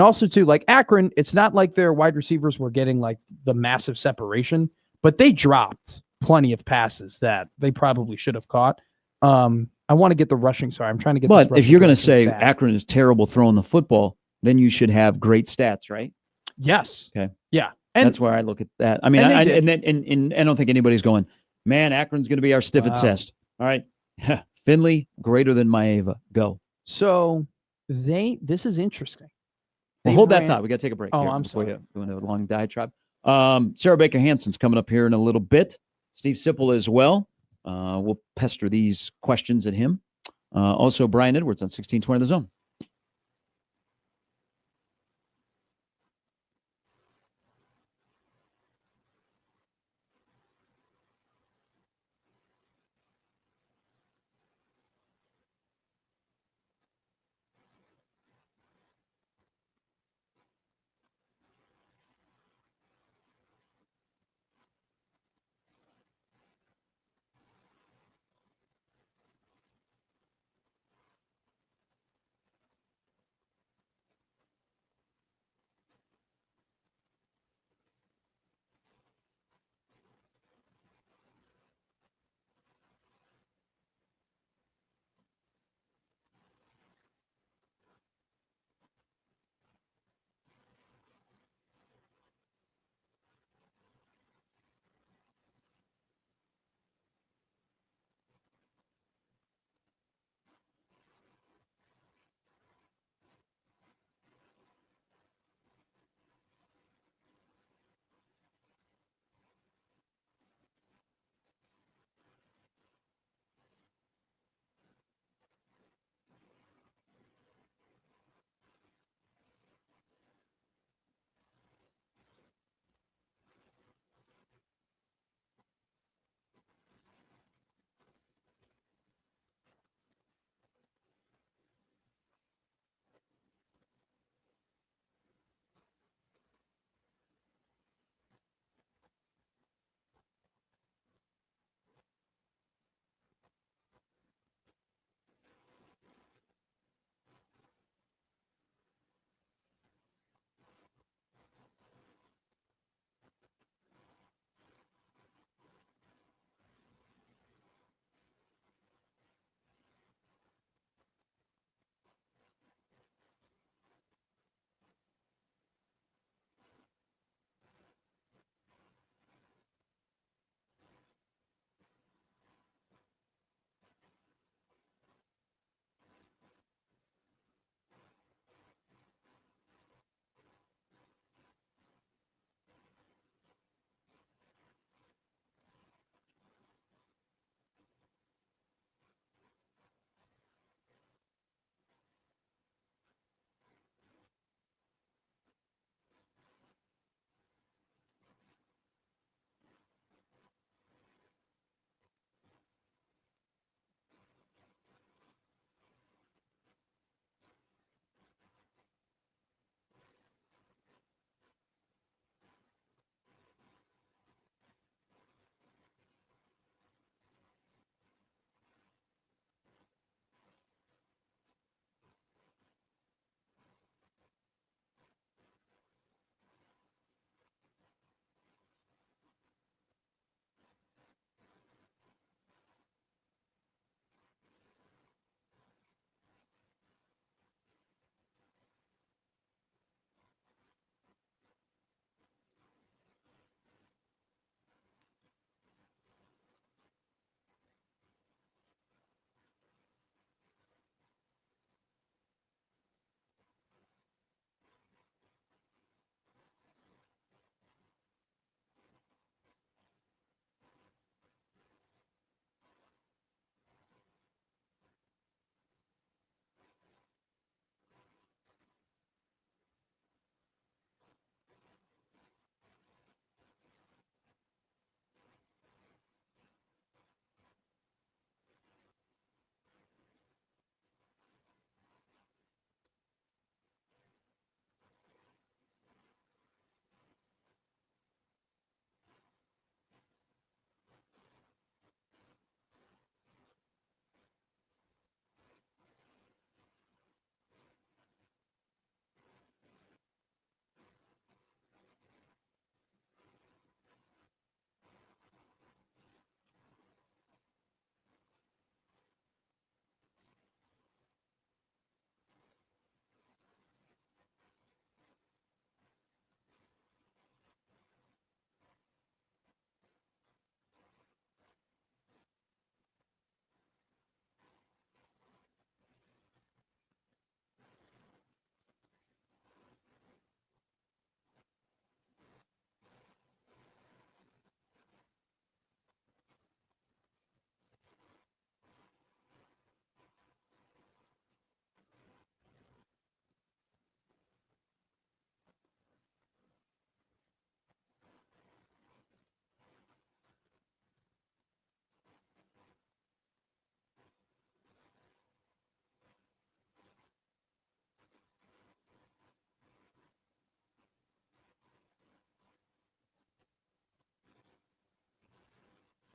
also too, Akron, it's not like their wide receivers were getting the massive separation, but they dropped plenty of passes that they probably should have caught. I want to get the rushing. Sorry, I'm trying to get. But if you're going to say Akron is terrible throwing the football, then you should have great stats, right? Yes. Okay. Yeah. And that's where I look at that. I mean, I don't think anybody's going, man, Akron's going to be our stiffest test. All right. Finley, greater than Maeva. Go. So this is interesting. Well, hold that thought. We got to take a break. Oh, here I'm before sorry. you go into a long diatribe. Sarah Baker Hansen's coming up here in a little bit. Steve Sipple as well. We'll pester these questions at him. Also, Brian Edwards on 1620 The Zone.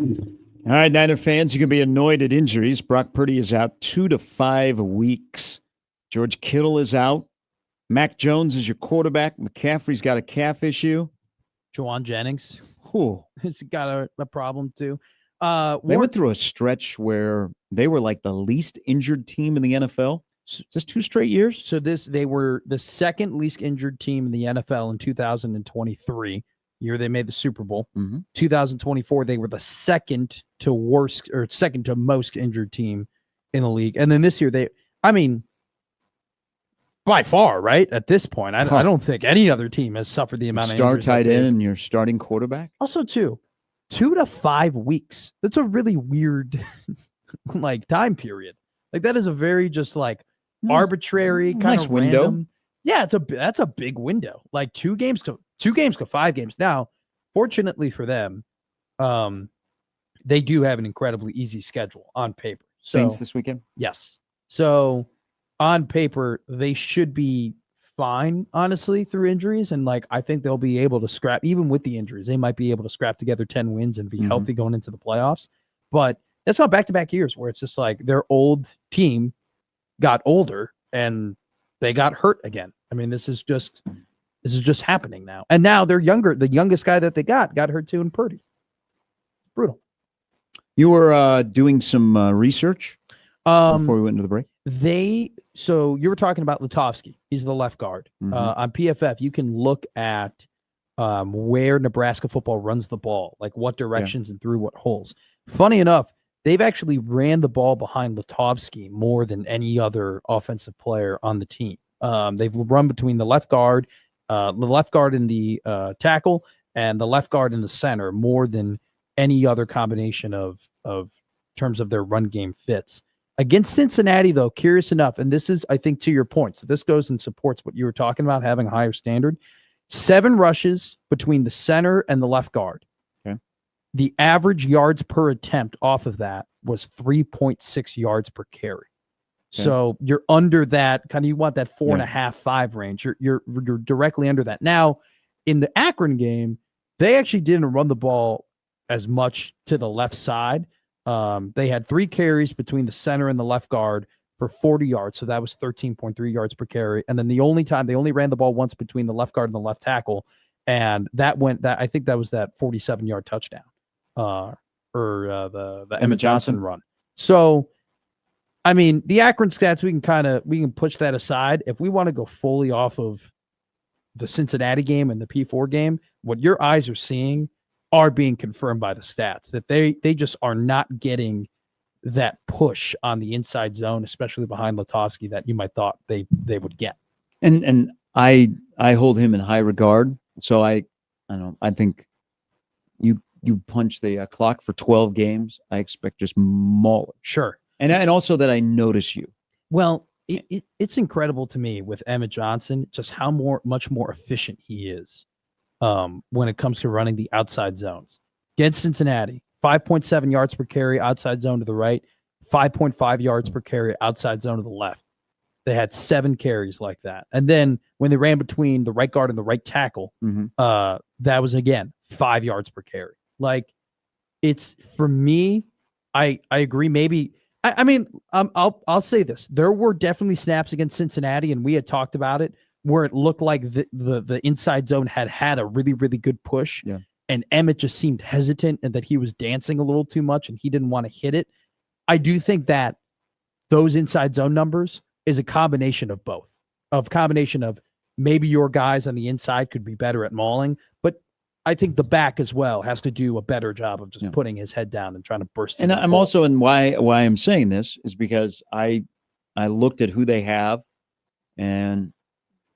All right, Niner fans, you can be annoyed at injuries. Brock Purdy is out 2 to 5 weeks. George Kittle is out. Mac Jones is your quarterback. McCaffrey's got a calf issue. Juwan Jennings Whew. has got a problem too. They went through a stretch where they were like the least injured team in the NFL. Is this 2 straight years? So they were the second least injured team in the NFL in 2023, year they made the Super Bowl. 2024, they were the second to most injured team in the league. And then this year, by far, right? At this point, I don't think any other team has suffered the amount of injuries. Star tight end and your starting quarterback? Also, 2 to 5 weeks. That's a really weird like time period. Like that is a very just like arbitrary kind nice of window. random. Yeah, that's a big window. Like 2 games go 5 games. Now, fortunately for them, they do have an incredibly easy schedule on paper. So, Saints this weekend? yes. So on paper, they should be fine, honestly, through injuries. And like I think they'll be able to scrap, even with the injuries, they might be able to scrap together 10 wins and be healthy going into the playoffs. But that's not back-to-back years where it's just like their old team got older and they got hurt again. I mean, this is just happening now. And now they're younger. The youngest guy that they got hurt too in Purdy. Brutal. You were doing some research before we went into the break? So you were talking about Lutovsky. He's the left guard. On PFF, you can look at where Nebraska football runs the ball, like what directions and through what holes. Funny enough, they've actually ran the ball behind Lutovsky more than any other offensive player on the team. They've run between the left guard in the tackle, and the left guard in the center more than any other combination of terms of their run game fits. Against Cincinnati, though, curious enough, and this is, I think, to your point, so this goes and supports what you were talking about, having a higher standard. 7 rushes between the center and the left guard. Okay. The average yards per attempt off of that was 3.6 yards per carry. Okay. So you're under that, kind of, you want that 4.5, 5 range. You're directly under that. Now, in the Akron game, they actually didn't run the ball as much to the left side. They had 3 carries between the center and the left guard for 40 yards. So that was 13.3 yards per carry. And then they only ran the ball once between the left guard and the left tackle. And I think that was that 47-yard touchdown, or the Emmett Johnson run. So, I mean, the Akron stats, we can push that aside. If we want to go fully off of the Cincinnati game and the P4 game, what your eyes are seeing are being confirmed by the stats, that they just are not getting that push on the inside zone, especially behind Lutovsky, that you might thought they would get. And I hold him in high regard. So I think you punch the clock for 12 games. I expect just maul. Sure. And also that I notice you. Well, it's incredible to me with Emmett Johnson, just how much more efficient he is when it comes to running the outside zones. Against Cincinnati, 5.7 yards per carry outside zone to the right, 5.5 yards per carry outside zone to the left. They had 7 carries like that. And then when they ran between the right guard and the right tackle, that was, again, 5 yards per carry. Like, it's, for me, I agree. Maybe, I'll say this. There were definitely snaps against Cincinnati, and we had talked about it, where it looked like the inside zone had a really, really good push. Yeah. And Emmett just seemed hesitant and that he was dancing a little too much and he didn't want to hit it. I do think that those inside zone numbers is a combination of both. Combination of maybe your guys on the inside could be better at mauling, but I think the back as well has to do a better job of just putting his head down and trying to burst. And I'm also, and why I'm saying this is because I looked at who they have, and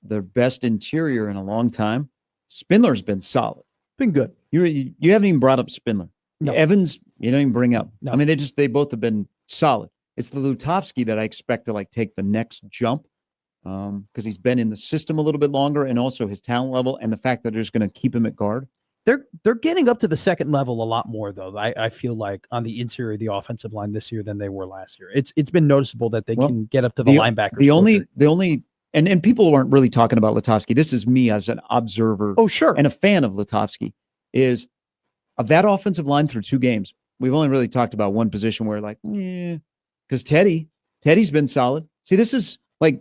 their best interior in a long time, Spindler's been solid. Been good. You haven't even brought up Spindler. No. Evans, you don't even bring up. No. I mean, they both have been solid. It's the Lutovsky that I expect to take the next jump, because he's been in the system a little bit longer, and also his talent level and the fact that they're just going to keep him at guard. They're getting up to the second level a lot more, though. I feel like on the interior of the offensive line this year than they were last year. It's been noticeable that they can get up to the linebacker. The only and people weren't really talking about Lutovsky. This is me as an observer. Oh, sure. And a fan of Lutovsky, is of that offensive line through 2 games. we've only really talked about one position where like, because Teddy's been solid. See, this is like,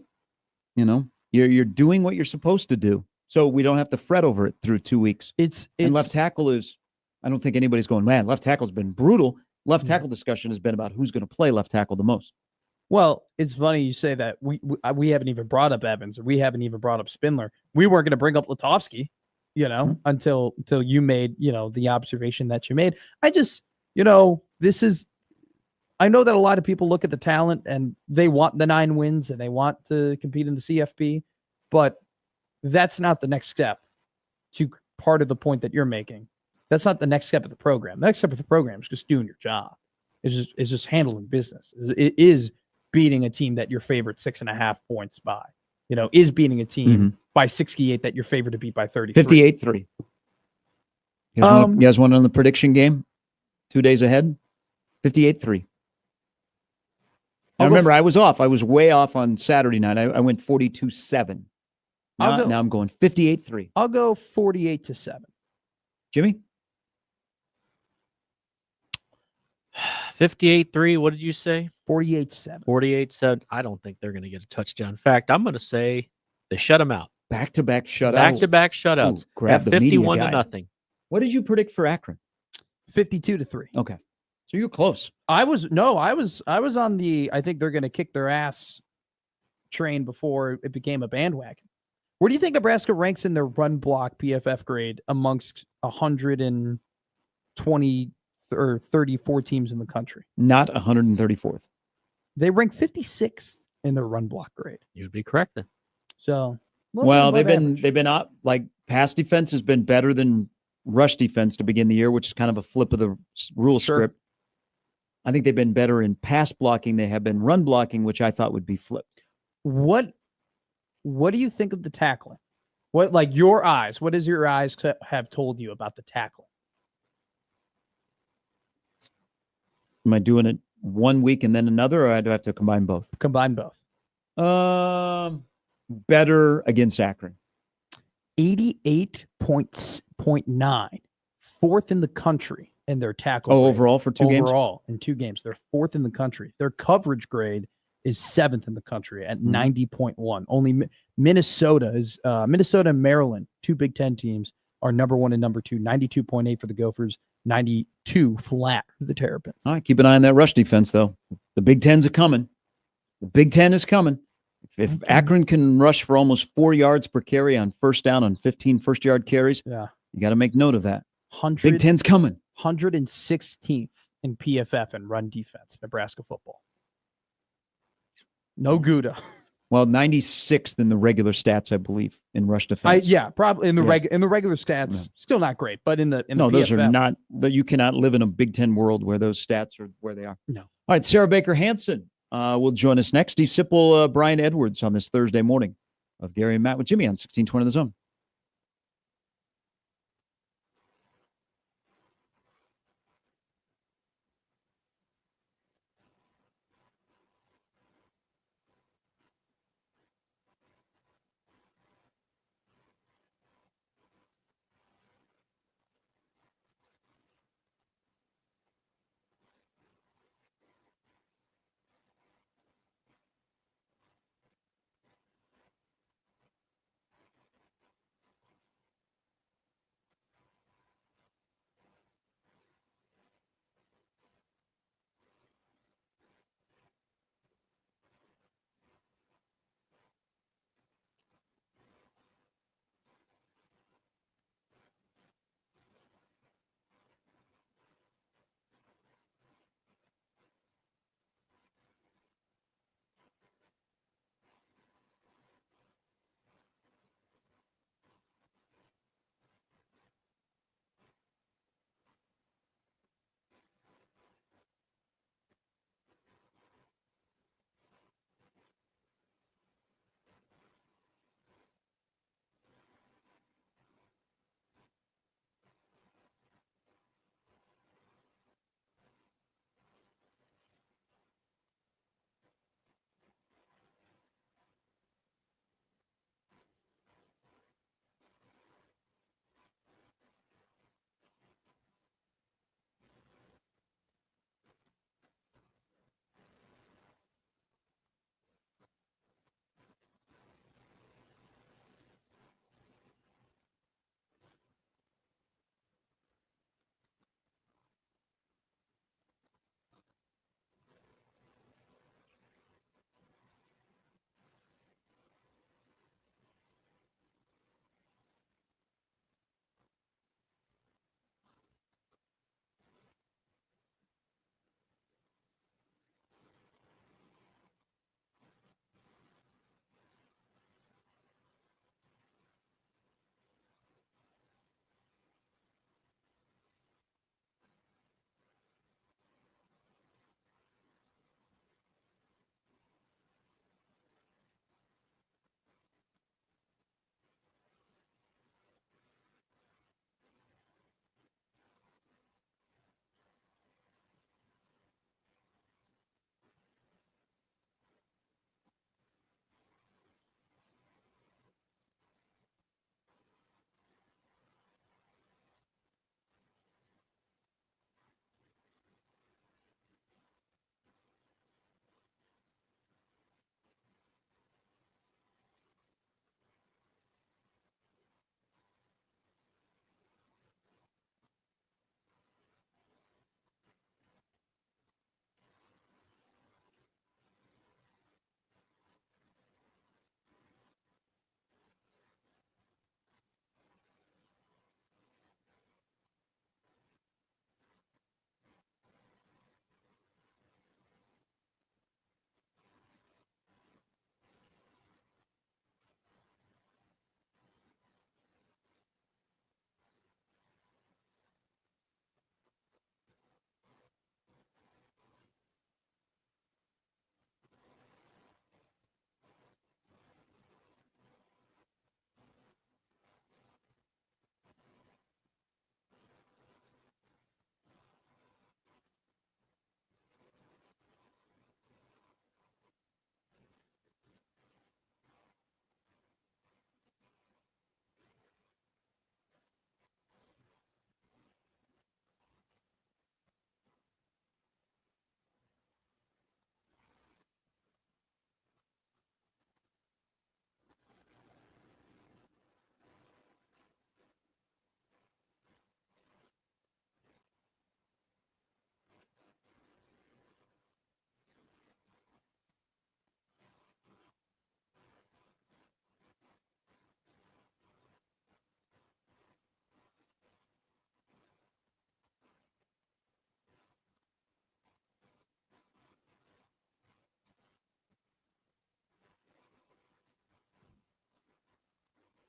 you're doing what you're supposed to do, so we don't have to fret over it through 2 weeks. It's And left tackle is, I don't think anybody's going, man, left tackle's been brutal. Left tackle discussion has been about who's going to play left tackle the most. Well, it's funny you say that. We haven't even brought up Evans, or we haven't even brought up Spindler. We weren't going to bring up Lutovsky, until you made, the observation that you made. I just, I know that a lot of people look at the talent and they want the 9 wins and they want to compete in the CFP, but that's not the next step to part of the point that you're making. That's not the next step of the program. The next step of the program is just doing your job. It's just handling business. It is beating a team that you're favored 6.5 points by. Is beating a team by 68 that you're favored to beat by 33. 58-3. You guys want on the prediction game? 2 days ahead? 58-3. Now, remember, I was off. I was way off on Saturday night. I went 42-7. Now I'm going 58-3. I'll go 48-7. Jimmy? 58-3. What did you say? 48-7. 48-7. I don't think they're going to get a touchdown. In fact, I'm going to say they shut them out. Back-to-back shutouts. Back-to-back shutouts. Ooh, grab the media 51-0. What did you predict for Akron? 52-3. Okay. So you're close. I was on the, I think they're going to kick their ass train before it became a bandwagon. Where do you think Nebraska ranks in their run block PFF grade amongst 120 or 34 teams in the country? Not 134th. They rank 56 in their run block grade. You'd be correct then. So, well, they've been up, like, pass defense has been better than rush defense to begin the year, which is kind of a flip of the rule script. I think they've been better in pass blocking. They have been run blocking, which I thought would be flipped. What do you think of the tackling? What your eyes? What does your eyes have told you about the tackling? Am I doing it 1 week and then another, or do I have to combine both? Combine both. Better against Akron. 88.9. Fourth in the country in their tackle grade. Overall for 2 games? Overall in 2 games. They're fourth in the country. Their coverage grade is 7th in the country at 90.1. Only Minnesota and Maryland, 2 Big Ten teams, are number 1 and number 2. 92.8 for the Gophers, 92 flat for the Terrapins. All right, keep an eye on that rush defense, though. The Big Ten's coming. The Big Ten is coming. If Akron can rush for almost 4 yards per carry on first down on 15 first-yard carries, you got to make note of that. Big Ten's coming. 116th in PFF and run defense, Nebraska football. No Gouda. Well, 96th in the regular stats, I believe, in rush defense. Probably in the regular stats, still not great, but in the those PFF, are not. You cannot live in a Big Ten world where those stats are where they are. No. All right, Sarah Baker Hansen will join us next. Steve Sipple, Brian Edwards on this Thursday morning of Gary and Matt with Jimmy on 1620 The Zone.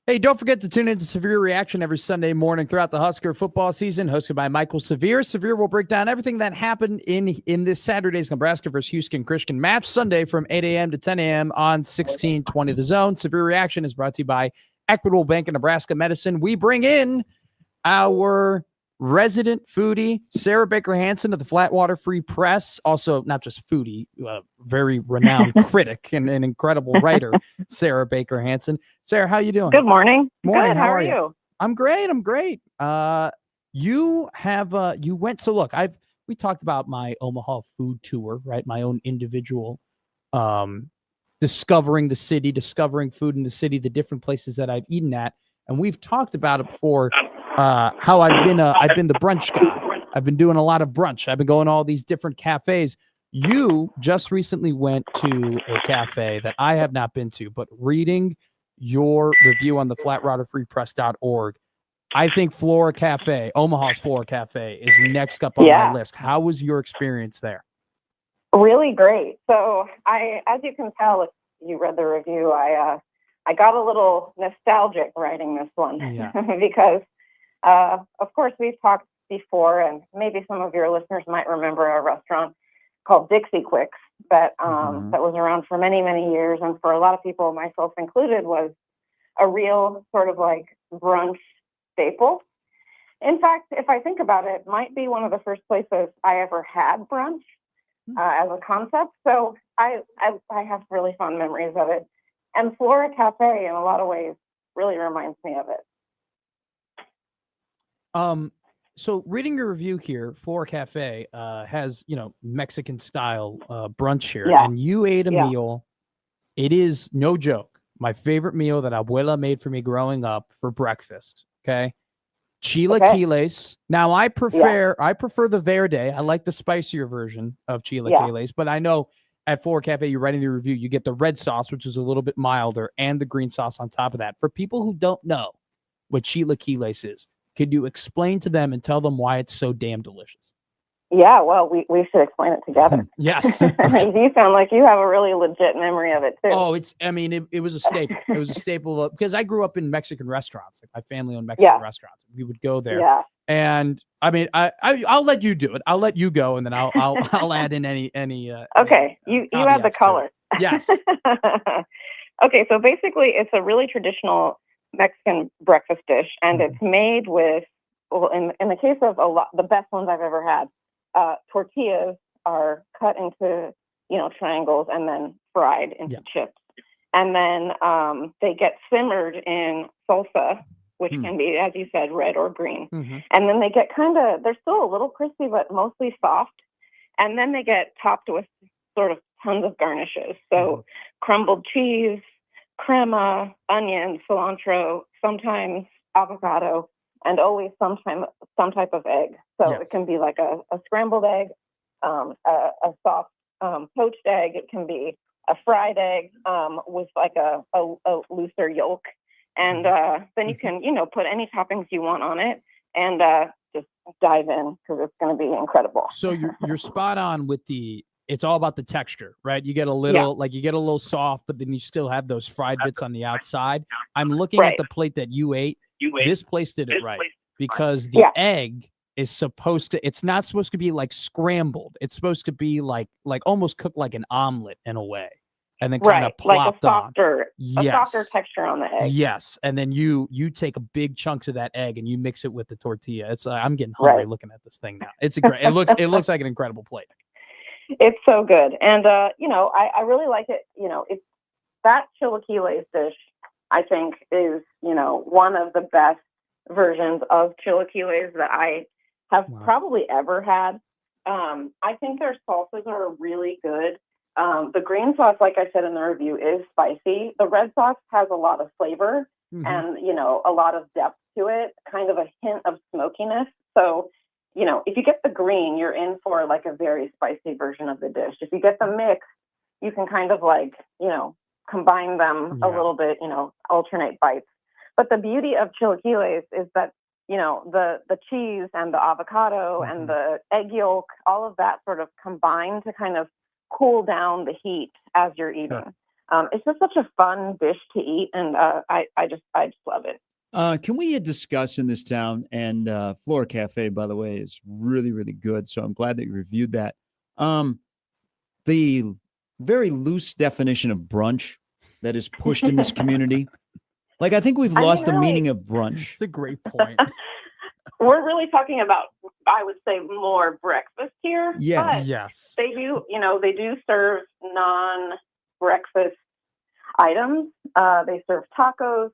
Hey, don't forget to tune into Severe Reaction every Sunday morning throughout the Husker football season, hosted by Michael Severe. Severe will break down everything that happened in this Saturday's Nebraska versus Houston Christian match, Sunday from 8 a.m. to 10 a.m. on 1620 The Zone. Severe Reaction is brought to you by Equitable Bank and Nebraska Medicine. We bring in our resident foodie, Sarah Baker Hansen of the Flatwater Free Press. Also, not just foodie, very renowned critic and an incredible writer, Sarah Baker Hansen. Sarah, how you doing? Good morning. Morning. Good. How How are are you? you? I'm great. You went, so look, we talked about my Omaha food tour, right? My own individual, discovering the city, discovering food in the city, the different places that I've eaten at. And we've talked about it before, how I've been the brunch guy. I've been doing a lot of brunch. I've been going to all these different cafes. You just recently went to a cafe that I have not been to, but reading your review on the flatwaterfreepress.org, I think Flora Cafe, Omaha's Flora Cafe, is next up on my list. How was your experience there? Really great. So as you can tell, if you read the review, I got a little nostalgic writing this one because, of course, we've talked before, and maybe some of your listeners might remember a restaurant called Dixie Quicks that was around for many, many years, and for a lot of people, myself included, was a real sort of like brunch staple. In fact, if I think about it, it might be one of the first places I ever had brunch as a concept. So I have really fond memories of it. And Flora Cafe, in a lot of ways, really reminds me of it. So reading your review here, Flora Cafe has, Mexican style brunch here, and you ate a meal. It is no joke. My favorite meal that Abuela made for me growing up for breakfast. Okay. Chilaquiles. Now I prefer the verde. I like the spicier version of chilaquiles, but I know at Flora Cafe, you're writing the review, you get the red sauce, which is a little bit milder, and the green sauce on top of that. For people who don't know what chilaquiles is, could you explain to them and tell them why it's so damn delicious? Yeah, well, we should explain it together. Yes. You sound like you have a really legit memory of it, too. Oh, it was a staple. It was a staple because I grew up in Mexican restaurants. Like my family owned Mexican restaurants. We would go there. Yeah. And I'll let you do it. I'll let you go, and then I'll add in any. Okay, you add the color. Yes. Okay, so basically, it's a really traditional Mexican breakfast dish, and it's made with, well, in the case of the best ones I've ever had, tortillas are cut into triangles and then fried into chips, and then they get simmered in salsa, which can be, as you said, red or green. And then they get they're still a little crispy, but mostly soft. And then they get topped with sort of tons of garnishes. So crumbled cheese, crema, onion, cilantro, sometimes avocado, and always some type of egg. So it can be like a scrambled egg, a soft poached egg. It can be a fried egg with like a looser yolk. And then you can, put any toppings you want on it and just dive in because it's going to be incredible. So you're spot on with it's all about the texture, right? You get a little soft, but then you still have those fried bits on the outside. I'm looking at the plate that you ate. This place did it right because the egg is it's not supposed to be like scrambled. It's supposed to be like almost cooked like an omelet in a way. And then kind of plopped like a on. softer texture on the egg. Yes, and then you take a big chunks of that egg and you mix it with the tortilla. It's I'm getting hungry looking at this thing now. It's great. It looks like an incredible plate. It's so good, and I really like it. It's that chilaquiles dish. I think is one of the best versions of chilaquiles that I have probably ever had. I think their salsas are really good. The green sauce, like I said in the review, is spicy. The red sauce has a lot of flavor and, a lot of depth to it, kind of a hint of smokiness. So, if you get the green, you're in for like a very spicy version of the dish. If you get the mix, you can kind of like, combine them a little bit, alternate bites. But the beauty of chilaquiles is that, the cheese and the avocado and the egg yolk, all of that sort of combine to kind of cool down the heat as you're eating. It's just such a fun dish to eat, and I just love it. Can we discuss in this town, and Flora Cafe, by the way, is really, really good. So I'm glad that you reviewed that. The very loose definition of brunch that is pushed in this community. Like, I think we've I mean, lost the really- meaning of brunch. It's a great point. We're really talking about, I would say, more breakfast here. Yes. But Yes. they do serve non-breakfast items. They serve tacos.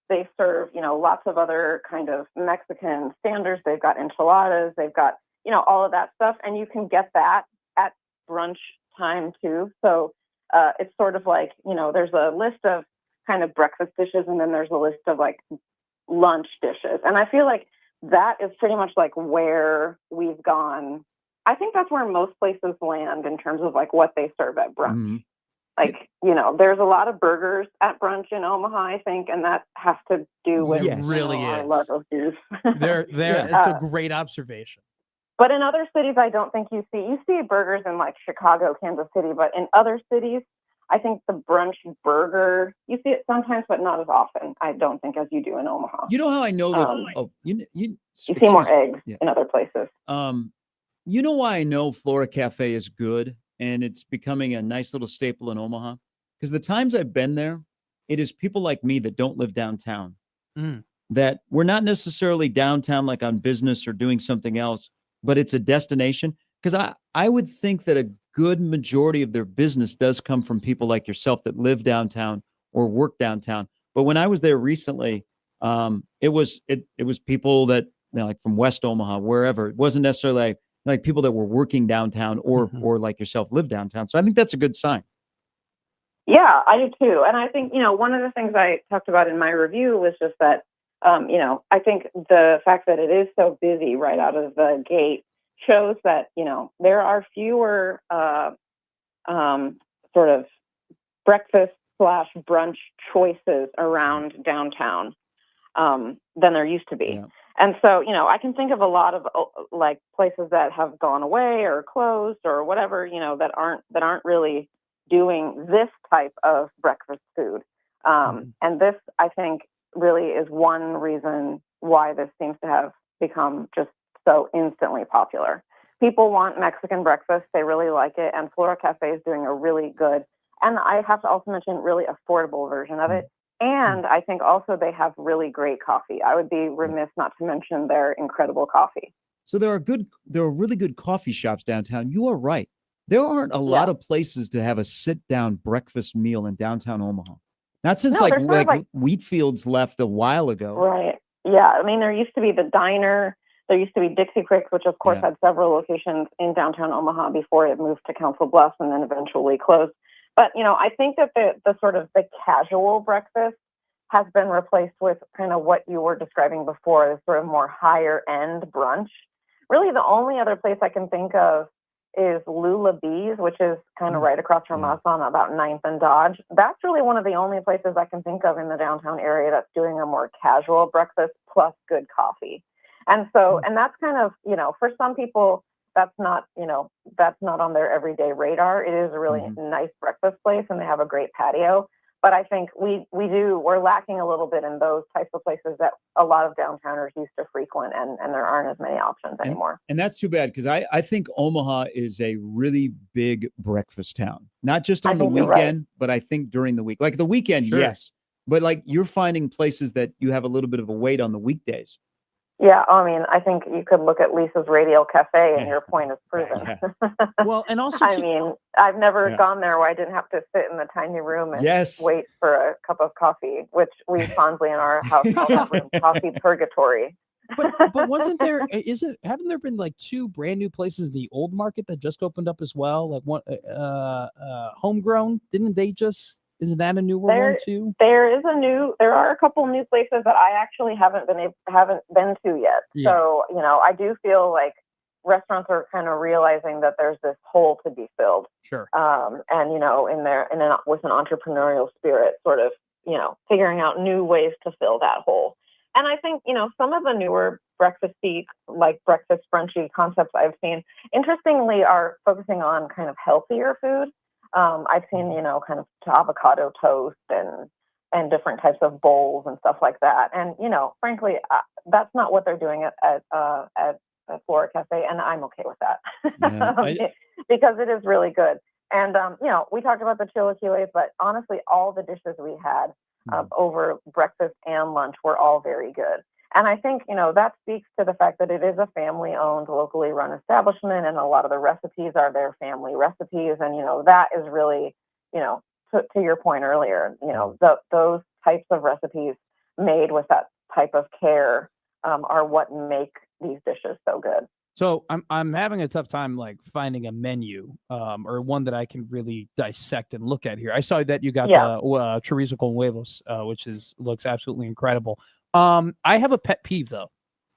They serve, lots of other kind of Mexican standards. They've got enchiladas. They've got, all of that stuff. And you can get that at brunch time too. So it's sort of like, there's a list of kind of breakfast dishes, and then there's a list of like lunch dishes. And I feel like that is pretty much like where we've gone. I think that's where most places land in terms of like what they serve at brunch. Mhm. Like, there's a lot of burgers at brunch in Omaha, I think, and that has to do with Yes. Really our is. love of juice. There. Yeah. It's a great observation. But in other cities, I don't think you see burgers in like Chicago, Kansas City, but in other cities, I think the brunch burger, you see it sometimes, but not as often, I don't think, as you do in Omaha. You know how I know that? You you see more excuse- eggs yeah. in other places. You know why I know Flora Cafe is good and it's becoming a nice little staple in Omaha? Because the times I've been there, it is people like me that don't live downtown, that we're not necessarily downtown like on business or doing something else, but it's a destination. Because I would think that a good majority of their business does come from people like yourself that live downtown or work downtown. But when I was there recently, it was people that, like from West Omaha, wherever. It wasn't necessarily like people that were working downtown or like yourself live downtown. So I think that's a good sign. Yeah, I do too. And I think, one of the things I talked about in my review was just that, I think the fact that it is so busy right out of the gate shows that, there are fewer sort of breakfast/brunch choices around downtown than there used to be. Yeah. And so, I can think of a lot of like places that have gone away or closed or whatever, that aren't really doing this type of breakfast food. And this, I think, really is one reason why this seems to have become just so instantly popular. People want Mexican breakfast. They really like it. And Flora Cafe is doing a really good, and I have to also mention, really affordable version of it. And I think also they have really great coffee. I would be remiss not to mention their incredible coffee. So there are really good coffee shops downtown. You are right. There aren't a lot of places to have a sit-down breakfast meal in downtown Omaha. Not since No, there's sort of like Wheatfields left a while ago. Right. Yeah. I mean, there used to be the diner. There used to be Dixie Creek, which of course had several locations in downtown Omaha before it moved to Council Bluffs and then eventually closed. But, I think that the sort of the casual breakfast has been replaced with kind of what you were describing before, the sort of more higher end brunch. Really, the only other place I can think of is Lula Bees, which is kind of right across from us on about 9th and Dodge. That's really one of the only places I can think of in the downtown area that's doing a more casual breakfast plus good coffee. And so, and that's kind of, for some people, that's not on their everyday radar. It is a really nice breakfast place and they have a great patio. But I think we're lacking a little bit in those types of places that a lot of downtowners used to frequent, and there aren't as many options anymore. And that's too bad, because I think Omaha is a really big breakfast town, not just on the weekend, but I think during the week. Like the weekend, yes, but like you're finding places that you have a little bit of a wait on the weekdays. Yeah, I mean, I think you could look at Lisa's Radial Cafe, and your point is proven. Well, and also, I mean, I've never gone there where I didn't have to sit in the tiny room and wait for a cup of coffee, which we fondly in our house call that room coffee purgatory. But haven't there been like two brand new places in the old market that just opened up as well? Like one, Homegrown, didn't they just? Isn't that a newer one too? There are a couple new places that I actually haven't been to yet. Yeah. So, I do feel like restaurants are kind of realizing that there's this hole to be filled. Sure. And, with an entrepreneurial spirit, sort of, figuring out new ways to fill that hole. And I think, some of the newer breakfasty, like breakfast brunchy concepts I've seen, interestingly, are focusing on kind of healthier food. I've seen, kind of avocado toast and different types of bowls and stuff like that. And, frankly, that's not what they're doing at Flora Cafe, and I'm okay with that Yeah, because it is really good. And, we talked about the chilaquiles, but honestly, all the dishes we had over breakfast and lunch were all very good. And I think, that speaks to the fact that it is a family-owned, locally run establishment, and a lot of the recipes are their family recipes. And, that is really, to your point earlier, those types of recipes made with that type of care are what make these dishes so good. So I'm having a tough time like finding a menu or one that I can really dissect and look at here. I saw that you got the chorizo con huevos, which looks absolutely incredible. I have a pet peeve though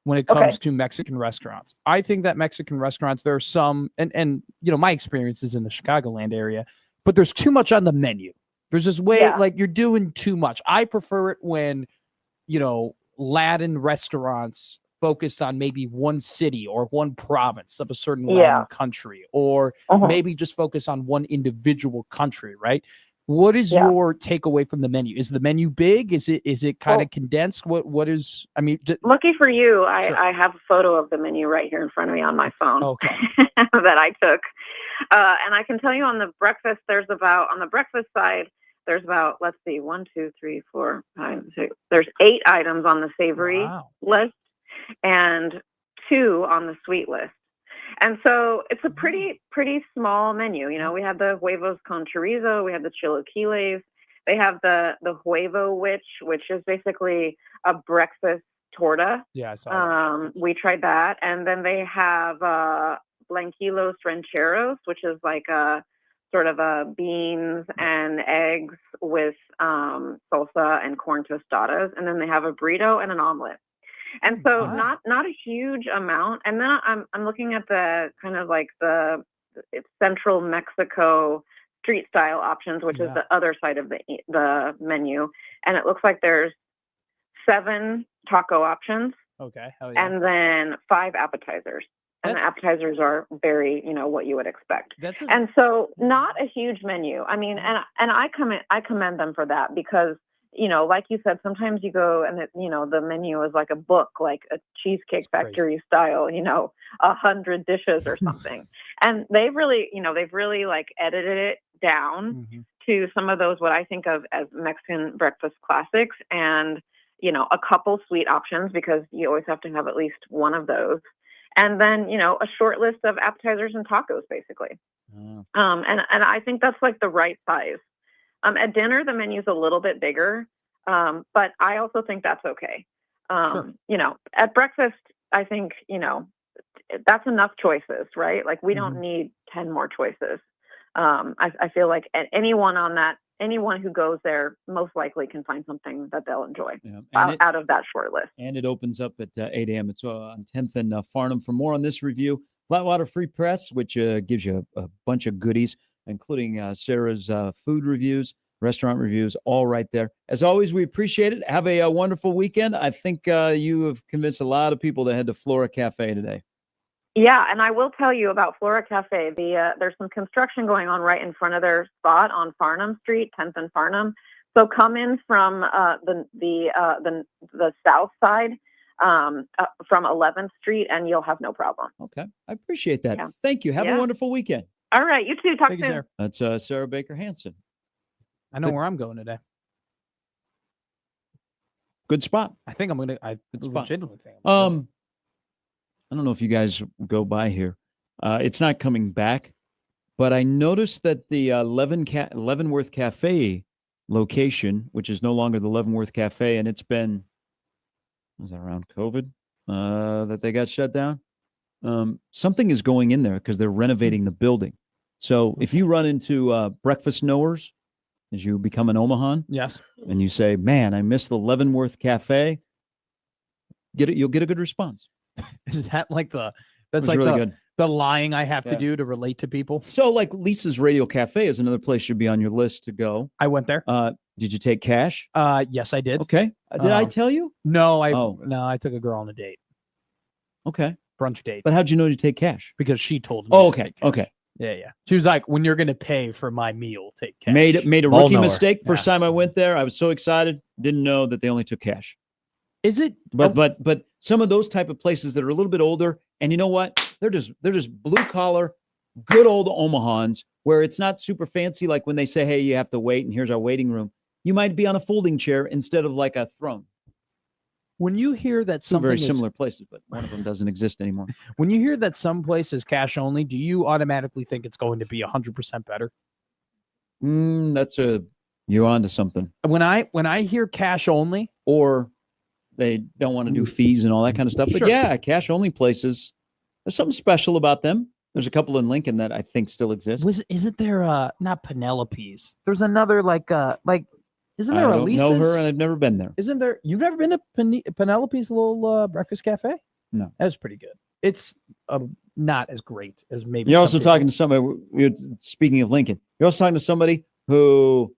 when it comes to Mexican restaurants. I think that Mexican restaurants, there are some, and my experience is in the Chicagoland area, but there's too much on the menu. There's this way like you're doing too much. I prefer it when Latin restaurants focus on maybe one city or one province of a certain Latin country, or maybe just focus on one individual country, right? What is your takeaway from the menu? Is the menu big? Is it kind of condensed? What is, I mean, lucky for you, I have a photo of the menu right here in front of me on my phone that I took. And I can tell you on the breakfast side, there's about, let's see, 1, 2, 3, 4, 5, 6. There's 8 items on the savory list and 2 on the sweet list. And so it's a pretty small menu. We have the huevos con chorizo, we have the chilaquiles. They have the huevo which is basically a breakfast torta. Yeah, I saw that. We tried that. And then they have blanquilos rancheros, which is like a sort of beans and eggs with salsa and corn tostadas. And then they have a burrito and an omelet. And so not a huge amount. And then I'm looking at the kind of like it's Central Mexico street style options, which is the other side of the menu. And it looks like there's 7 taco options. Okay. Hell yeah. And then 5 appetizers. And the appetizers are very, what you would expect. And so not a huge menu. I mean, and I commend them for that because, like you said, sometimes you go and the menu is like a book, like a Cheesecake Factory style, 100 dishes or something. And they've really like edited it down to some of those, what I think of as Mexican breakfast classics, and, a couple sweet options, because you always have to have at least one of those. And then, a short list of appetizers and tacos, basically. And I think that's like the right size. At dinner, the menu's a little bit bigger, but I also think that's okay. At breakfast, I think, that's enough choices, right? Like we don't need 10 more choices. I feel like anyone who goes there most likely can find something that they'll enjoy out of that short list. And it opens up at 8 a.m. It's on 10th and Farnham. For more on this review, Flatwater Free Press, which gives you a bunch of goodies, including Sarah's food reviews, restaurant reviews, all right there. As always, we appreciate it. Have a wonderful weekend. I think you have convinced a lot of people to head to Flora Cafe today. Yeah, and I will tell you about Flora Cafe. There's some construction going on right in front of their spot on Farnham Street, 10th and Farnham. So come in from the south side from 11th Street, and you'll have no problem. Okay, I appreciate that. Yeah. Thank you. Have a wonderful weekend. All right, you too. Talk soon. Sarah. That's Sarah Baker Hansen. I know where I'm going today. Good spot. I think I'm gonna. I legitimately think. I don't know if you guys go by here. It's not coming back, but I noticed that the Leavenworth Cafe location, which is no longer the Leavenworth Cafe, and it's been, was that around COVID that they got shut down? Something is going in there because they're renovating the building. So if you run into breakfast knowers as you become an Omahan, yes, and you say, "Man, I miss the Leavenworth Cafe," you'll get a good response. Is that like that's like really the lying I have to do to relate to people? So like Lisa's Radio Cafe is another place should be on your list to go. I went there. Did you take cash? Yes, I did. Okay. Did I tell you? No, I took a girl on a date. Okay. Brunch date. But how'd you know to take cash? Because she told me. Oh, okay. Okay. Yeah. She was like, when you're going to pay for my meal, take cash. Made a Ball rookie knower. mistake. First Yeah. time I went there, I was so excited. Didn't know that they only took cash. Is it? But some of those type of places that are a little bit older, and you know what? They're just blue collar, good old Omahans, where it's not super fancy. Like when they say, "Hey, you have to wait," and here's our waiting room. You might be on a folding chair instead of like a throne. When you hear that Some something very is, similar places, but one of them doesn't exist anymore. when you hear that some place is cash only, do you automatically think it's going to be 100% better? You're onto something. When I hear cash only, Or they don't want to do fees and all that kind of stuff. But Sure. yeah, cash only places. There's something special about them. There's a couple in Lincoln that I think still exist. isn't there not Penelope's? There's another isn't I there a don't Lisa's? know her, and I've never been there. Isn't there? You've never been to Penelope's little breakfast cafe? No. That was pretty good. It's not as great as maybe. You're some also people. talking to somebody. Speaking of Lincoln, you're also talking to somebody who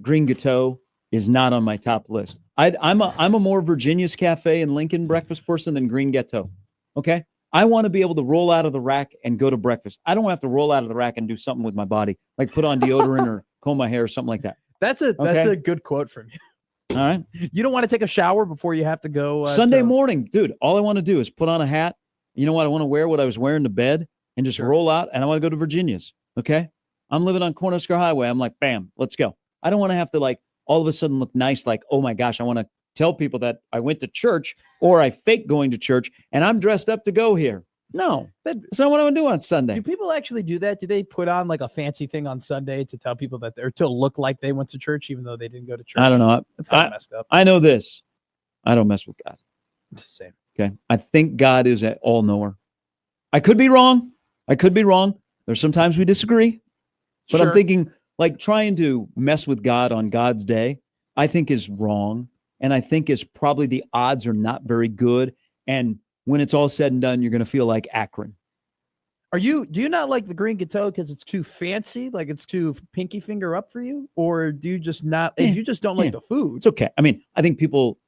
Green Gateau is not on my top list. I'm a more Virginia's Cafe and Lincoln breakfast person than Green Gateau. Okay, I want to be able to roll out of the rack and go to breakfast. I don't have to roll out of the rack and do something with my body, like put on deodorant or comb my hair or something like that. That's a good quote from you. All right. You don't want to take a shower before you have to go Sunday morning, dude, all I want to do is put on a hat. You know what? I want to wear what I was wearing to bed and just roll out, and I want to go to Virginia's. Okay. I'm living on Cornhusker Highway. I'm like, bam, let's go. I don't want to have to like all of a sudden look nice. Like, oh my gosh, I want to tell people that I went to church or I fake going to church and I'm dressed up to go here. No, that's not what I want to do on Sunday. Do people actually do that? Do they put on like a fancy thing on Sunday to tell people that they're to look like they went to church even though they didn't go to church? I don't know. That's kind of messed up. I know this. I don't mess with God. Same. Okay. I think God is an all knower. I could be wrong. There's sometimes we disagree, but Sure. I'm thinking like trying to mess with God on God's day, I think is wrong. And I think is probably the odds are not very good. And when it's all said and done, you're going to feel like Akron. Do you not like the Green Gateau because it's too fancy, like it's too pinky finger up for you, or do you just not? Yeah, You just don't like yeah. the food. It's okay. I mean, I think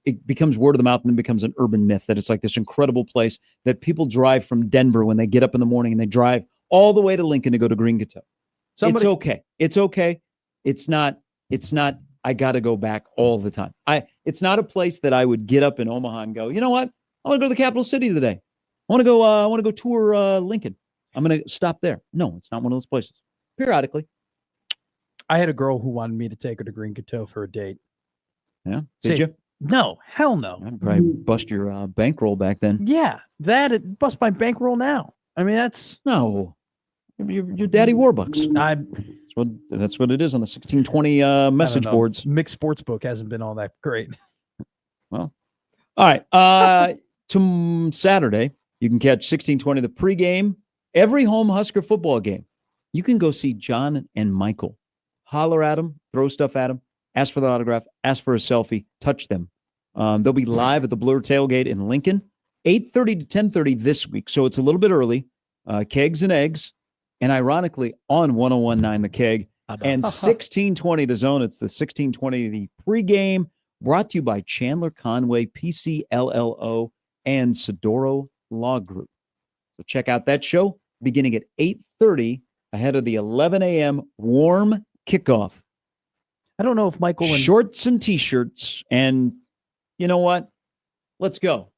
it becomes word of the mouth and then becomes an urban myth that it's like this incredible place that people drive from Denver when they get up in the morning and they drive all the way to Lincoln to go to Green Gateau. It's okay. It's okay. It's not, I got to go back all the time. It's not a place that I would get up in Omaha and go, you know what? I want to go to the capital city today. I want to go tour Lincoln. I'm going to stop there. No, it's not one of those places. Periodically. I had a girl who wanted me to take her to Green Gateau for a date. Yeah. Did you? No, hell no. I'd probably bust your bankroll back then. Yeah, it bust my bankroll now. I mean, that's No. Your daddy Warbucks. That's what it is on the 1620 message boards. Mixed Sportsbook hasn't been all that great. Well, all right. To Saturday, you can catch 1620 the pregame. Every home Husker football game, you can go see John and Michael. Holler at them, throw stuff at them, ask for the autograph, ask for a selfie, touch them. They'll be live at the Blur Tailgate in Lincoln, 8:30 to 10:30 this week. So it's a little bit early. Kegs and eggs. And ironically, on 101.9 The Keg and 1620 The Zone. It's the 1620 the pregame, brought to you by Chandler Conway, PCLLO, and Sedoro Law Group. So check out that show beginning at 8:30 ahead of the 11 a.m. warm kickoff. I don't know if Michael and Shorts and T-shirts. And you know what? Let's go.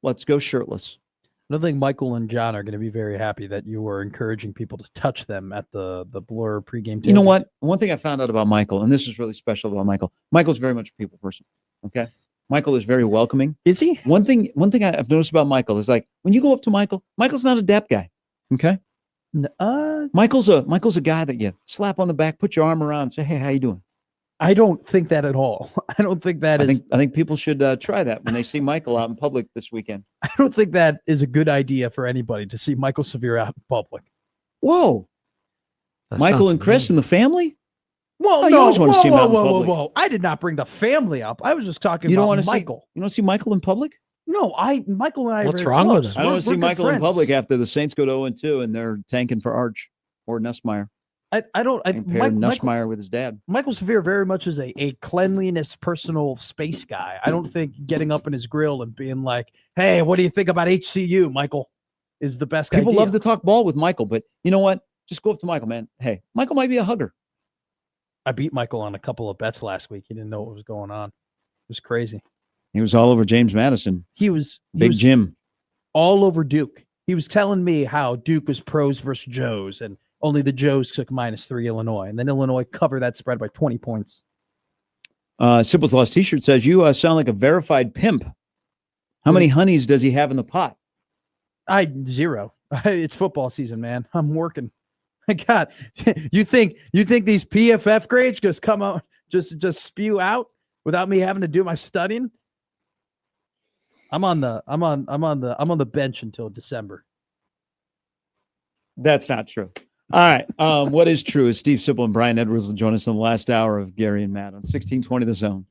Let's go shirtless. I don't think Michael and John are going to be very happy that you were encouraging people to touch them at the Blur pregame tailgate. You know what? One thing I found out about Michael, and this is really special about Michael. Michael's very much a people person. Okay. Michael is very welcoming. Is he? One thing I've noticed about Michael is like when you go up to Michael's not a dap guy. Okay. Michael's a guy that you slap on the back, put your arm around, and say, "Hey, how you doing?" I don't think that at all. I don't think that is. I think people should try that when they see Michael out in public this weekend. I don't think that is a good idea for anybody to see Michael Severe out in public. Whoa, That Michael sounds and Chris mean. and the family. Well, Oh, you no, always wanna see him out in public. whoa. I did not bring the family up. I was just talking You don't about want to Michael. You don't see Michael in public? No, Michael and I. are What's very wrong with close. him? I don't We're- want to see we're good Michael in friends. public after the Saints go to 0-2 and they're tanking for Arch or Nussmeier. I don't. And pair Nussmeier with his dad. Michael Severe very much is a cleanliness, personal space guy. I don't think getting up in his grill and being like, "Hey, what do you think about HCU, Michael?" is the best People idea. love to talk ball with Michael, but you know what? Just go up to Michael, man. Hey, Michael might be a hugger. I beat Michael on a couple of bets last week. He didn't know what was going on. It was crazy. He was all over James Madison. He was Big Jim. all over Duke. He was telling me how Duke was pros versus Joes, and only the Joes took -3 Illinois, and then Illinois covered that spread by 20 points. Sipple's Lost T-shirt says, you sound like a verified pimp. How many honeys does he have in the pot? Zero. It's football season, man. I'm working. God, you think these PFF grades just come out, just spew out without me having to do my studying? I'm on the bench until December. That's not true. All right. What is true is Steve Sipple and Brian Edwards will join us in the last hour of Gary and Matt on 1620 The Zone.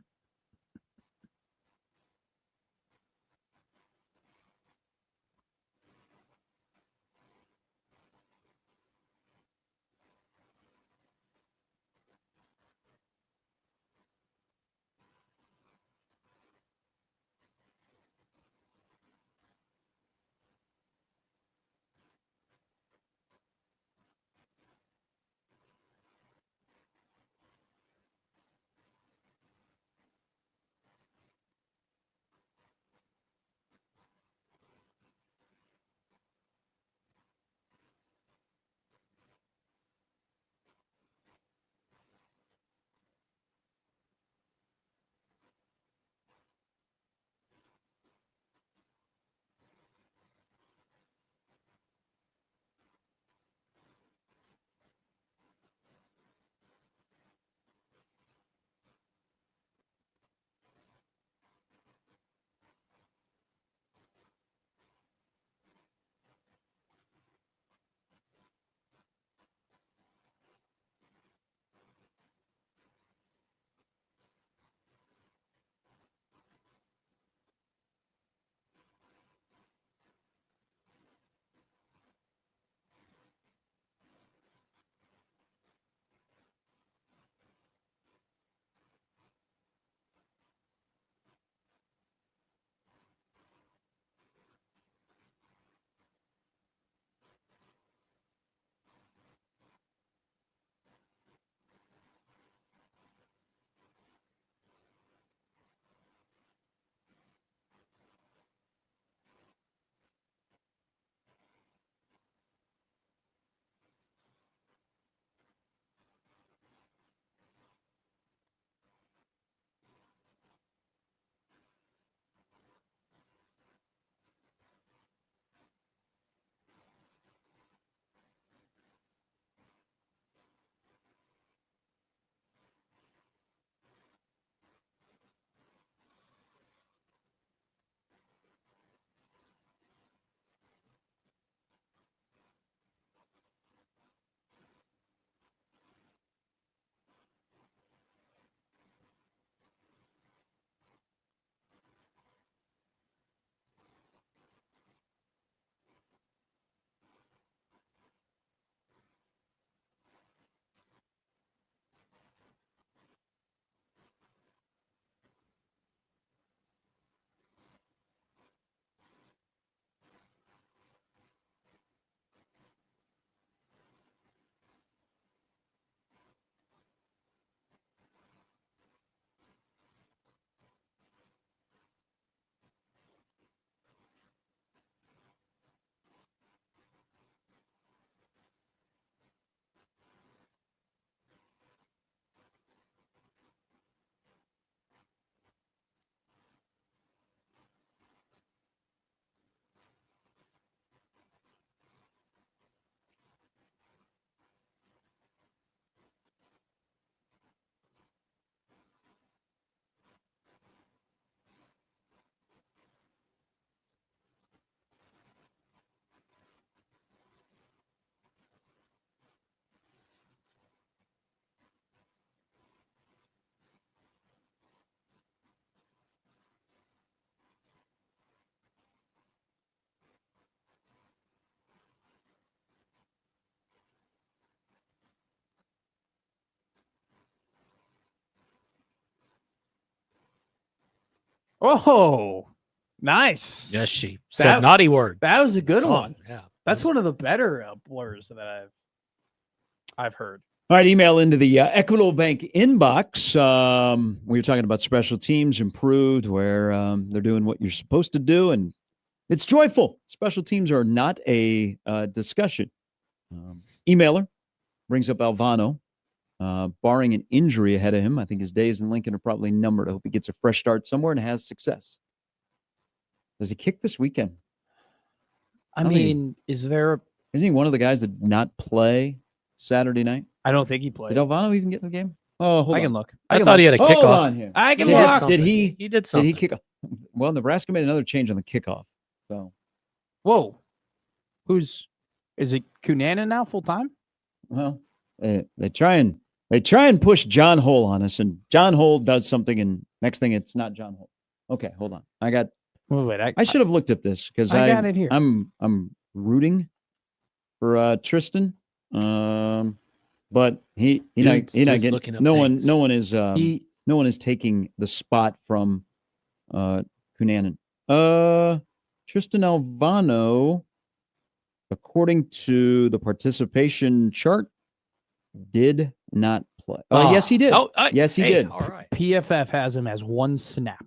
Oh, Nice. Yes, she said That- naughty words. That was a good Song, one. Yeah. That's one of the better blurs that I've heard. All right, email into the Equitable Bank inbox. We were talking about special teams improved, where they're doing what you're supposed to do, and it's joyful. Special teams are not a discussion. Emailer brings up Alvano, barring an injury ahead of him. I think his days in Lincoln are probably numbered. I hope he gets a fresh start somewhere and has success. Does he kick this weekend? I don't mean, isn't he one of the guys that did not play Saturday night? I don't think he played. Did Alvano even get in the game? Oh, hold I on. can look. I can thought he look. had a Hold kickoff. on here. I can He did look. something. Did he? He did Did something. he kick off? Well, Nebraska made another change on the kickoff. So, Whoa. Is it Culinary now full time? well, they try and push John Hole on us, and John Hole does something, and next thing it's not John Hole. Okay, hold on. Wait, I should have looked at this because I got it here. I'm rooting for Tristan, but he not Dude's looking getting up no names. one is taking the spot from Cunanan. Tristan Alvano, according to the participation chart, did not play. Yes, he did. Yes, he did. All right. PFF has him as one snap.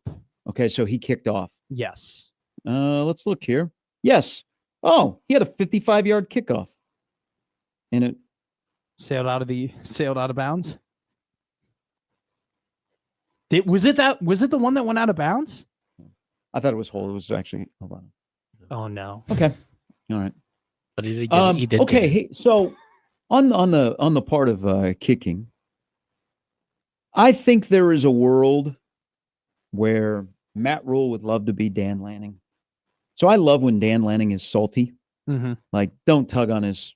Okay, so he kicked off. Yes. Let's look here. Yes. Oh, he had a 55-yard kickoff. And it Sailed out of bounds. Was it the one that went out of bounds? I thought it was Hole. It was actually hold on. Oh no. Okay. All right. But he did. He did. Okay. get it. Hey, so on the part of kicking, I think there is a world where Matt Rule would love to be Dan Lanning. So I love when Dan Lanning is salty. Mm-hmm. Like, don't tug on his,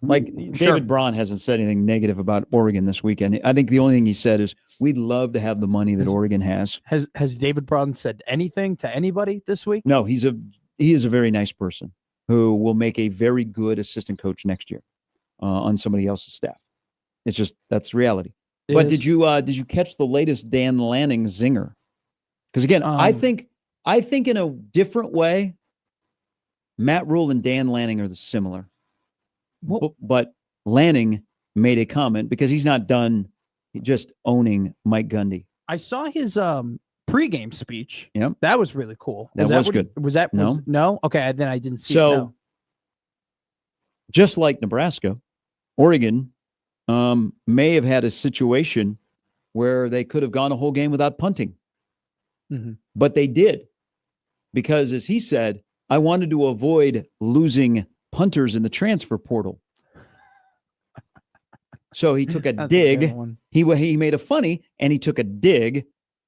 like David Braun hasn't said anything negative about Oregon this weekend. I think the only thing he said is we'd love to have the money that Oregon has. Has David Braun said anything to anybody this week? No, he is a very nice person who will make a very good assistant coach next year on somebody else's staff. It's just that's reality. But did you catch the latest Dan Lanning zinger? Because again, I think in a different way, Matt Rule and Dan Lanning are similar. But Lanning made a comment because he's not done just owning Mike Gundy. I saw his pregame speech. Yep. That was really cool. That was good. No? Okay, then I didn't see it. So, No. just like Nebraska, Oregon may have had a situation where they could have gone a whole game without punting. Mm-hmm. But they did. Because as he said, I wanted to avoid losing punters in the transfer portal. So he took a That's dig. a good one. He made a funny, and he took a dig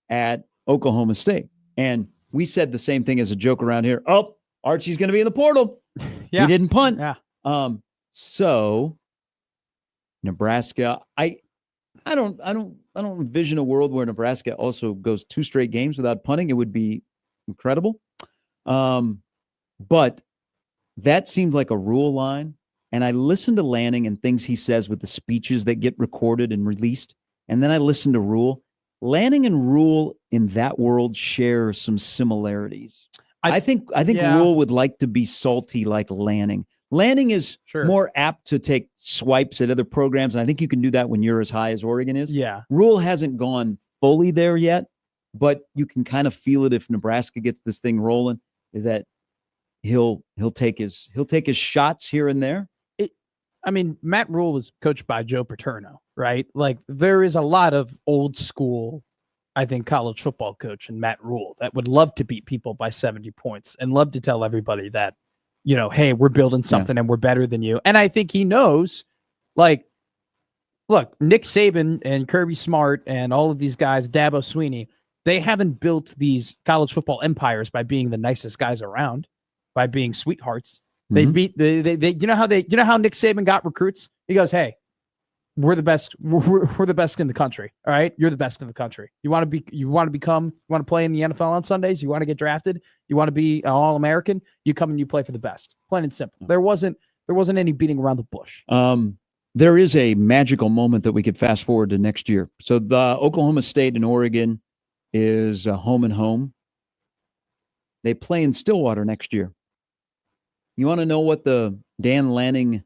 at Oklahoma State. And we said the same thing as a joke around here. Oh, Archie's going to be in the portal. Yeah. He didn't punt. Yeah. So Nebraska, I don't envision a world where Nebraska also goes 2 straight games without punting. It would be incredible. But that seems like a rule line. And I listen to Lanning and things he says with the speeches that get recorded and released. And then I listen to Rule. Lanning and Rule in that world share some similarities. I think yeah. Rule would like to be salty like Lanning. Lanning is more apt to take swipes at other programs, and I think you can do that when you're as high as Oregon is. Yeah. Rule hasn't gone fully there yet, but you can kind of feel it if Nebraska gets this thing rolling, is that he'll take his shots here and there. I mean, Matt Rule was coached by Joe Paterno, right? Like, there is a lot of old school, I think, college football coach in Matt Rule that would love to beat people by 70 points and love to tell everybody that, hey, we're building something and we're better than you. And I think he knows, like, look, Nick Saban and Kirby Smart and all of these guys, Dabo Sweeney, they haven't built these college football empires by being the nicest guys around, by being sweethearts. They beat they you know how Nick Saban got recruits? He goes, hey, we're the best. We're the best in the country. All right. You're the best in the country. You want to play in the NFL on Sundays. You want to get drafted. You want to be an All-American. You come and you play for the best. Plain and simple. There wasn't any beating around the bush. There is a magical moment that we could fast forward to next year. So the Oklahoma State and Oregon is home and home. They play in Stillwater next year. You want to know what the Dan Lanning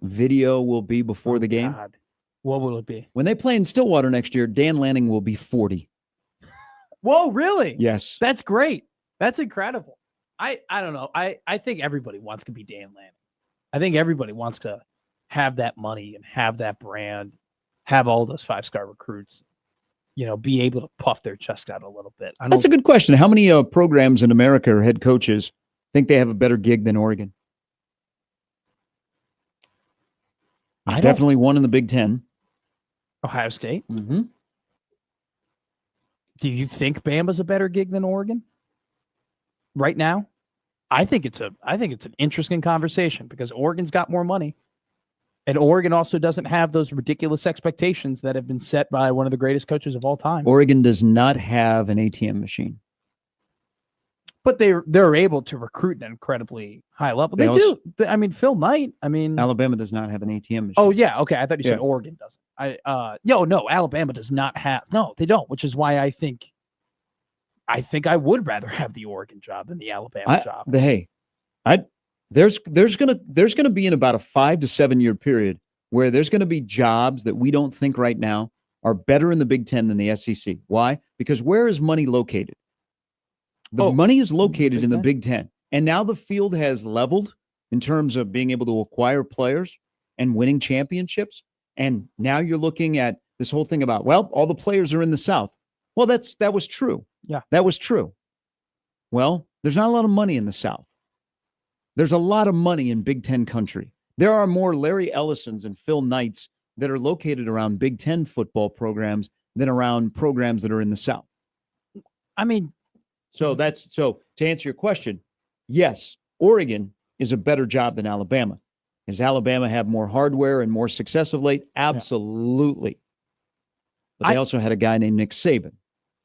video will be before the game? God. What will it be? When they play in Stillwater next year, Dan Lanning will be 40. Whoa, really? Yes. That's great. That's incredible. I don't know. I think everybody wants to be Dan Lanning. I think everybody wants to have that money and have that brand, have all those 5-star recruits, be able to puff their chest out a little bit. That's a good question. How many programs in America or head coaches think they have a better gig than Oregon? There's definitely one in the Big Ten. Ohio State. Mm-hmm. Do you think Bama's a better gig than Oregon right now? I think it's an interesting conversation because Oregon's got more money, and Oregon also doesn't have those ridiculous expectations that have been set by one of the greatest coaches of all time. Oregon does not have an ATM machine, but they're able to recruit at an incredibly high level. They do. I mean, Phil Knight. I mean, Alabama does not have an ATM machine. Oh yeah, okay. I thought you said Oregon doesn't. No, Alabama does not have. No, they don't. Which is why I think I would rather have the Oregon job than the Alabama job. There's gonna be in about a 5 to 7 year period where there's gonna be jobs that we don't think right now are better in the Big Ten than the SEC. Why? Because where is money located? The money is located in the Big Ten. And now the field has leveled in terms of being able to acquire players and winning championships. And now you're looking at this whole thing about, well, all the players are in the South. Well, that was true. Yeah. That was true. Well, there's not a lot of money in the South. There's a lot of money in Big Ten country. There are more Larry Ellisons and Phil Knights that are located around Big Ten football programs than around programs that are in the South. I mean, so to answer your question, yes, Oregon is a better job than Alabama. Does Alabama have more hardware and more success of late? Absolutely. But they also had a guy named Nick Saban.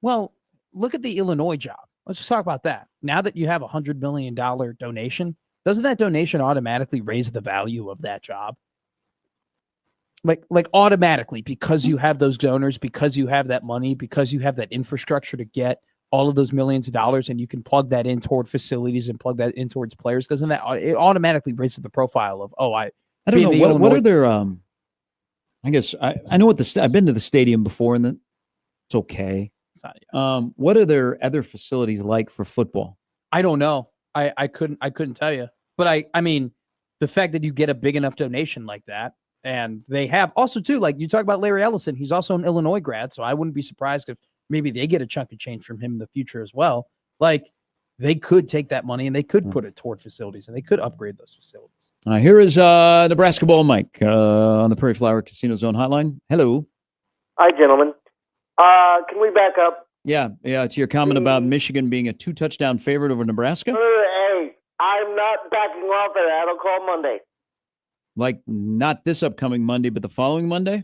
Well, look at the Illinois job. Let's just talk about that. Now that you have $100 million donation, doesn't that donation automatically raise the value of that job? Like automatically, because you have those donors, because you have that money, because you have that infrastructure to get all of those millions of dollars, and you can plug that in toward facilities and plug that in towards players. Doesn't that it automatically raises the profile of I don't know what are their I guess I know what I've been to the stadium before and it's okay. What are their other facilities like for football? I don't know. I couldn't tell you. But I mean, the fact that you get a big enough donation like that, and they have also too, like you talk about Larry Ellison, he's also an Illinois grad, so I wouldn't be surprised if maybe they get a chunk of change from him in the future as well. Like they could take that money and they could put it toward facilities and they could upgrade those facilities. Here is Nebraska Ball Mike on the Prairie Flower Casino Zone hotline. Hello. Hi, gentlemen. Can we back up? Yeah. It's your comment about Michigan being a 2-touchdown favorite over Nebraska. Hey, I'm not backing off of that. I'll call Monday. Like not this upcoming Monday, but the following Monday?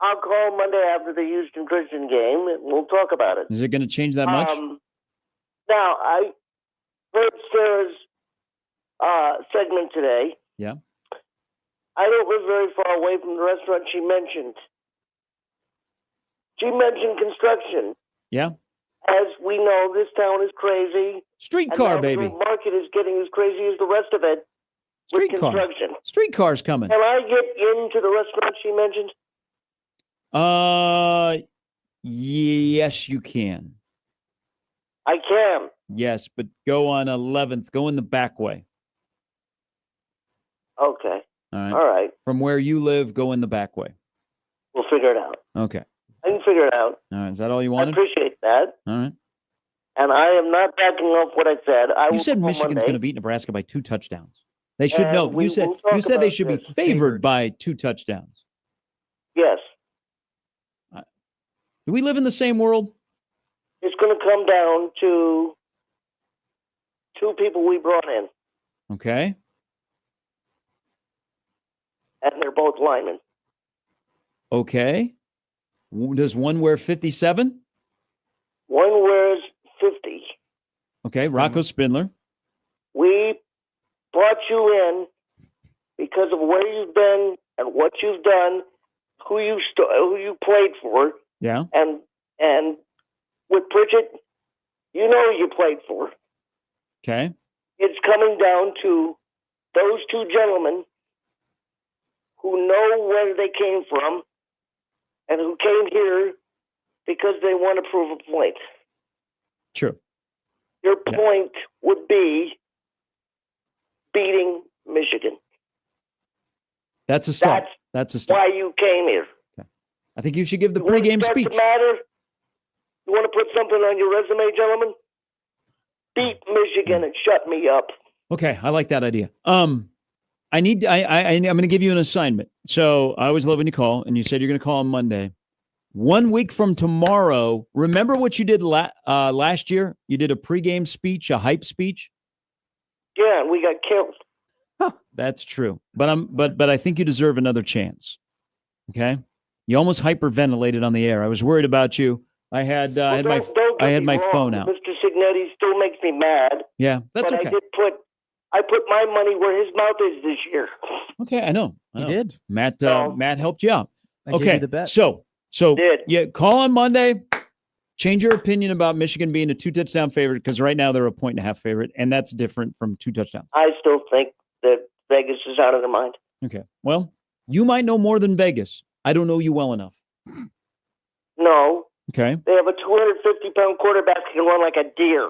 I'll call Monday after the Houston Christian game, and we'll talk about it. Is it going to change that much? Now, I heard Sarah's segment today. Yeah. I don't live very far away from the restaurant she mentioned. She mentioned construction. Yeah. As we know, this town is crazy. Streetcar, baby. The market is getting as crazy as the rest of it with construction. Streetcar's coming. Can I get into the restaurant she mentioned? Yes, you can. I can. Yes, but go on 11th. Go in the back way. Okay. All right. From where you live, go in the back way. We'll figure it out. Okay. I can figure it out. All right. Is that all you I wanted? appreciate that. All right. And I am not backing off what I said. You said Michigan's going to beat Nebraska by 2 touchdowns. They should know. You said they should be favored by 2 touchdowns. Yes. Do we live in the same world? It's going to come down to 2 people we brought in, Okay. and they're both linemen. Okay. Does one wear 57? One wears 50. Okay. Rocco Spindler. We brought you in because of where you've been and what you've done, who you played for. Yeah. And with Bridget, you know who you played for. Okay. It's coming down to those two gentlemen who know where they came from and who came here because they want to prove a point. True. Your Yeah. point would be beating Michigan. That's a start. That's That's a start. why you came here. I think you should give the You want to pregame start speech. to matter? You want to put something on your resume, gentlemen? Beat Michigan and shut me up. Okay, I like that idea. I'm going to give you an assignment. So I always love when you call, and you said you're going to call on Monday. 1 week from tomorrow, remember what you did last year? You did a pregame speech, a hype speech. Yeah, and we got killed. That's true, but I think you deserve another chance. Okay, you almost hyperventilated on the air. I was worried about you. I had Don't get me my wrong. phone out. Mr. Signetti still makes me mad. Yeah, that's but okay. I put my money where his mouth is this year. Okay, I know. He did. Matt No. Matt helped you out. I gave Okay, you the bet. so Did. yeah, call on Monday. Change your opinion about Michigan being a 2-touchdown favorite because right now they're a 1.5 favorite, and that's different from 2 touchdowns. I still think that Vegas is out of their mind. Okay, well, you might know more than Vegas. I don't know you well enough. No, Okay. they have a 250-pound quarterback who can run like a deer.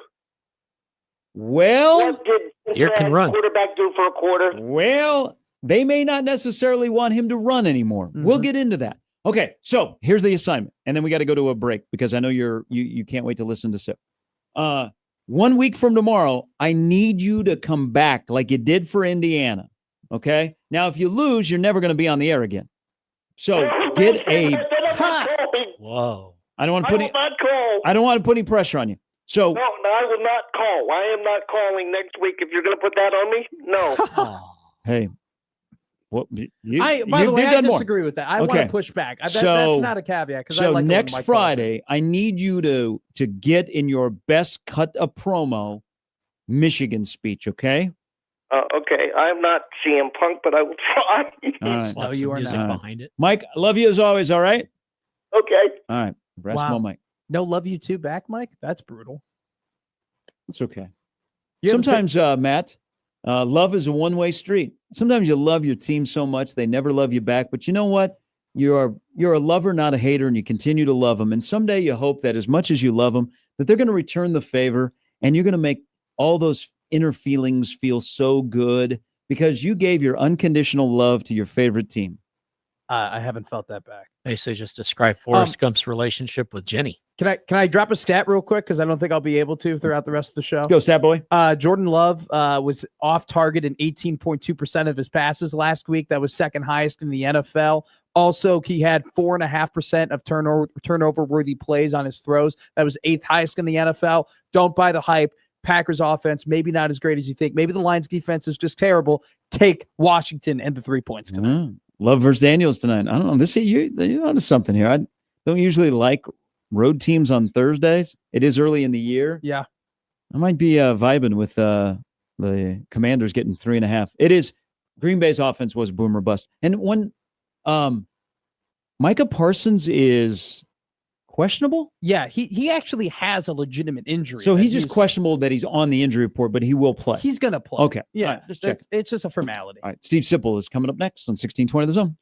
Well, What did Deer can Cincinnati's run. quarterback do for a quarter? they may not necessarily want him to run anymore. We'll get into that. Okay, so here's the assignment, and then we got to go to a break because I know you can't wait to listen to Sip. 1 week from tomorrow, I need you to come back like you did for Indiana. Okay. Now, if you lose, you're never going to be on the air again. So get a. Whoa. I don't want to I put will any. not call. I don't want to put any pressure on you. So No, I will not call. I am not calling next week. If you're going to put that on me, no. Oh. hey, what By you the way, did I done more. disagree with that. I want Okay. to push back. That's So- not a caveat. I So like next Friday, I need you to get in your best cut a promo Michigan speech. Okay. Okay, I'm not CM Punk, but I will try. All right. Slap No, some you are music not. behind it. Mike, I love you as always. All right. Okay. All right. Nebraska Wow. Mike. No, love you too back, Mike. That's brutal. It's okay. You haven't Sometimes, Matt, love is a one-way street. Sometimes you love your team so much they never love you back. But you know what? You're a lover, not a hater, and you continue to love them. And someday you hope that as much as you love them, that they're going to return the favor, and you're going to make all those inner feelings feel so good because you gave your unconditional love to your favorite team. I haven't felt that back. Basically, just describe Forrest Gump's relationship with Jenny. Can I drop a stat real quick because I don't think I'll be able to throughout the rest of the show. Let's go, Stat Boy. Jordan Love was off target in 18.2% of his passes last week. That was second highest in the NFL. Also, he had 4.5% of turnover worthy plays on his throws. That was eighth highest in the NFL. Don't buy the hype. Packers offense, maybe not as great as you think. Maybe the Lions defense is just terrible. Take Washington and the 3 points tonight. Love versus Daniels tonight. I don't know. You're onto something here. I don't usually like road teams on Thursdays. It is early in the year. Yeah. I might be vibing with the Commanders getting 3.5. It is. Green Bay's offense was boom or bust. And when Micah Parsons is questionable. Yeah, he actually has a legitimate injury. So that he's just questionable that he's on the injury report, but he will play. He's going to play. Okay. Yeah, All right, just check. it's just a formality. All right. Steve Sipple is coming up next on 1620 The Zone.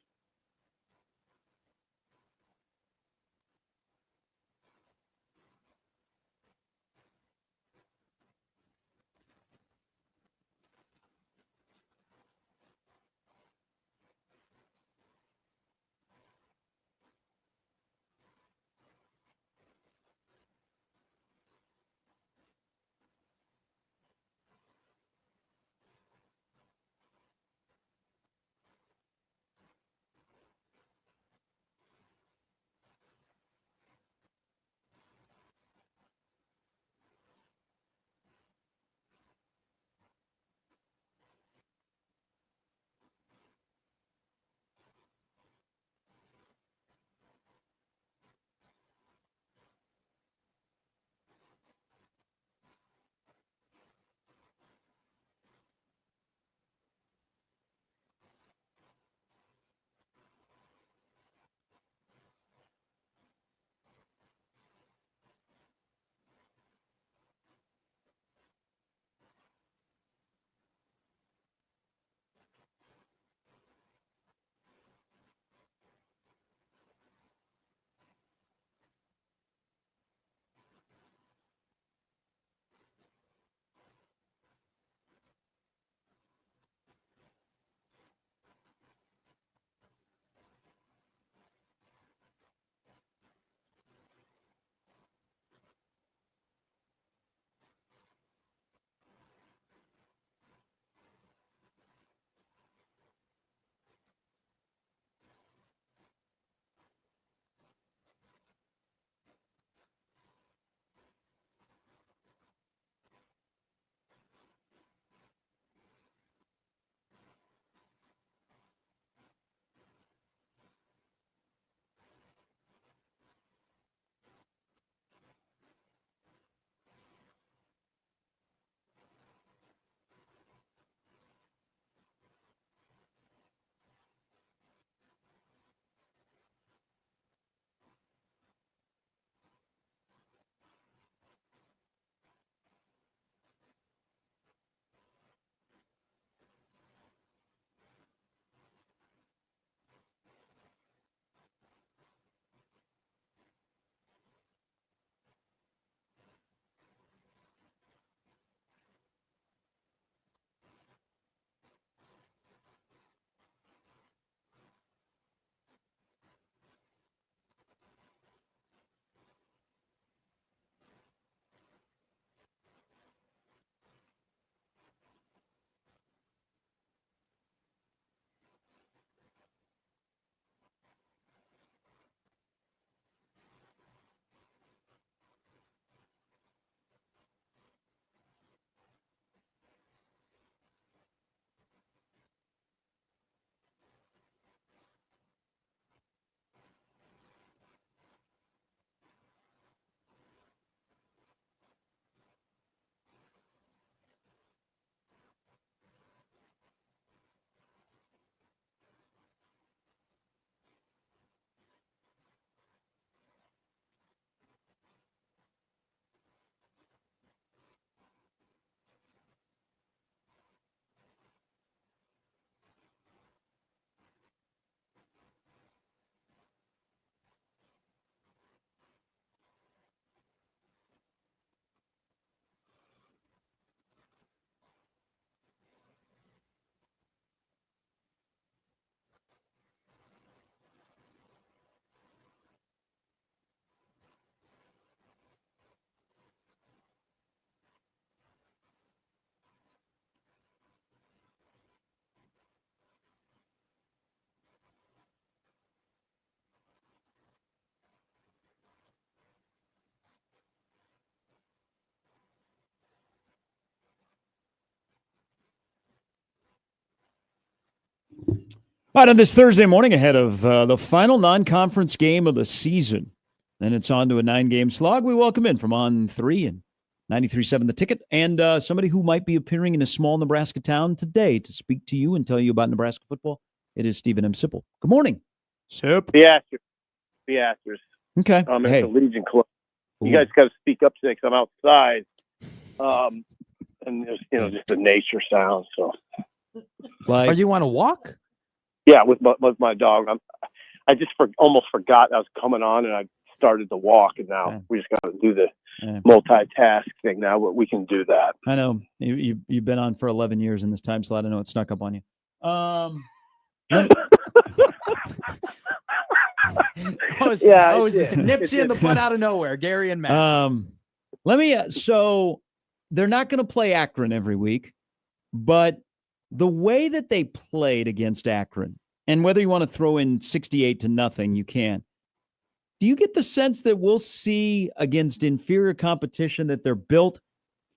All right, on this Thursday morning ahead of the final non-conference game of the season. Then it's on to a 9-game slog. We welcome in from On 3 and 93.7 The Ticket, and somebody who might be appearing in a small Nebraska town today to speak to you and tell you about Nebraska football. It is Stephen M. Sipple. Good morning. Sip. The actors. Okay. I'm at Hey. the Legion Club. You Ooh. guys got to speak up today because I'm outside. And there's, just the nature sounds. So, Like, Are you on a walk? yeah, with my dog. I just almost forgot I was coming on, and I started to walk, and now Yeah. we just got to do the Yeah. multitask thing now, but we can do that. I know you've been on for 11 years in this time slot. I know it snuck up on you. I was it did. nips you in the butt out of nowhere. Gary and Matt. Let me. So they're not going to play Akron every week, but the way that they played against Akron, and whether you want to throw in 68-0, you can. Do you get the sense that we'll see against inferior competition that they're built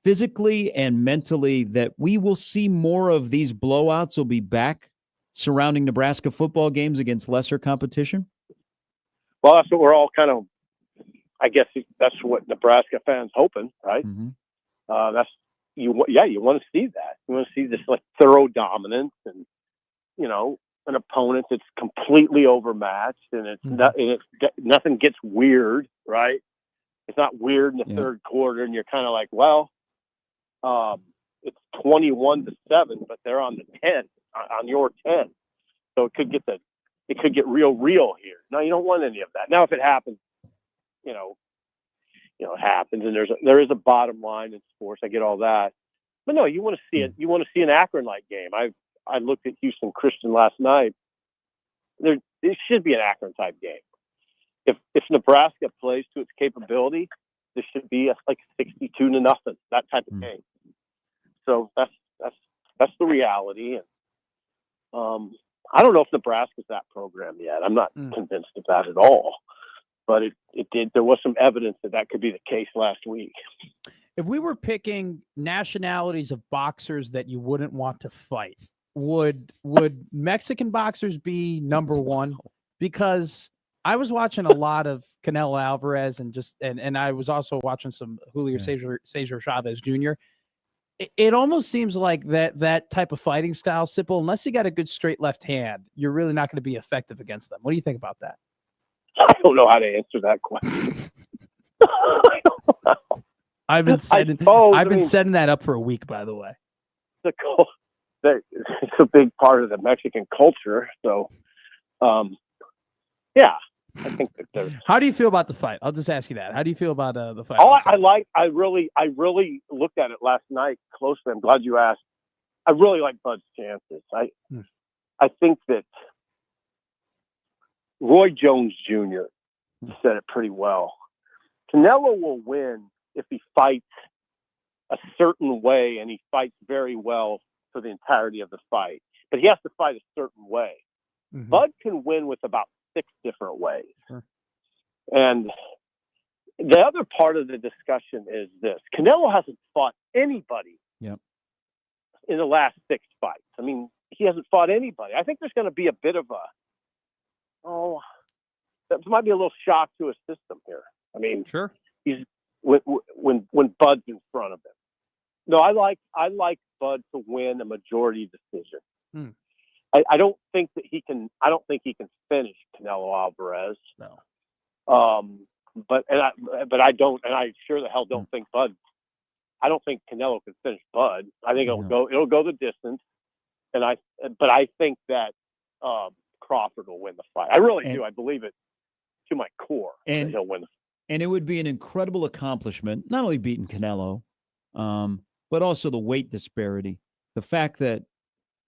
physically and mentally, that we will see more of these blowouts will be back surrounding Nebraska football games against lesser competition? Well, that's what we're all kind of, I guess that's what Nebraska fans hoping, right? Mm-hmm. You want to see that. You want to see this like thorough dominance and, an opponent that's completely overmatched, and nothing gets weird, right? It's not weird in the third quarter, and you're kind of like, well, it's 21-7, but they're on the 10, on your 10, so it could get real here. No, you don't want any of that. Now, if it happens, it happens, and there is a bottom line in sports. I get all that, but no, you want to see it. You want to see an Akron-like game. I looked at Houston Christian last night. It should be an Akron-type game. If Nebraska plays to its capability, this should be like 62-0, that type of game. So that's the reality. And I don't know if Nebraska's that program yet. I'm not convinced of that at all. But it did. There was some evidence that could be the case last week. If we were picking nationalities of boxers that you wouldn't want to fight, would Mexican boxers be number one? Because I was watching a lot of Canelo Alvarez and I was also watching some Julio Cesar Chavez Jr. It almost seems like that type of fighting style, Sipple, unless you got a good straight left hand, you're really not going to be effective against them. What do you think about that? I don't know how to answer that question. I've been setting that up for a week, by the way. It's a big part of the Mexican culture. So, I think that there's. How do you feel about the fight? I'll just ask you that. How do you feel about the fight? I really looked at it last night closely. I'm glad you asked. I really like Bud's chances. I think that Roy Jones Jr. said it pretty well. Canelo will win if he fights a certain way, and he fights very well for the entirety of the fight. But he has to fight a certain way. Mm-hmm. Bud can win with about 6 different ways. Sure. And the other part of the discussion is this. Canelo hasn't fought anybody in the last 6 fights. I mean, he hasn't fought anybody. I think there's going to be a bit of that might be a little shock to his system here. I mean, sure. He's when Bud's in front of him. No, I like Bud to win a majority decision. I don't think that he can. I don't think he can finish Canelo Alvarez. No. But I don't, and I sure the hell don't think Bud. I don't think Canelo can finish Bud. I think it'll go the distance, but I think that Crawford will win the fight. I really do. I believe it to my core that he'll win. And it would be an incredible accomplishment, not only beating Canelo, but also the weight disparity. The fact that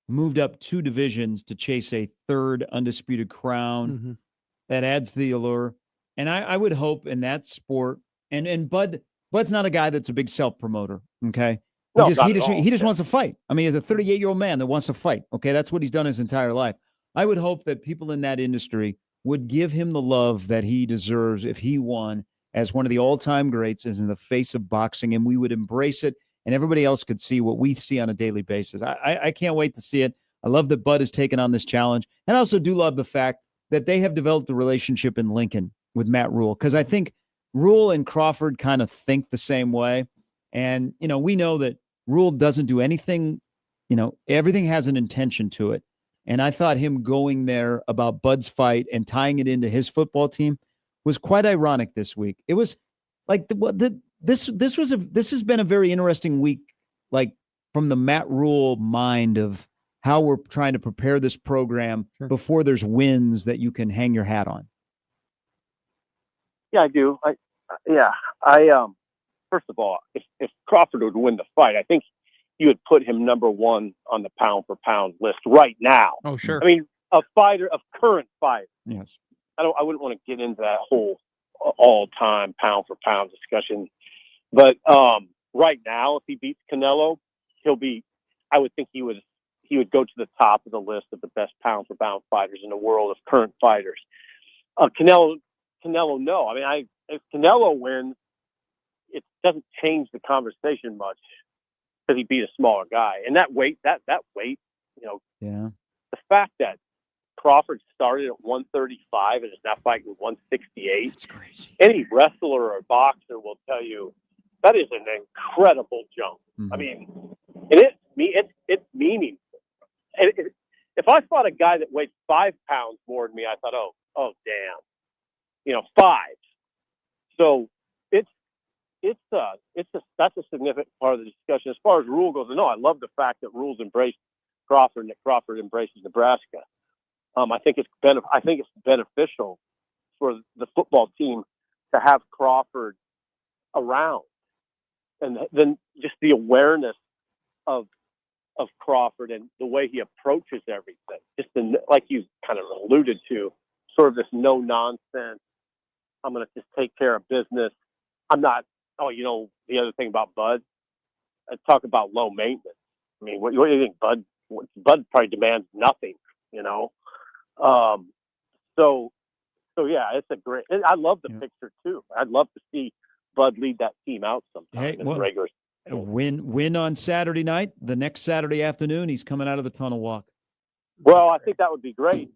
moved up 2 divisions to chase a 3rd undisputed crown, that adds to the allure. And I would hope in that sport, and Bud's not a guy that's a big self-promoter, okay? He just wants to fight. I mean, he's a 38-year-old man that wants to fight, okay? That's what he's done his entire life. I would hope that people in that industry would give him the love that he deserves if he won as one of the all-time greats, as in the face of boxing, and we would embrace it, and everybody else could see what we see on a daily basis. I can't wait to see it. I love that Bud has taken on this challenge. And I also do love the fact that they have developed a relationship in Lincoln with Matt Rule, because I think Rule and Crawford kind of think the same way. And, we know that Rule doesn't do anything, everything has an intention to it. And I thought him going there about Bud's fight and tying it into his football team was quite ironic this week. It was like this has been a very interesting week, like from the Matt Rule mind of how we're trying to prepare this program before there's wins that you can hang your hat on. Yeah, I do. First of all, if Crawford would win the fight, I think you would put him number one on the pound for pound list right now. Oh, sure. I mean, a current fighter. Yes. I wouldn't want to get into that whole all time pound for pound discussion, but right now, if he beats Canelo, I would think he would go to the top of the list of the best pound for pound fighters in the world of current fighters. Canelo, no. I mean, if Canelo wins, it doesn't change the conversation much because he beat a smaller guy. And that weight, the fact that Crawford started at 135 and is now fighting 168. That's crazy. Any wrestler or boxer will tell you that is an incredible jump. Mm-hmm. I mean, it's meaningful. If I fought a guy that weighed 5 pounds more than me, I thought, oh damn, 5. So that's a significant part of the discussion. As far as Rule goes, no, I love the fact that Rule's embraced Crawford and that Crawford embraces Nebraska. I think it's beneficial for the football team to have Crawford around, and then just the awareness of Crawford and the way he approaches everything. Just like you kind of alluded to, sort of this no nonsense. I'm going to just take care of business. I'm not. Oh, the other thing about Bud, I talk about low maintenance. I mean, what do you think, Bud? Bud probably demands nothing, So yeah, it's a great. I love the picture too. I'd love to see Bud lead that team out sometime in the regular. Win on Saturday night. The next Saturday afternoon, he's coming out of the tunnel walk. Well, I think that would be great.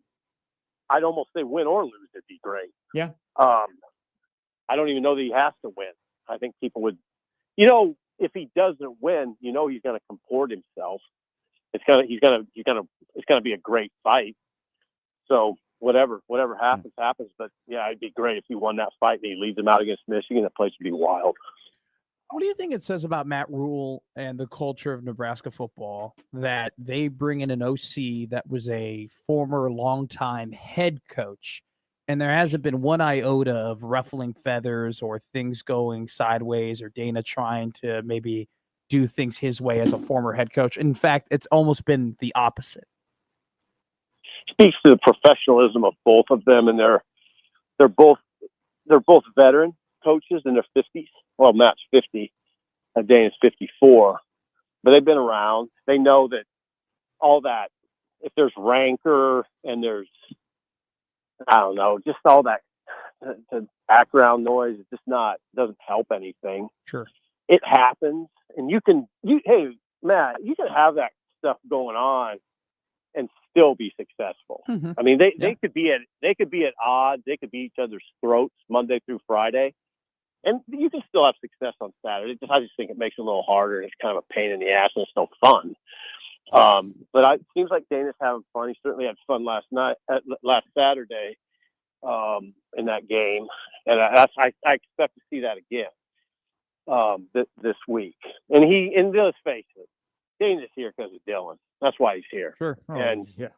I'd almost say win or lose, it'd be great. Yeah. I don't even know that he has to win. I think people would, if he doesn't win, he's going to comport himself. It's going to be a great fight. So whatever happens. But yeah, it'd be great if he won that fight and he leads them out against Michigan. That place would be wild. What do you think it says about Matt Rule and the culture of Nebraska football that they bring in an OC that was a former longtime head coach, and there hasn't been one iota of ruffling feathers or things going sideways or Dana trying to maybe do things his way as a former head coach? In fact, it's almost been the opposite. Speaks to the professionalism of both of them, and they're both veteran coaches in their 50s. Well, Matt's 50, Dana's 54, but they've been around. They know that all that, if there's rancor and there's, I don't know, just all that the background noise, doesn't help anything. Sure. It happens. And hey, Matt, you can have that stuff going on and still be successful. Mm-hmm. I mean, they could be at odds. They could be each other's throats Monday through Friday. And you can still have success on Saturday. I just think it makes it a little harder. And it's kind of a pain in the ass, and it's no fun. But it seems like Dana's having fun. He certainly had fun last Saturday in that game, and I expect to see that again this week. And let's face it, Dana's here because of Dylan. That's why he's here. Sure. Oh, And yeah.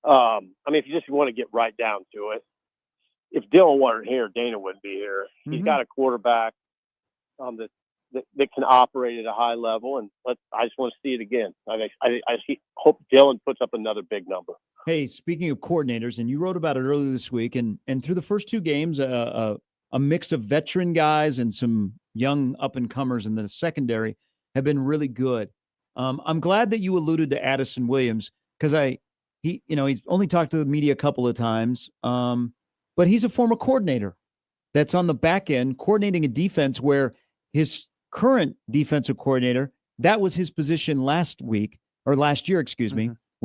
I mean, if you just want to get right down to it, if Dylan weren't here, Dana wouldn't be here. He's got a quarterback that can operate at a high level, and I just want to see it again. I hope Dylan puts up another big number. Hey, speaking of coordinators, and you wrote about it earlier this week, and through the first two games, a mix of veteran guys and some young up-and-comers in the secondary have been really good. I'm glad that you alluded to Addison Williams, because he's only talked to the media a couple of times, but he's a former coordinator that's on the back end coordinating a defense where his current defensive coordinator, that was his position last year,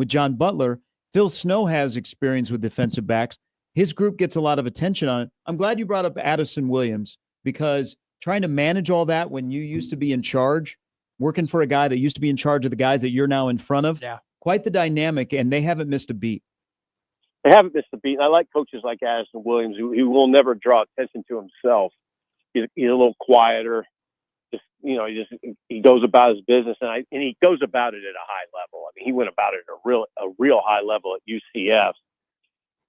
with John Butler. Phil Snow has experience with defensive backs. His group gets a lot of attention on it. I'm glad you brought up Addison Williams, because trying to manage all that when you used to be in charge, working for a guy that used to be in charge of the guys that you're now in front of, quite the dynamic, and they haven't missed a beat. They haven't missed a beat. And I like coaches like Addison Williams, who will never draw attention to himself. He's a little quieter. He goes about his business, and he goes about it at a high level. I mean, he went about it at a real high level at UCF,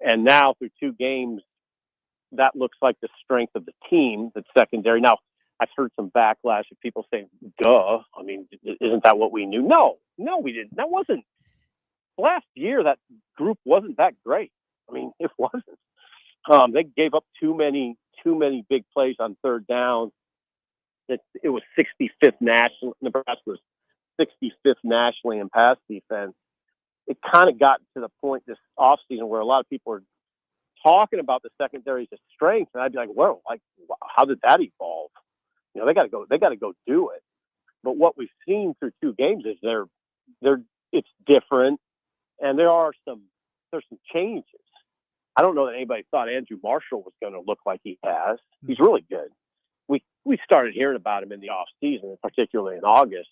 and now through 2 games, that looks like the strength of the team. That's secondary. Now, I've heard some backlash of people saying, "Duh! I mean, isn't that what we knew?" No, we didn't. That wasn't last year. That group wasn't that great. I mean, it wasn't. They gave up too many big plays on third down. It was 65th national. Nebraska was 65th nationally in pass defense. It kind of got to the point this offseason where a lot of people are talking about the secondary as a strength, and I'd be like, "Whoa! Like, how did that evolve?" They got to go do it. But what we've seen through 2 games is it's different, and there's some changes. I don't know that anybody thought Andrew Marshall was going to look like he has. He's really good. We started hearing about him in the off season, particularly in August,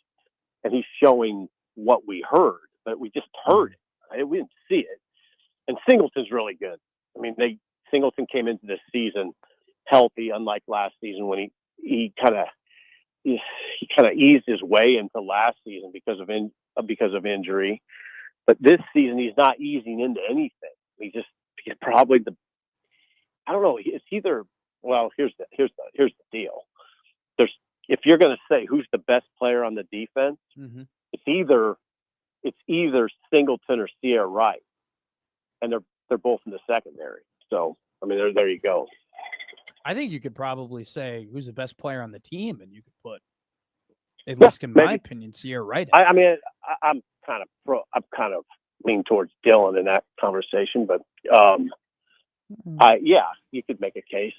and he's showing what we heard, but we just heard it. Right? We didn't see it. And Singleton's really good. I mean, Singleton came into this season healthy, unlike last season when he kind of eased his way into last season because of injury. But this season, he's not easing into anything. He's probably I don't know. It's either. Well, here's the deal. If you're going to say who's the best player on the defense, it's either Singleton or Sierra Wright, and they're both in the secondary. So I mean, there you go. I think you could probably say who's the best player on the team, and you could put, at least in my opinion, Sierra Wright. I mean, I'm kind of lean towards Dylan in that conversation, but you could make a case.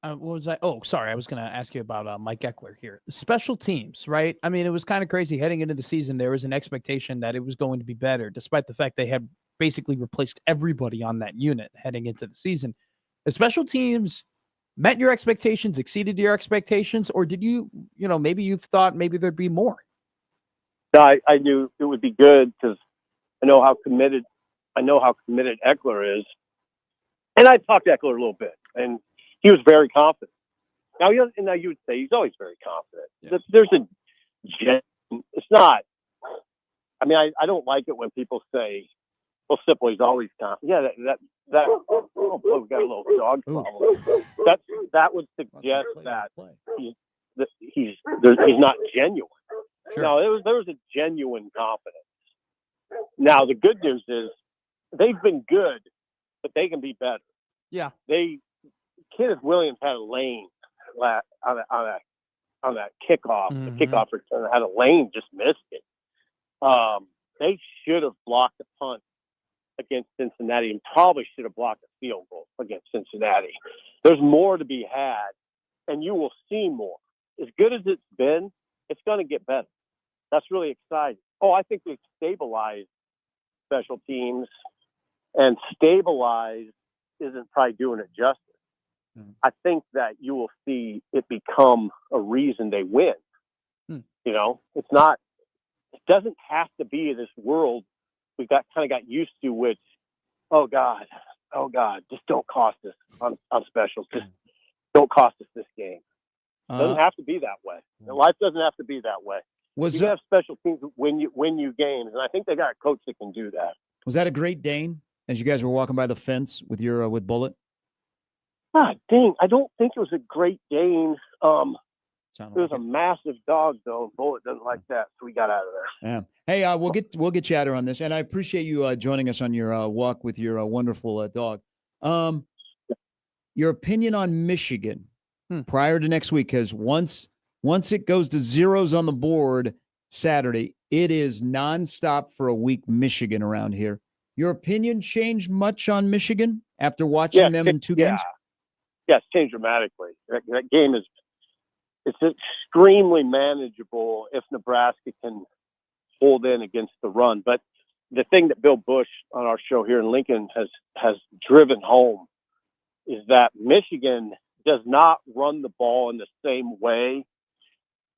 What was I? Oh, sorry. I was going to ask you about Mike Eckler here. Special teams, right? I mean, it was kind of crazy heading into the season. There was an expectation that it was going to be better, despite the fact they had basically replaced everybody on that unit heading into the season. The special teams met your expectations, exceeded your expectations, or did maybe you thought maybe there'd be more? No, I knew it would be good because I know how committed Eckler is. And I talked to Eckler a little bit, and he was very confident. Now you would say he's always very confident. Yeah. It's not. I mean, I don't like it when people say, "Well, Sipley's always confident." Yeah, we got a little dog problem. That would suggest that he's not genuine. Sure. No, there was a genuine confidence. Now the good news is they've been good, but they can be better. Yeah. Kenneth Williams had a lane on that kickoff. The kickoff return had a lane, just missed it. They should have blocked the punt against Cincinnati and probably should have blocked a field goal against Cincinnati. There's more to be had, and you will see more. As good as it's been, it's going to get better. That's really exciting. Oh, I think we've stabilized special teams, and stabilized isn't probably doing it justice. I think that you will see it become a reason they win. It's not. It doesn't have to be this world we got used to, which, oh God, just don't cost us on specials. Just don't cost us this game. It doesn't have to be that way. Life doesn't have to be that way. You have special teams win you games, and I think they got a coach that can do that. Was that a Great Dane as you guys were walking by the fence with your with Bullet? Ah, dang! I don't think it was a Great Dane. It was a massive dog, though. Bullet doesn't like that, so we got out of there. Yeah. Hey, we'll get chatter on this, and I appreciate you joining us on your walk with your wonderful dog. Your opinion on Michigan prior to next week, because once it goes to zeros on the board Saturday, it is nonstop for a week. Michigan around here. Your opinion changed much on Michigan after watching them in 2 games? Yeah, it's changed dramatically. That game it's extremely manageable if Nebraska can hold in against the run. But the thing that Bill Bush on our show here in Lincoln has driven home is that Michigan does not run the ball in the same way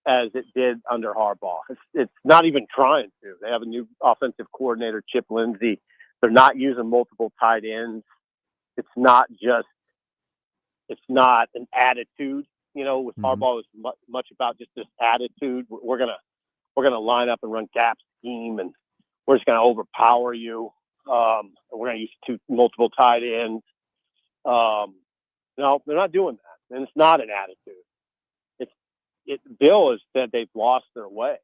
as it did under Harbaugh. It's not even trying to. They have a new offensive coordinator, Chip Lindsey. They're not using multiple tight ends. It's not an attitude. With Harbaugh, it's much about just this attitude. We're gonna line up and run gap scheme, and we're just gonna overpower you. And we're gonna use multiple tight ends. No, they're not doing that, and it's not an attitude. Bill has said they've lost their way.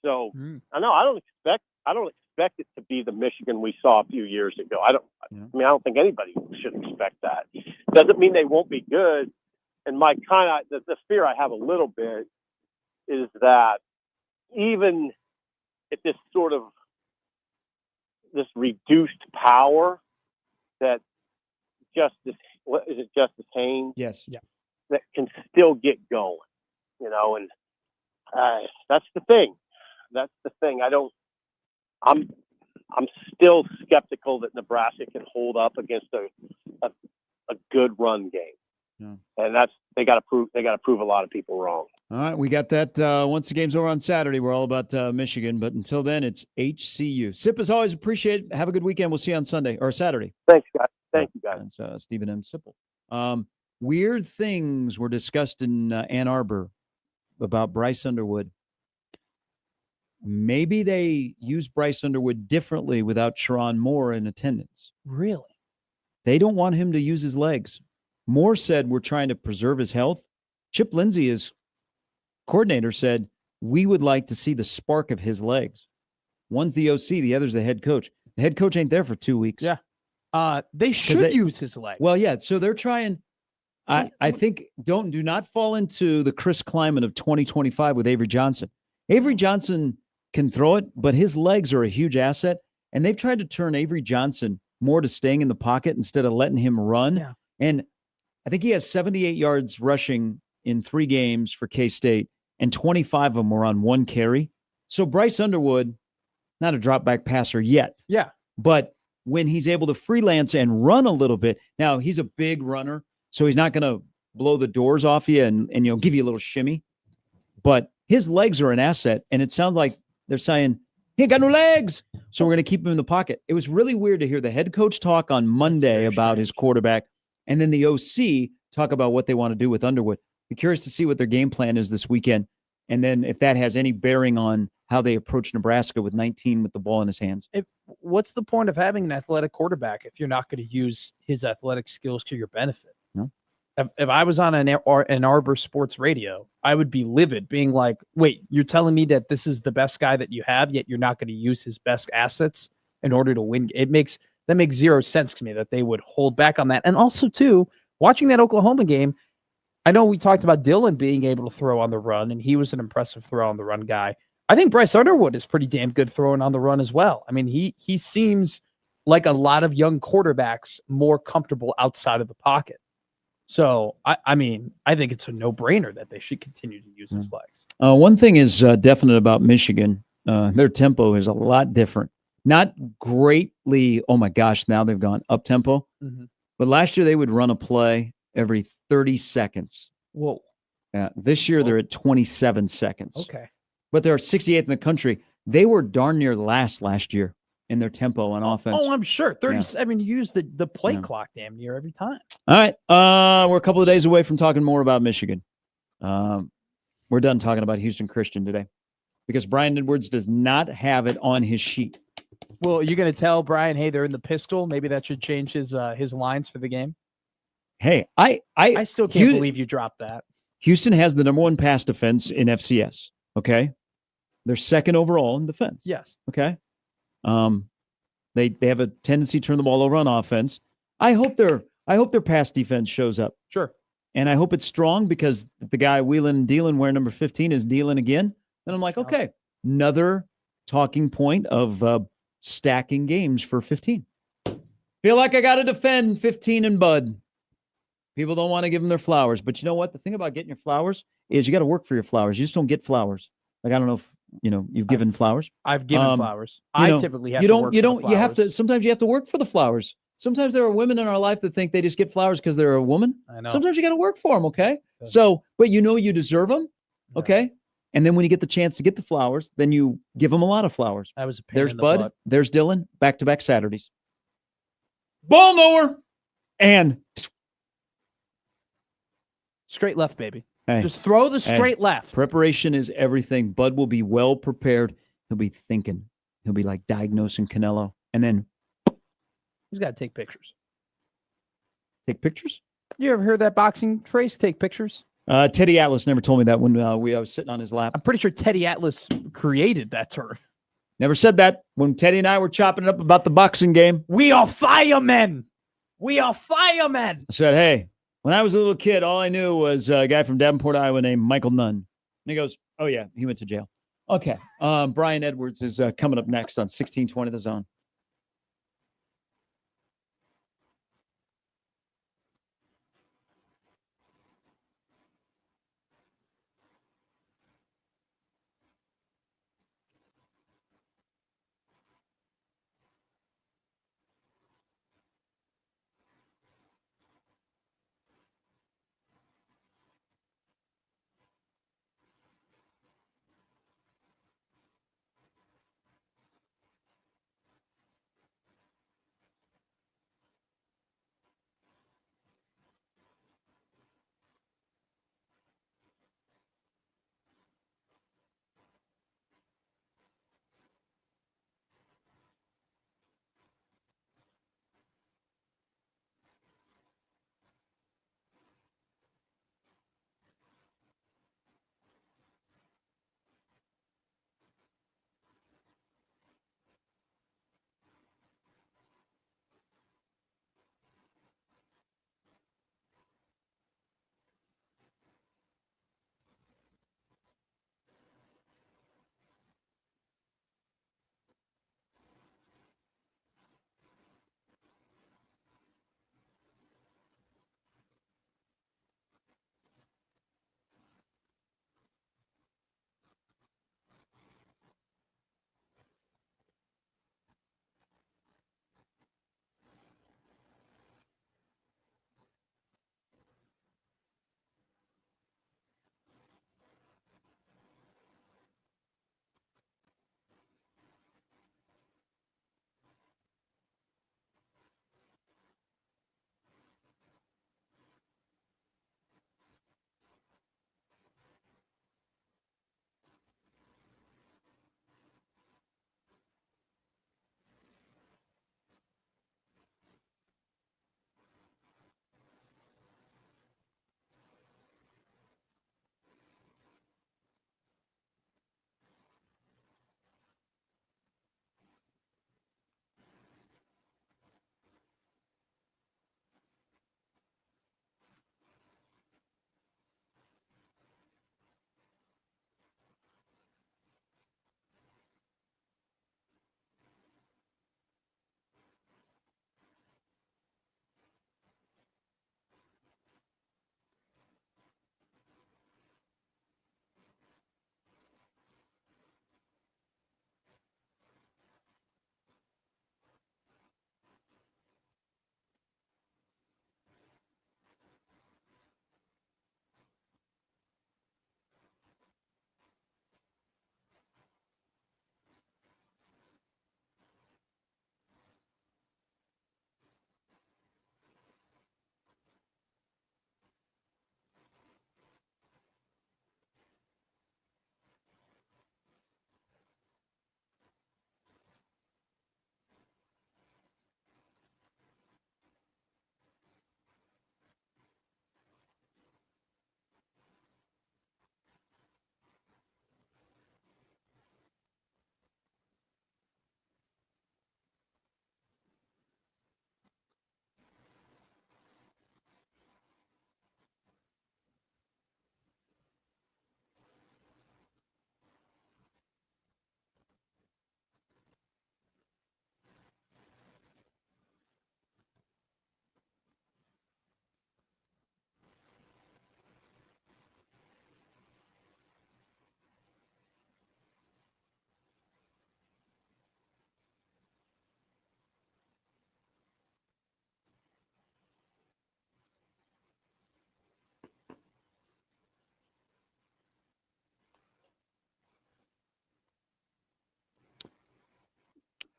So I don't expect it to be the Michigan we saw a few years ago. I don't think anybody should expect that. Doesn't mean they won't be good. And my the fear I have a little bit is that even at this reduced power, that Justice Haynes, Yes, yeah, that can still get going. And that's the thing. I'm still skeptical that Nebraska can hold up against a good run game. Yeah. And they got to prove a lot of people wrong. All right, we got that. Once the game's over on Saturday, we're all about Michigan. But until then, it's HCU. Sip, as always, appreciate it. Have a good weekend. We'll see you on Sunday or Saturday. Thanks, guys. Thank you, guys. That's Stephen M. Sipple. Weird things were discussed in Ann Arbor about Bryce Underwood. Maybe they use Bryce Underwood differently without Sharon Moore in attendance. Really? They don't want him to use his legs. Moore said, we're trying to preserve his health. Chip Lindsey, his coordinator, said, we would like to see the spark of his legs. One's the OC, the other's the head coach. The head coach ain't there for 2 weeks. Yeah. They should use his legs. Well, yeah. So they're trying. I think do not fall into the Chris Kleiman of 2025 with Avery Johnson. Avery Johnson can throw it, but his legs are a huge asset. And they've tried to turn Avery Johnson more to staying in the pocket instead of letting him run. Yeah. And I think he has 78 yards rushing in 3 games for K-State, and 25 of them were on 1 carry. So Bryce Underwood, not a drop back passer yet. Yeah. But when he's able to freelance and run a little bit, now he's a big runner, so he's not going to blow the doors off you and give you a little shimmy. But his legs are an asset, and it sounds like they're saying, he ain't got no legs, so we're going to keep him in the pocket. It was really weird to hear the head coach talk on Monday about his quarterback, and then the OC talk about what they want to do with Underwood. Be curious to see what their game plan is this weekend, and then if that has any bearing on how they approach Nebraska with 19 with the ball in his hands. What's the point of having an athletic quarterback if you're not going to use his athletic skills to your benefit? No. If I was on an Arbor Sports Radio, I would be livid, being like, wait, you're telling me that this is the best guy that you have, yet you're not going to use his best assets in order to win. That makes zero sense to me that they would hold back on that. And also, too, watching that Oklahoma game, I know we talked about Dylan being able to throw on the run, and he was an impressive throw on the run guy. I think Bryce Underwood is pretty damn good throwing on the run as well. I mean, he seems like a lot of young quarterbacks more comfortable outside of the pocket. So, I think it's a no-brainer that they should continue to use his legs. One thing is definite about Michigan. Their tempo is a lot different. Not greatly, oh my gosh, now they've gone up-tempo. Mm-hmm. But last year they would run a play every 30 seconds. Whoa. This year they're at 27 seconds. Okay. But they're 68th in the country. They were darn near last year in their tempo on offense. Oh, I'm sure. 37, you use the play Yeah. clock damn near every time. All right. We're a couple of days away from talking more about Michigan. We're done talking about Houston Christian today because Brian Edwards does not have it on his sheet. Well, you're going to tell Brian, hey, they're in the pistol. Maybe that should change his lines for the game. Hey, I still can't believe you dropped that. Houston has the number 1 pass defense in FCS. Okay. They're second overall in defense. Yes. Okay. They have a tendency to turn the ball over on offense. I hope their pass defense shows up. Sure. And I hope it's strong because the guy wheeling and dealing wearing number 15 is dealing again. Then I'm like, okay, another talking point of stacking games for 15. Feel like I got to defend 15 and Bud. People don't want to give them their flowers. But you know what? The thing about getting your flowers is you got to work for your flowers. You just don't get flowers. Like, I don't know if you've given flowers. I've given Um, flowers. you I know, typically have you to don't, work you for the don't, you have to, flowers. sometimes you have to work for the flowers. Sometimes there are women in our life that think they just get flowers because they're a woman. I know. Sometimes you got to work for them. Okay. Yeah. So, but you deserve them. Yeah. Okay. And then when you get the chance to get the flowers, then you give them a lot of flowers. That was a pain There's in the Bud. butt. There's Dylan. Back-to-back Saturdays. Ball knower. And Straight left, baby. hey, Just throw the straight left. preparation is everything. Bud will be well prepared. He'll be thinking. He'll be like diagnosing Canelo. And then He's got to take pictures. take pictures. You ever heard that boxing phrase? Take pictures. Teddy Atlas never told me that when I was sitting on his lap. I'm pretty sure Teddy Atlas created that term. Never said that when Teddy and I were chopping it up about the boxing game. We are firemen. We are firemen. I said, hey, when I was a little kid, all I knew was a guy from Davenport, Iowa named Michael Nunn. And he goes, oh, yeah, he went to jail. Okay. Brian Edwards is coming up next on 1620 The Zone.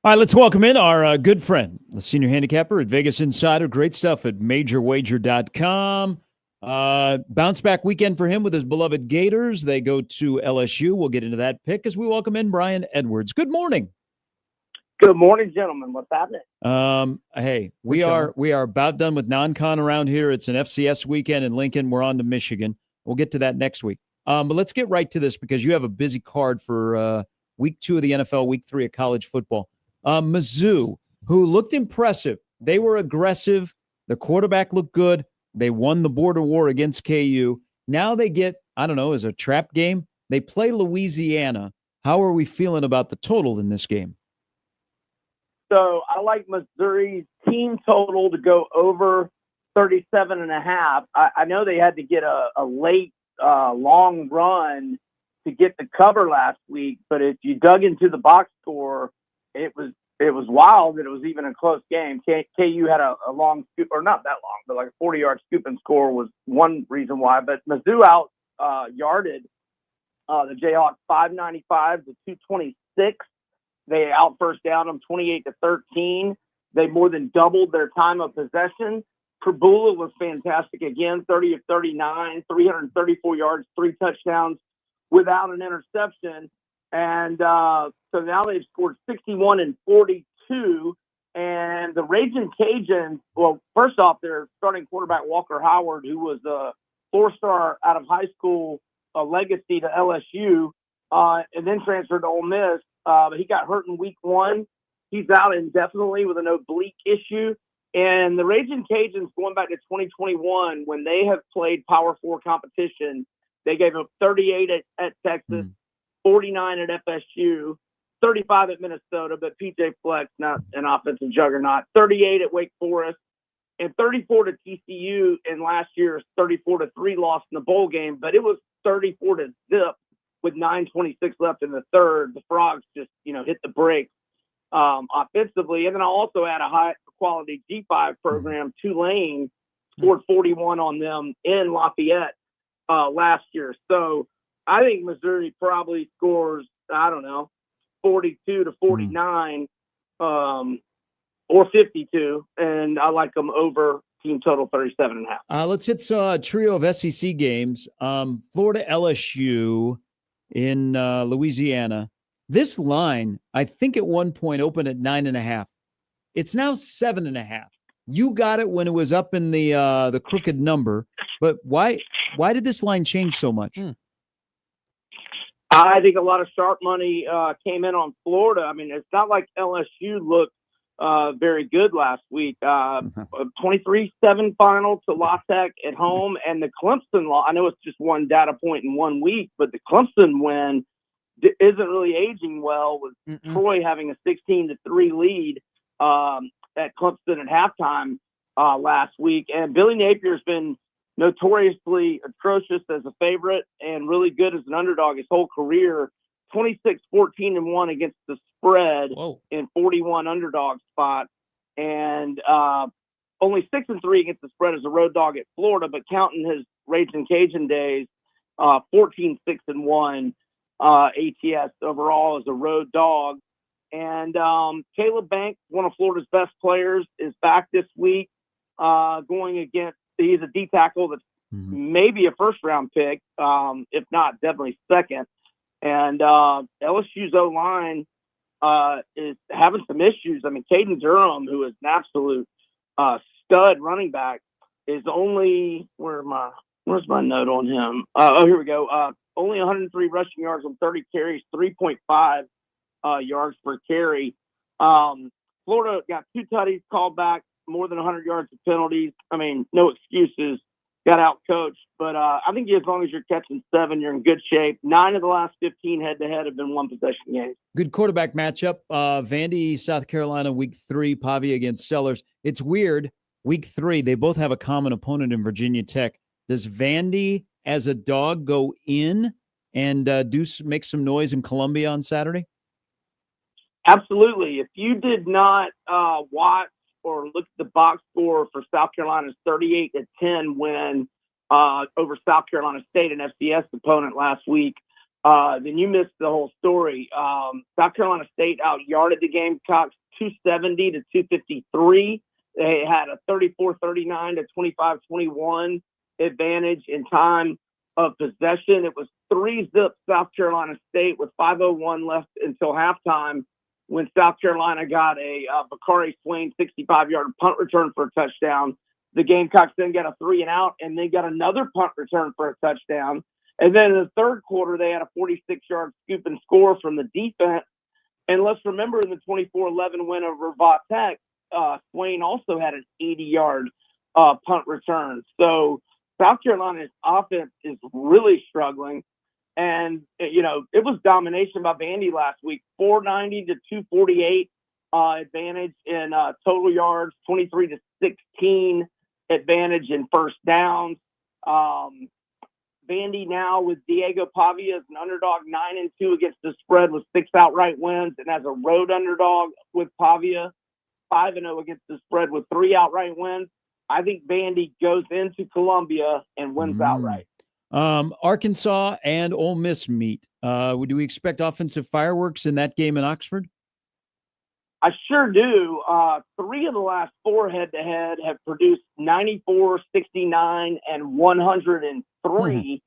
All right, let's welcome in our good friend, the senior handicapper at Vegas Insider. Great stuff at majorwager.com. Bounce back weekend for him with his beloved Gators. They go to LSU. We'll get into that pick as we welcome in Brian Edwards. Good morning. Good morning, gentlemen. What's happening? Hey, we are about done with non-con around here. It's an FCS weekend in Lincoln. We're on to Michigan. We'll get to that next week. But let's get right to this because you have a busy card for week 2 of the NFL, week 3 of college football. Mizzou, who looked impressive. They were aggressive. The quarterback looked good. They won the border war against KU. Now they get, I don't know, as a trap game. They play Louisiana. How are we feeling about the total in this game? So I like Missouri's team total to go over 37.5. I know they had to get a late long run to get the cover last week, but if you dug into the box score, it was wild that it was even a close game. KU had a long scoop, or not that long, but like a 40-yard scoop and score was one reason why. But Mizzou out yarded the Jayhawks 595 to 226. They out first down them 28-13. They more than doubled their time of possession. Prabula was fantastic again, 30 of 39, 334 yards, 3 touchdowns without an interception. And so now they've scored 61 and 42. And the Raging Cajuns, well, first off, their starting quarterback, Walker Howard, who was a 4-star out of high school, a legacy to LSU, and then transferred to Ole Miss. But he got hurt in week 1. He's out indefinitely with an oblique issue. And the Raging Cajuns, going back to 2021, when they have played Power 4 competition, they gave up 38 at Texas, 49 at FSU, 35 at Minnesota, but PJ Fleck's not an offensive juggernaut, 38 at Wake Forest, and 34 to TCU in last year's 34-3 loss in the bowl game. But it was 34-0 with 9:26 left in the third. The Frogs just, hit the brakes offensively. And then I'll also add a high-quality G5 program. Tulane scored 41 on them in Lafayette last year. So I think Missouri probably scores, 42 to 49 or 52, and I like them over team total 37.5. Let's hit a trio of SEC games. Florida LSU in Louisiana. This line, I think at one point opened at 9.5. It's now 7.5. You got it when it was up in the crooked number, but why did this line change so much? I think a lot of sharp money came in on Florida. I mean, it's not like LSU looked very good last week. 23-7 final to La Tech at home, and the Clemson I know it's just one data point in 1 week, but the Clemson win isn't really aging well with Troy having a 16-3 lead at Clemson at halftime last week. And Billy Napier's been notoriously atrocious as a favorite and really good as an underdog his whole career. 26-14-1 against the spread in 41 underdog spots, and only 6-3 against the spread as a road dog at Florida. But counting his Raging Cajun days, 14-6-1 ATS overall as a road dog. And Caleb Banks, one of Florida's best players, is back this week going against. He's a D tackle that's maybe a first-round pick, if not definitely second. And LSU's O-line is having some issues. I mean, Caden Durham, who is an absolute stud running back, is only where's my note on him? Here we go. Only 103 rushing yards on 30 carries, 3.5 yards per carry. Florida got 2 tutties called back, more than 100 yards of penalties. I mean, no excuses. Got out coached, but I think as long as you're catching 7, you're in good shape. 9 of the last 15 head-to-head have been 1 possession games. Good quarterback matchup. Vandy, South Carolina, week 3, Pavia against Sellers. It's weird. Week 3, they both have a common opponent in Virginia Tech. Does Vandy, as a dog, go in and make some noise in Columbia on Saturday? Absolutely. If you did not watch or look at the box score for South Carolina's 38-10 win over South Carolina State, an FCS opponent last week, then you missed the whole story. South Carolina State out-yarded the Gamecocks 270 to 253. They had a 34-39 to 25-21 advantage in time of possession. It was 3-zip South Carolina State with 5:01 left until halftime when South Carolina got a Bakari Swain 65-yard punt return for a touchdown. The Gamecocks then got a 3-and-out, and they got another punt return for a touchdown. And then in the third quarter, they had a 46-yard scoop and score from the defense. And let's remember in the 24-11 win over Va Tech, Swain also had an 80-yard punt return. So South Carolina's offense is really struggling. And, it was domination by Vandy last week, 490 to 248 advantage in total yards, 23 to 16 advantage in first downs. Vandy now with Diego Pavia as an underdog 9-2 against the spread with 6 outright wins, and as a road underdog with Pavia 5-0 against the spread with 3 outright wins. I think Vandy goes into Columbia and wins outright. Arkansas and Ole Miss meet. Do we expect offensive fireworks in that game in Oxford? I sure do. 3 of the last 4 head-to-head have produced 94, 69, and 103.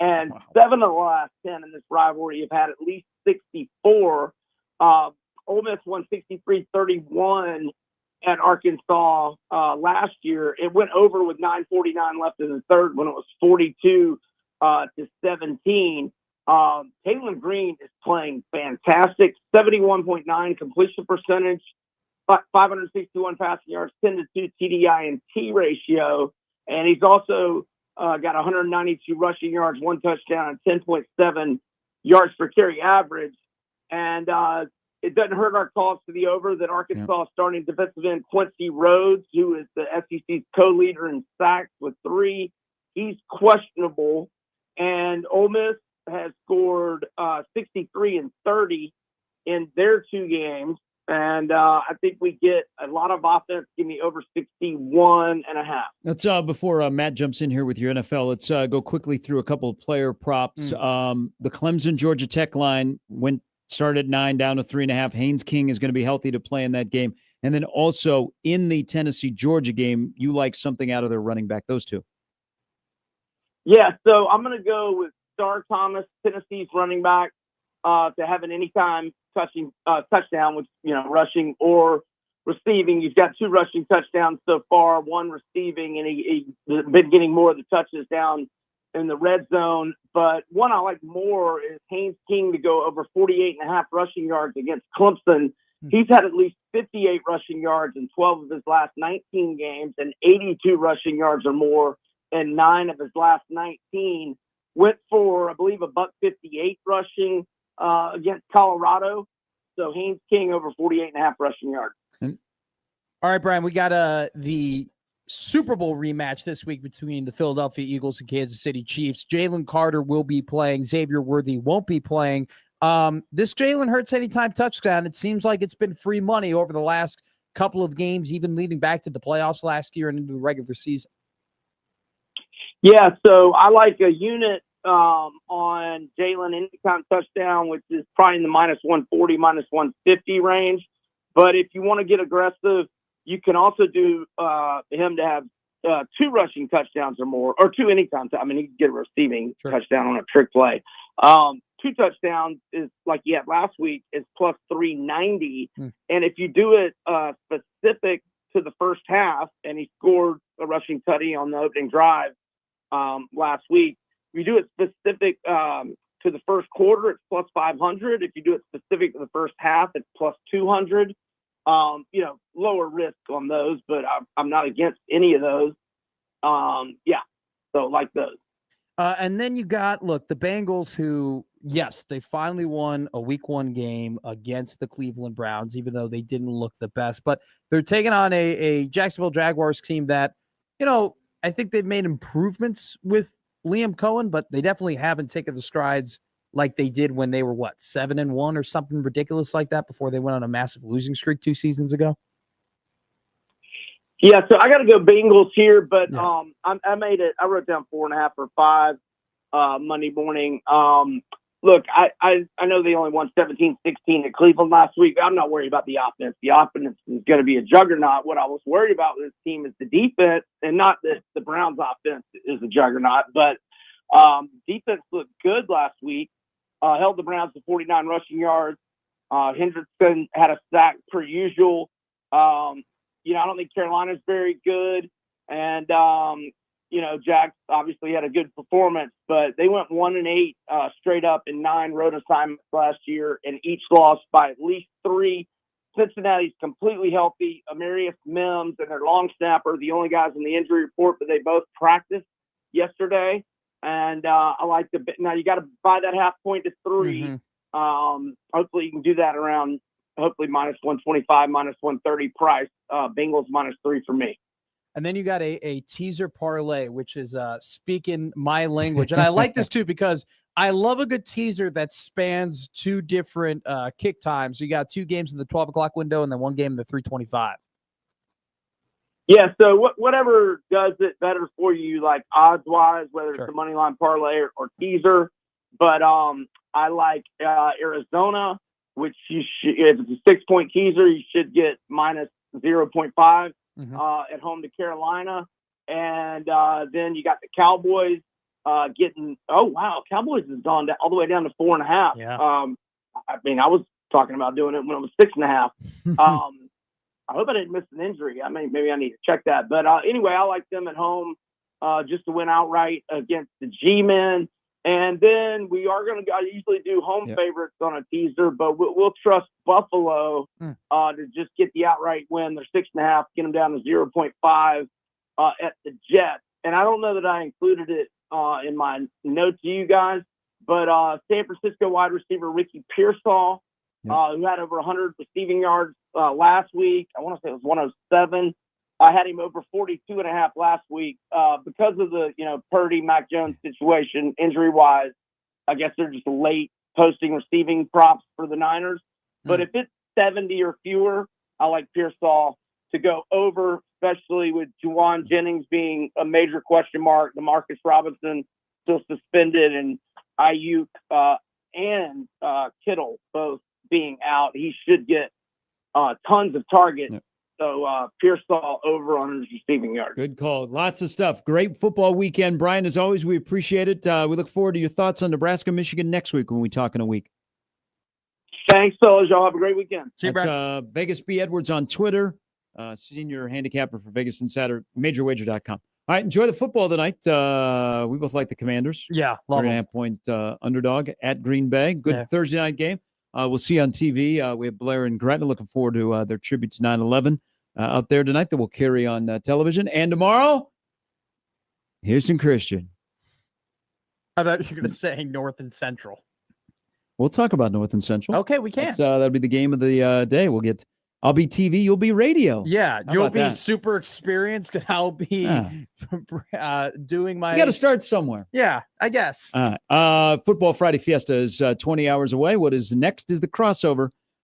And 7 of the last 10 in this rivalry have had at least 64. Ole Miss won 63-31 at Arkansas last year. It went over with 9:49 left in the third when it was 42 to 17. Taylor Green is playing fantastic. 71.9 completion percentage, 561 passing yards, 10-2 TDI&T ratio, and he's also got 192 rushing yards, 1 touchdown, and 10.7 yards per carry average. And it doesn't hurt our cause to the over that Arkansas starting defensive end Quincy Rhodes, who is the SEC's co-leader in sacks with 3, he's questionable. And Ole Miss has scored 63 and 30 in their 2 games. And I think we get a lot of offense. Give me over 61.5. Let's before Matt jumps in here with your NFL, let's go quickly through a couple of player props. The Clemson Georgia Tech line started at 9 down to 3.5. Haynes King is going to be healthy to play in that game. And then also in the Tennessee Georgia game, you like something out of their running back, those 2. Yeah, so I'm going to go with Star Thomas, Tennessee's running back, to have an anytime touchdown with, rushing or receiving. He's got 2 rushing touchdowns so far, 1 receiving, and he's been getting more of the touches down in the red zone. But one I like more is Haynes King to go over 48.5 rushing yards against Clemson. He's had at least 58 rushing yards in 12 of his last 19 games and 82 rushing yards or more in 9 of his last 19. Went for, I believe, $158 rushing against Colorado. So Haynes King over 48.5 rushing yards. All right, Brian, we got the Super Bowl rematch this week between the Philadelphia Eagles and Kansas City Chiefs. Jalen Carter will be playing. Xavier Worthy won't be playing. This Jalen Hurts anytime touchdown, it seems like it's been free money over the last couple of games, even leading back to the playoffs last year and into the regular season. Yeah, so I like a unit on Jalen anytime touchdown, which is probably in the -140, -150 range. But if you want to get aggressive, you can also do him to have 2 rushing touchdowns or more, or 2 anytime. I mean, he can get a receiving touchdown on a trick play. 2 touchdowns is like he had last week is plus 390. And if you do it specific to the first half, and he scored a rushing tutty on the opening drive last week, if you do it specific to the first quarter, it's plus 500. If you do it specific to the first half, it's plus 200. Lower risk on those, but I'm not against any of those. So like those. And then you got, the Bengals who, yes, they finally won a week 1 game against the Cleveland Browns, even though they didn't look the best. But they're taking on a Jacksonville Jaguars team that, I think they've made improvements with Liam Cohen, but they definitely haven't taken the strides like they did when they were, 7-1 or something ridiculous like that before they went on a massive losing streak 2 seasons ago? Yeah, so I got to go Bengals here, but I made it. I wrote down 4.5 or 5 Monday morning. look, I know they only won 17-16 at Cleveland last week. I'm not worried about the offense. The offense is going to be a juggernaut. What I was worried about with this team is the defense, and not that the Browns' offense is a juggernaut, but defense looked good last week. Held the Browns to 49 rushing yards. Hendrickson had a sack per usual. I don't think Carolina's very good, and Jack obviously had a good performance, but they went 1-8 straight up in 9 road assignments last year, and each lost by at least 3. Cincinnati's completely healthy. Amarius Mims and their long snapper, the only guys in the injury report, but they both practiced yesterday. And I like the now you got to buy that half point to 3. Hopefully you can do that around hopefully minus 125, minus 130 price. Bengals -3 for me. And then you got a teaser parlay, which is speaking my language. And I like this too, because I love a good teaser that spans 2 different kick times. So you got 2 games in the 12 o'clock window and then 1 game in the 3:25. Yeah, so whatever does it better for you, like odds-wise, whether it's a money line parlay or teaser. But I like Arizona, which if it's a 6-point teaser, you should get minus 0.5 at home to Carolina. And then you got the Cowboys getting – Cowboys has gone all the way down to 4.5. Yeah. I was talking about doing it when it was 6.5. I hope I didn't miss an injury. Maybe I need to check that. But anyway, I like them at home just to win outright against the G-Men. And then we are going to – I usually do home favorites on a teaser, but we'll trust Buffalo to just get the outright win. They're 6.5, get them down to 0.5 at the Jets. And I don't know that I included it in my note to you guys, but San Francisco wide receiver Ricky Pearsall, who had over 100 receiving yards last week. I want to say it was 107. I had him over 42.5 last week because of the, Purdy, Mac Jones situation, injury-wise. I guess they're just late posting receiving props for the Niners. But if it's 70 or fewer, I like Pearsall to go over, especially with Juwan Jennings being a major question mark, DeMarcus Robinson still suspended, and Ayuk and Kittle both being out. He should get tons of targets. Yep. So Pearsall over on his receiving yards. Good call. Lots of stuff. Great football weekend, Brian. As always, we appreciate it. We look forward to your thoughts on Nebraska, Michigan next week when we talk in a week. Thanks, fellas. Y'all have a great weekend. See you, Brian. Vegas B. Edwards on Twitter, senior handicapper for Vegas Insider, majorwager.com. All right, enjoy the football tonight. We both like the Commanders. Yeah, love 3.5-point underdog at Green Bay. Good Thursday night game. We'll see you on TV. We have Blair and Gretna. Looking forward to their tribute to 9/11 out there tonight that we'll carry on television. And tomorrow, Houston Christian. I thought you were going to say North and Central. We'll talk about North and Central. Okay, we can. That'll be the game of the day. I'll be TV, you'll be radio. Yeah, you'll be super experienced, and I'll be doing my... You got to start somewhere. Yeah, I guess. Football Friday Fiesta is 20 hours away. What is next is the crossover